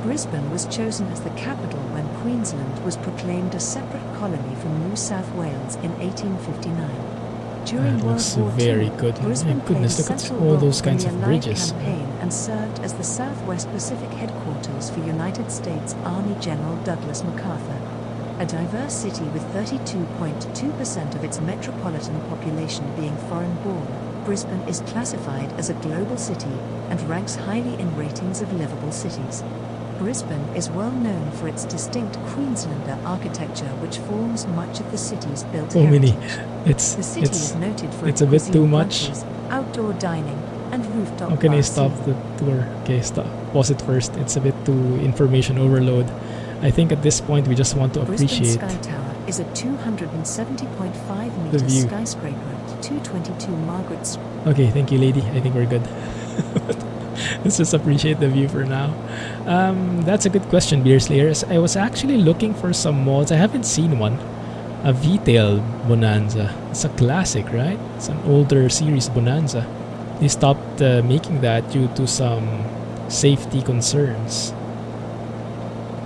Speaker 2: Brisbane was chosen as the capital when Queensland was proclaimed a separate colony from New South Wales in 1859. During
Speaker 1: That
Speaker 2: World
Speaker 1: looks
Speaker 2: War
Speaker 1: very
Speaker 2: II,
Speaker 1: good.
Speaker 2: Brisbane
Speaker 1: My goodness,
Speaker 2: played a
Speaker 1: look at
Speaker 2: central
Speaker 1: all
Speaker 2: role
Speaker 1: those
Speaker 2: in
Speaker 1: kinds
Speaker 2: the
Speaker 1: of
Speaker 2: Allied
Speaker 1: bridges.
Speaker 2: campaign and served as the Southwest Pacific headquarters for United States Army General Douglas MacArthur. A diverse city with 32.2% of its metropolitan population being foreign-born, Brisbane is classified as a global city and ranks highly in ratings of livable cities. Brisbane is well known for its distinct Queenslander architecture, which forms much of the city's built
Speaker 1: So many.
Speaker 2: heritage. The city is noted for
Speaker 1: it's
Speaker 2: its
Speaker 1: a bit too
Speaker 2: cuisine
Speaker 1: much.
Speaker 2: brunches, outdoor dining, and rooftop
Speaker 1: How can I
Speaker 2: bar
Speaker 1: stop
Speaker 2: scene.
Speaker 1: the tour? Okay, stop. Pause it first. It's a bit too information overload. I think at this point we just want to
Speaker 2: Brisbane
Speaker 1: appreciate
Speaker 2: Sky Tower is a 270.5
Speaker 1: the
Speaker 2: meter
Speaker 1: view.
Speaker 2: skyscraper at 222 Margaret Street.
Speaker 1: Okay, thank you, lady. I think we're good. Let's just appreciate the view for now. That's a good question, Beer Slayers. I was actually looking for some mods. I haven't seen one. A V-tail Bonanza. It's a classic, right? It's an older series Bonanza. They stopped making that due to some safety concerns.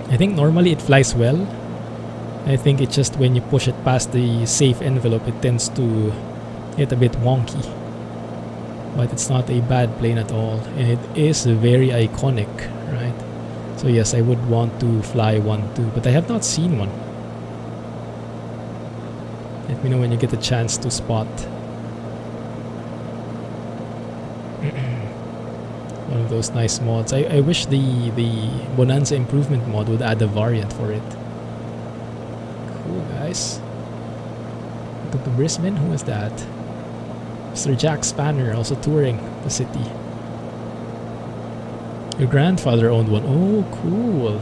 Speaker 1: I think normally it flies well. I think it's just when you push it past the safe envelope, it tends to get a bit wonky. But it's not a bad plane at all, and it is very iconic, right? So yes, I would want to fly one too, but I have not seen one. Let me know when you get a chance to spot one of those nice mods. I wish the Bonanza improvement mod would add a variant for it. Cool, guys. Welcome to Brisbane. Who is that? Mr. Jack Spanner, also touring the city. Your grandfather owned one. Oh, cool.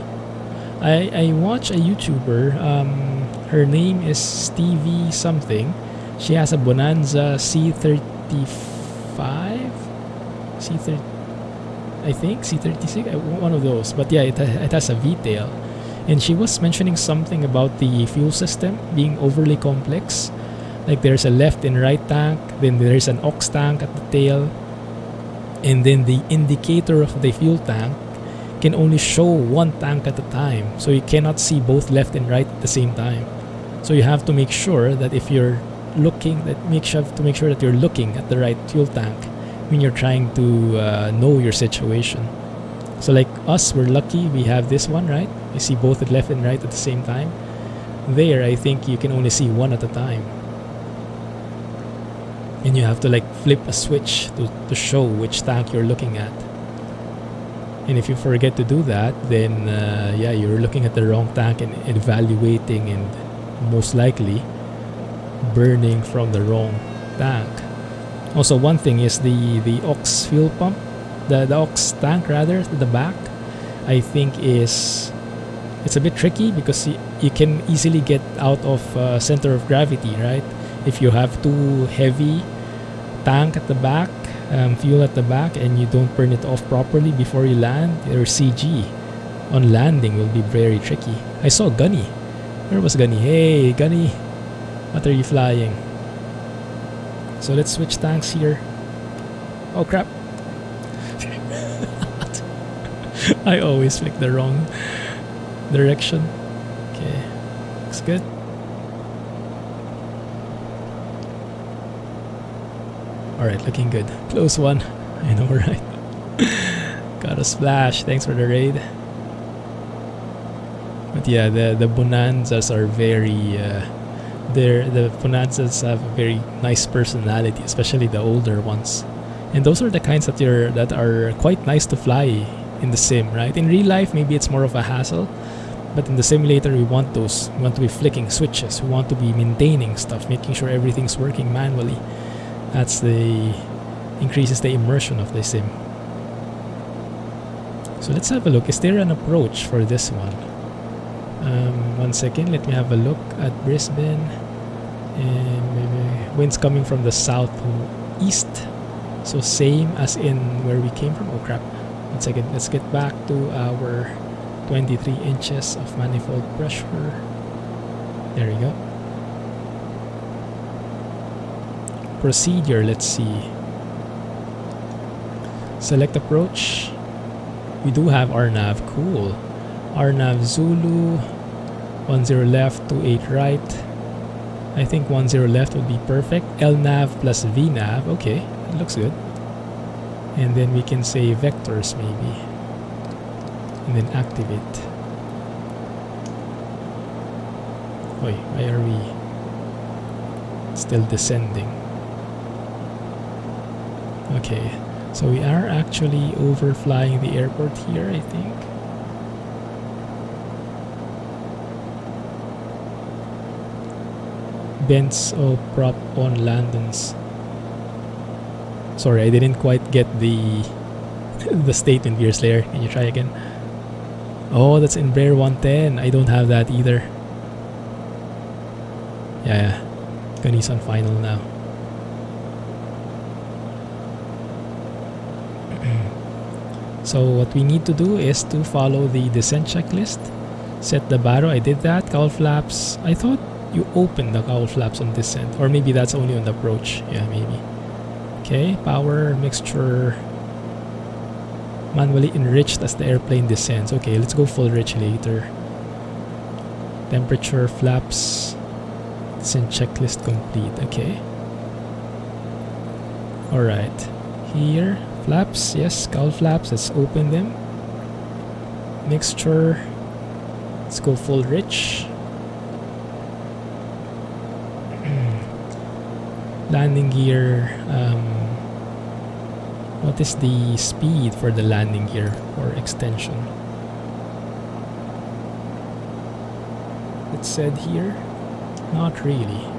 Speaker 1: I watch a YouTuber. Her name is Stevie something. She has a Bonanza C35? C30, I think? C36? One of those. But yeah, it has a V-tail. And she was mentioning something about the fuel system being overly complex. Like there's a left and right tank, then there's an aux tank at the tail, and then the indicator of the fuel tank can only show one tank at a time, so you cannot see both left and right at the same time. So you have to make sure that if you're looking, that you're looking at the right fuel tank when you're trying to know your situation. So like us, we're lucky we have this one, right? You see both the left and right at the same time. There, I think you can only see one at a time. And you have to like flip a switch to show which tank you're looking at. And if you forget to do that, then yeah, you're looking at the wrong tank and evaluating and most likely burning from the wrong tank. Also, one thing is the aux fuel pump, the aux tank rather, at the back, I think it's a bit tricky because you can easily get out of center of gravity, right? If you have too heavy tank at the back, fuel at the back, and you don't burn it off properly before you land, your CG on landing will be very tricky. I saw Gunny. Where was Gunny? Hey, Gunny, what are you flying? So let's switch tanks here. Oh crap. I always flick the wrong direction. Okay, looks good. Alright, looking good. Close one. I know, right? Got a splash. Thanks for the raid. But yeah, the Bonanzas are very... the Bonanzas have a very nice personality, especially the older ones. And those are the kinds that are quite nice to fly in the sim, right? In real life, maybe it's more of a hassle. But in the simulator, we want those. We want to be flicking switches. We want to be maintaining stuff, making sure everything's working manually. That's the increases the immersion of the sim. So let's have a look. Is there an approach for this one? 1 second, let me have a look at Brisbane. And maybe wind's coming from the southeast. So same as in where we came from. Oh crap. 1 second, let's get back to our 23 inches of manifold pressure. There we go. Procedure, let's see. Select approach. We do have RNAV, cool. RNAV Zulu, 10 left, 28 right. I think 10 left would be perfect. LNAV plus VNAV, okay, that looks good. And then we can say vectors maybe. And then activate. Wait, why are we still descending? Okay, so we are actually overflying the airport here, I think. Bends or prop on landings. Sorry, I didn't quite get the statement, Beer Slayer. Can you try again? Oh, that's in Bear 110. I don't have that either. Yeah. Gunny's on final now. So what we need to do is to follow the descent checklist. Set the baro. I did that. Cowl flaps. I thought you opened the cowl flaps on descent. Or maybe that's only on the approach. Yeah, maybe. Okay, power, mixture, manually enriched as the airplane descends. Okay, let's go full rich later. Temperature, flaps, descent checklist complete. Okay. Alright. Here, flaps, yes, cowl flaps, let's open them. Mixture, let's go full rich. Landing gear, what is the speed for the landing gear or extension? It said here, not really.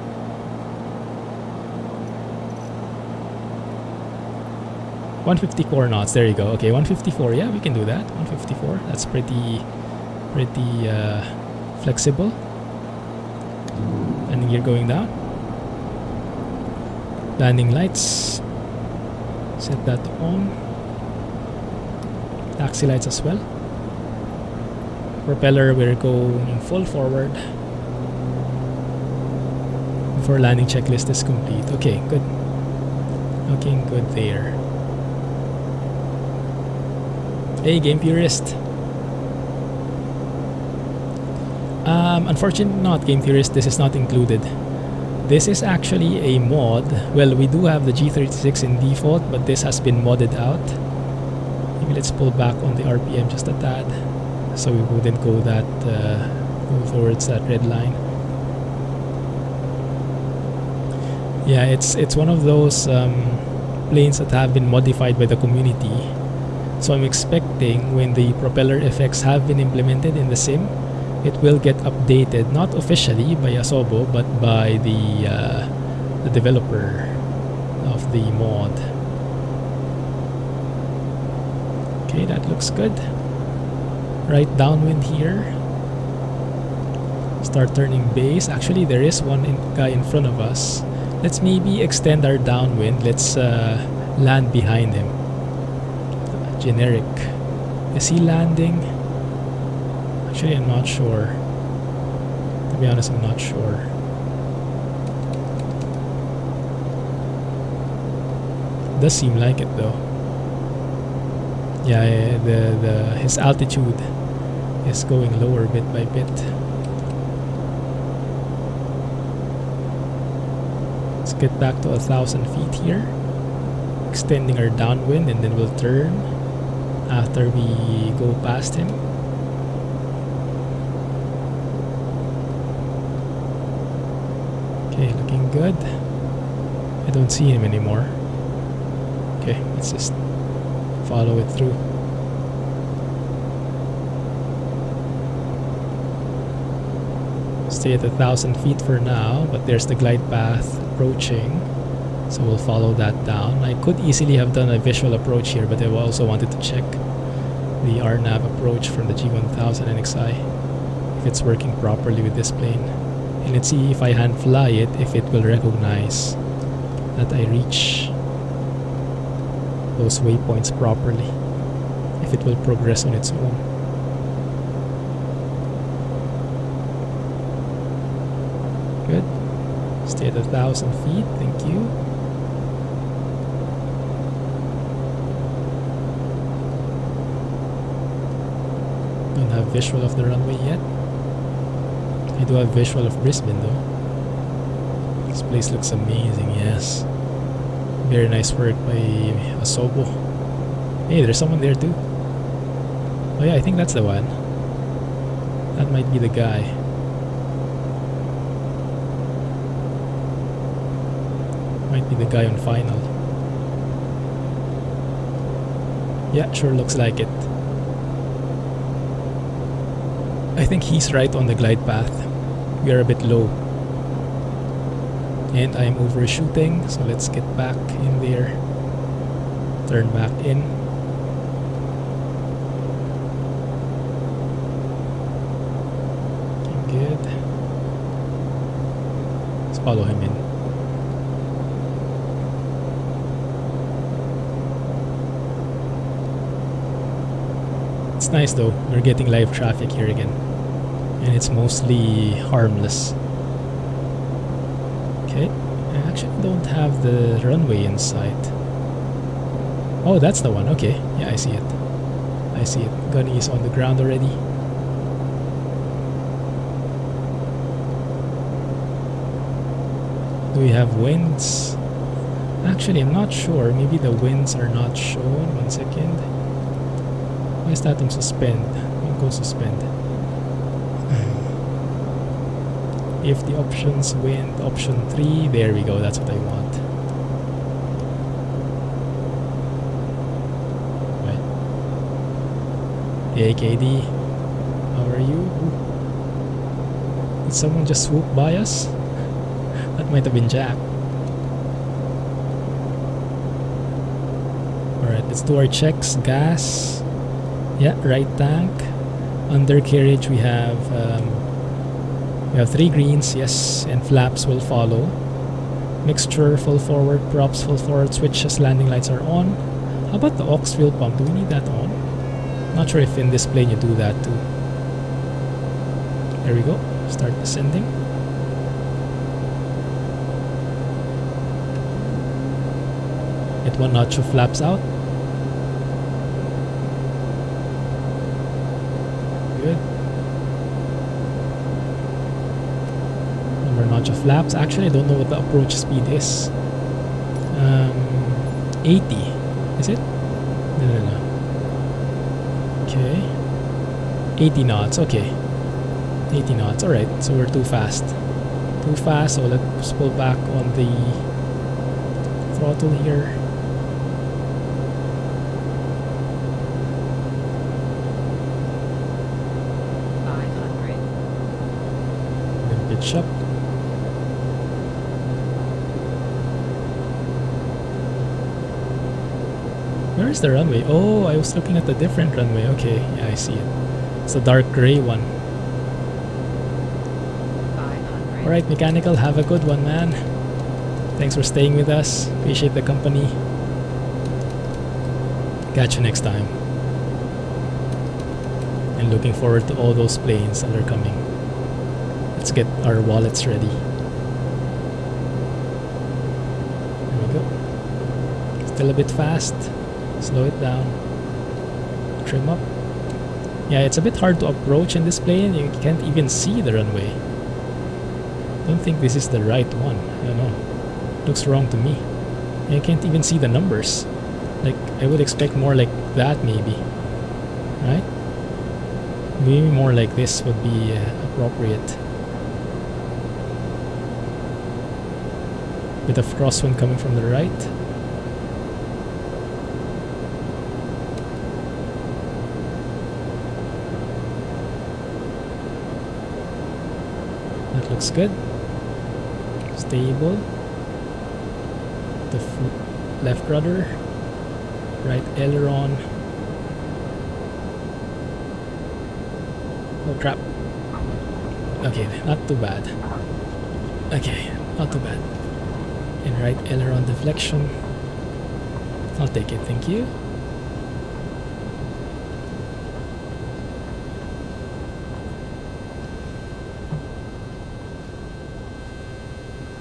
Speaker 1: $154 knots, there you go. Okay, 154, yeah, we can do that. 154, that's pretty flexible. Landing gear going down. Landing lights, set that on. Taxi lights as well. Propeller, we're going full forward before landing checklist is complete. Okay, good. Looking good there. Hey, game purist. Unfortunately not, game purist. This is not included. This is actually a mod. Well, we do have the G36 in default, but this has been modded out. Maybe let's pull back on the RPM just a tad, so we wouldn't go that go towards that red line. Yeah, it's one of those planes that have been modified by the community. So I'm expecting when the propeller effects have been implemented in the sim, it will get updated, not officially by Asobo, but by the developer of the mod. Okay, that looks good. Right downwind here. Start turning base. Actually, there is one guy in front of us. Let's maybe extend our downwind. Let's land behind him. Generic. Is he landing? Actually, I'm not sure. To be honest, I'm not sure. Does seem like it though. Yeah, his altitude is going lower bit by bit. Let's get back to 1,000 feet here. Extending our downwind, and then we'll turn after we go past him. Okay, looking good. I don't see him anymore. Okay, let's just follow it through. Stay at 1,000 feet for now, but there's the glide path approaching. So we'll follow that down. I could easily have done a visual approach here, but I also wanted to check the RNAV approach from the G1000 NXI, if it's working properly with this plane. And let's see if I hand fly it, if it will recognize that I reach those waypoints properly, if it will progress on its own. Good. Stay at 1,000 feet, thank you. Don't have visual of the runway yet. I do have visual of Brisbane though. This place looks amazing, yes. Very nice work by Asobo. Hey, there's someone there too. Oh yeah, I think that's the one. That might be the guy. Might be the guy on final. Yeah, sure looks like it. I think he's right on the glide path. We are a bit low. And I'm overshooting, so let's get back in there. Turn back in. Good. Let's follow him in. It's nice though, we're getting live traffic here again. And it's mostly harmless. Okay, I actually don't have the runway in sight. Oh, that's the one, okay. Yeah, I see it. I see it. Gunny is on the ground already. Do we have winds? Actually, I'm not sure. Maybe the winds are not shown. 1 second. Why is that on suspend? We'll go suspend. If the options wind, option 3, there we go, that's what I want. Right. Hey KD, how are you? Did someone just swoop by us? That might have been Jack. Alright, let's do our checks. Gas. Yeah, right tank. Undercarriage we have 3 greens, yes, and flaps will follow. Mixture, full forward, props, full forward, switches, landing lights are on. How about the aux fuel pump? Do we need that on? Not sure if in this plane you do that too. There we go. Start descending. Get 1 notch of flaps out. Good. Notch of flaps. Actually, I don't know what the approach speed is. 80. Is it? No. Okay. 80 knots. Okay. 80 knots. Alright. So we're too fast. Too fast. So let's pull back on the throttle here. Pitch up. Where is the runway? Oh, I was looking at the different runway. Okay, yeah, I see it. It's the dark gray one. Alright, Mechanical, have a good one, man. Thanks for staying with us. Appreciate the company. Catch you next time. And looking forward to all those planes that are coming. Let's get our wallets ready. There we go. Still a bit fast. Slow it down. Trim up. Yeah, it's a bit hard to approach in this plane. You can't even see the runway. Don't think this is the right one. I don't know. Looks wrong to me. You can't even see the numbers. Like, I would expect more like that maybe. Right? Maybe more like this would be appropriate. Bit of crosswind coming from the right. That looks good. Stable. of left rudder, right aileron. Oh crap. Okay, not too bad. Okay, not too bad. And right aileron deflection. I'll take it, thank you.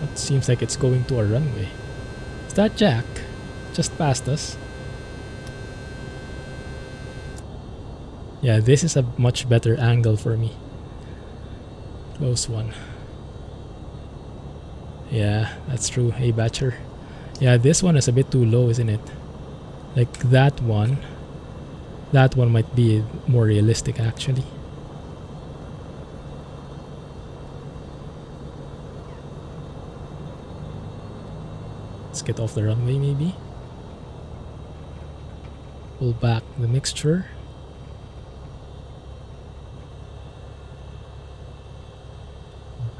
Speaker 1: It seems like it's going to a runway. Is that Jack? Just past us. Yeah, this is a much better angle for me. Close one. Yeah, that's true. Hey, Batcher. Yeah, this one is a bit too low, isn't it? Like that one. That one might be more realistic, actually. Let's get off the runway, maybe. Pull back the mixture.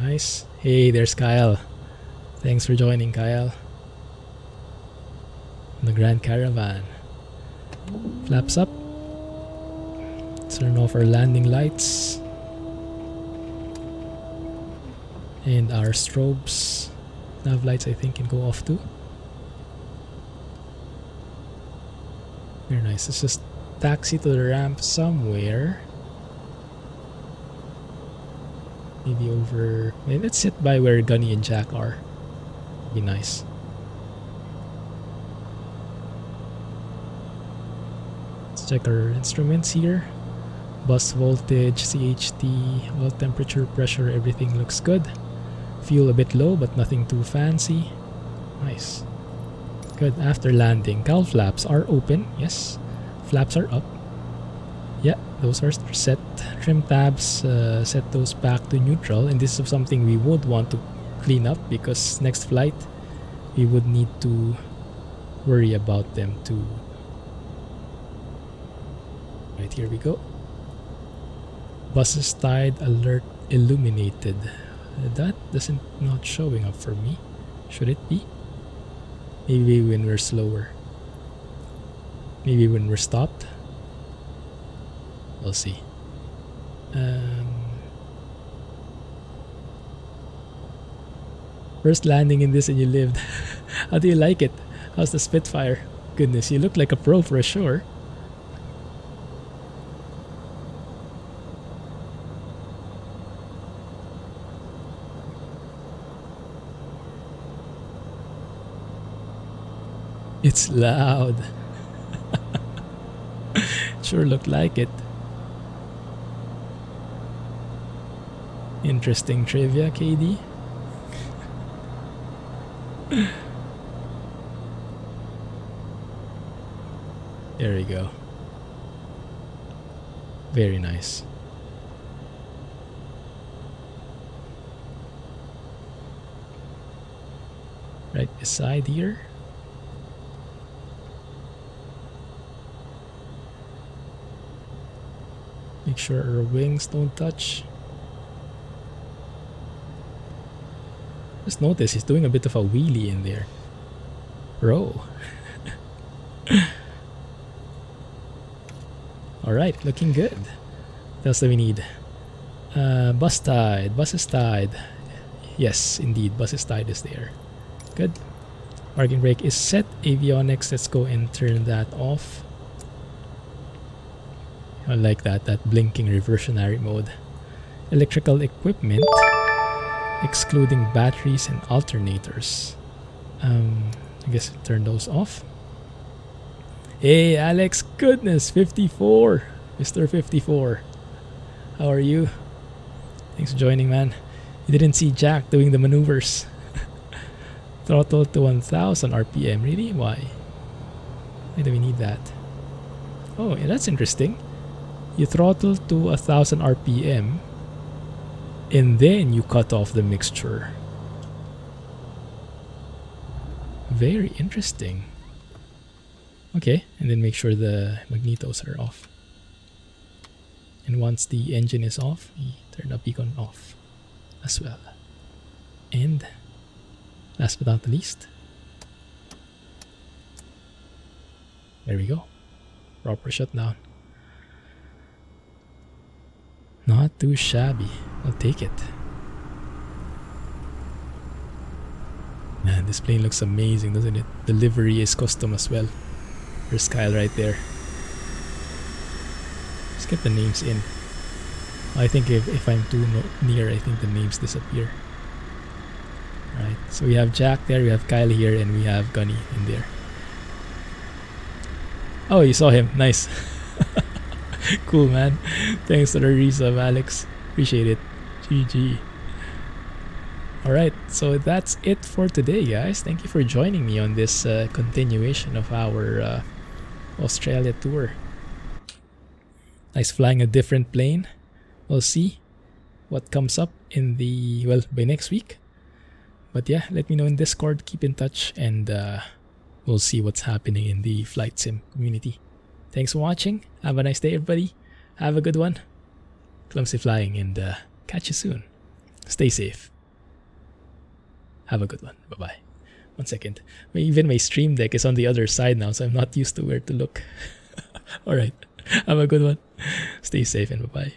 Speaker 1: Nice. Hey, there's Kyle. Thanks for joining, Kyle. The Grand Caravan. Flaps up. Let's turn off our landing lights. And our strobes. Nav lights, I think, can go off too. Very nice. Let's just taxi to the ramp somewhere. Maybe over... let's sit by where Gunny and Jack are. Be nice. Let's check our instruments here. Bus voltage, CHT, oil temperature, pressure, everything looks good. Fuel a bit low but nothing too fancy. Nice. Good. After landing, cowl flaps are open. Yes. Flaps are up. Yeah, those are set. Trim tabs, set those back to neutral. And this is something we would want to clean up because next flight we would need to worry about them too. Right, here we go. Buses tide alert illuminated. That doesn't not showing up for me. Should it be? Maybe when we're slower. Maybe when we're stopped. We'll see. First landing in this and you lived. How do you like it? How's the Spitfire? Goodness, you look like a pro for sure. It's loud. Sure looked like it. Interesting trivia, KD. There we go. Very nice. Right beside here. Make sure our wings don't touch. Just notice he's doing a bit of a wheelie in there. Bro. Alright, looking good. What else do we need? Bus tide. Bus is tied. Yes, indeed. Bus is tied is there. Good. Parking brake is set. Avionics, let's go and turn that off. I like that blinking reversionary mode. Electrical equipment, excluding batteries and alternators. I guess I'll turn those off. Hey Alex, goodness, 54. Mr. 54. How are you? Thanks for joining, man. You didn't see Jack doing the maneuvers. Throttle to 1000 RPM. Really? Why? Why do we need that? Oh, yeah, that's interesting. You throttle to 1000 RPM and then you cut off the mixture. Very interesting. Okay, and then make sure the magnetos are off. And once the engine is off, we turn the beacon off as well. And last but not least, There we go. Proper shutdown. Not too shabby. I'll take it. Man, this plane looks amazing, doesn't it? The livery is custom as well. There's Kyle right there. Let's get the names in. I think if I'm too near, I think the names disappear. Right, so we have Jack there, we have Kyle here, and we have Gunny in there. Oh, you saw him. Nice. Cool, man. Thanks to the resub, Alex. Appreciate it. GG. Alright, so that's it for today, guys. Thank you for joining me on this continuation of our Australia tour. Nice flying a different plane. We'll see what comes up in the, well, by next week. But yeah, let me know in Discord, keep in touch, and we'll see what's happening in the flight sim community. Thanks for watching. Have a nice day, everybody. Have a good one. Clumsy flying, and catch you soon. Stay safe. Have a good one. Bye-bye. 1 second. Even my stream deck is on the other side now, so I'm not used to where to look. Alright. Have a good one. Stay safe and bye-bye.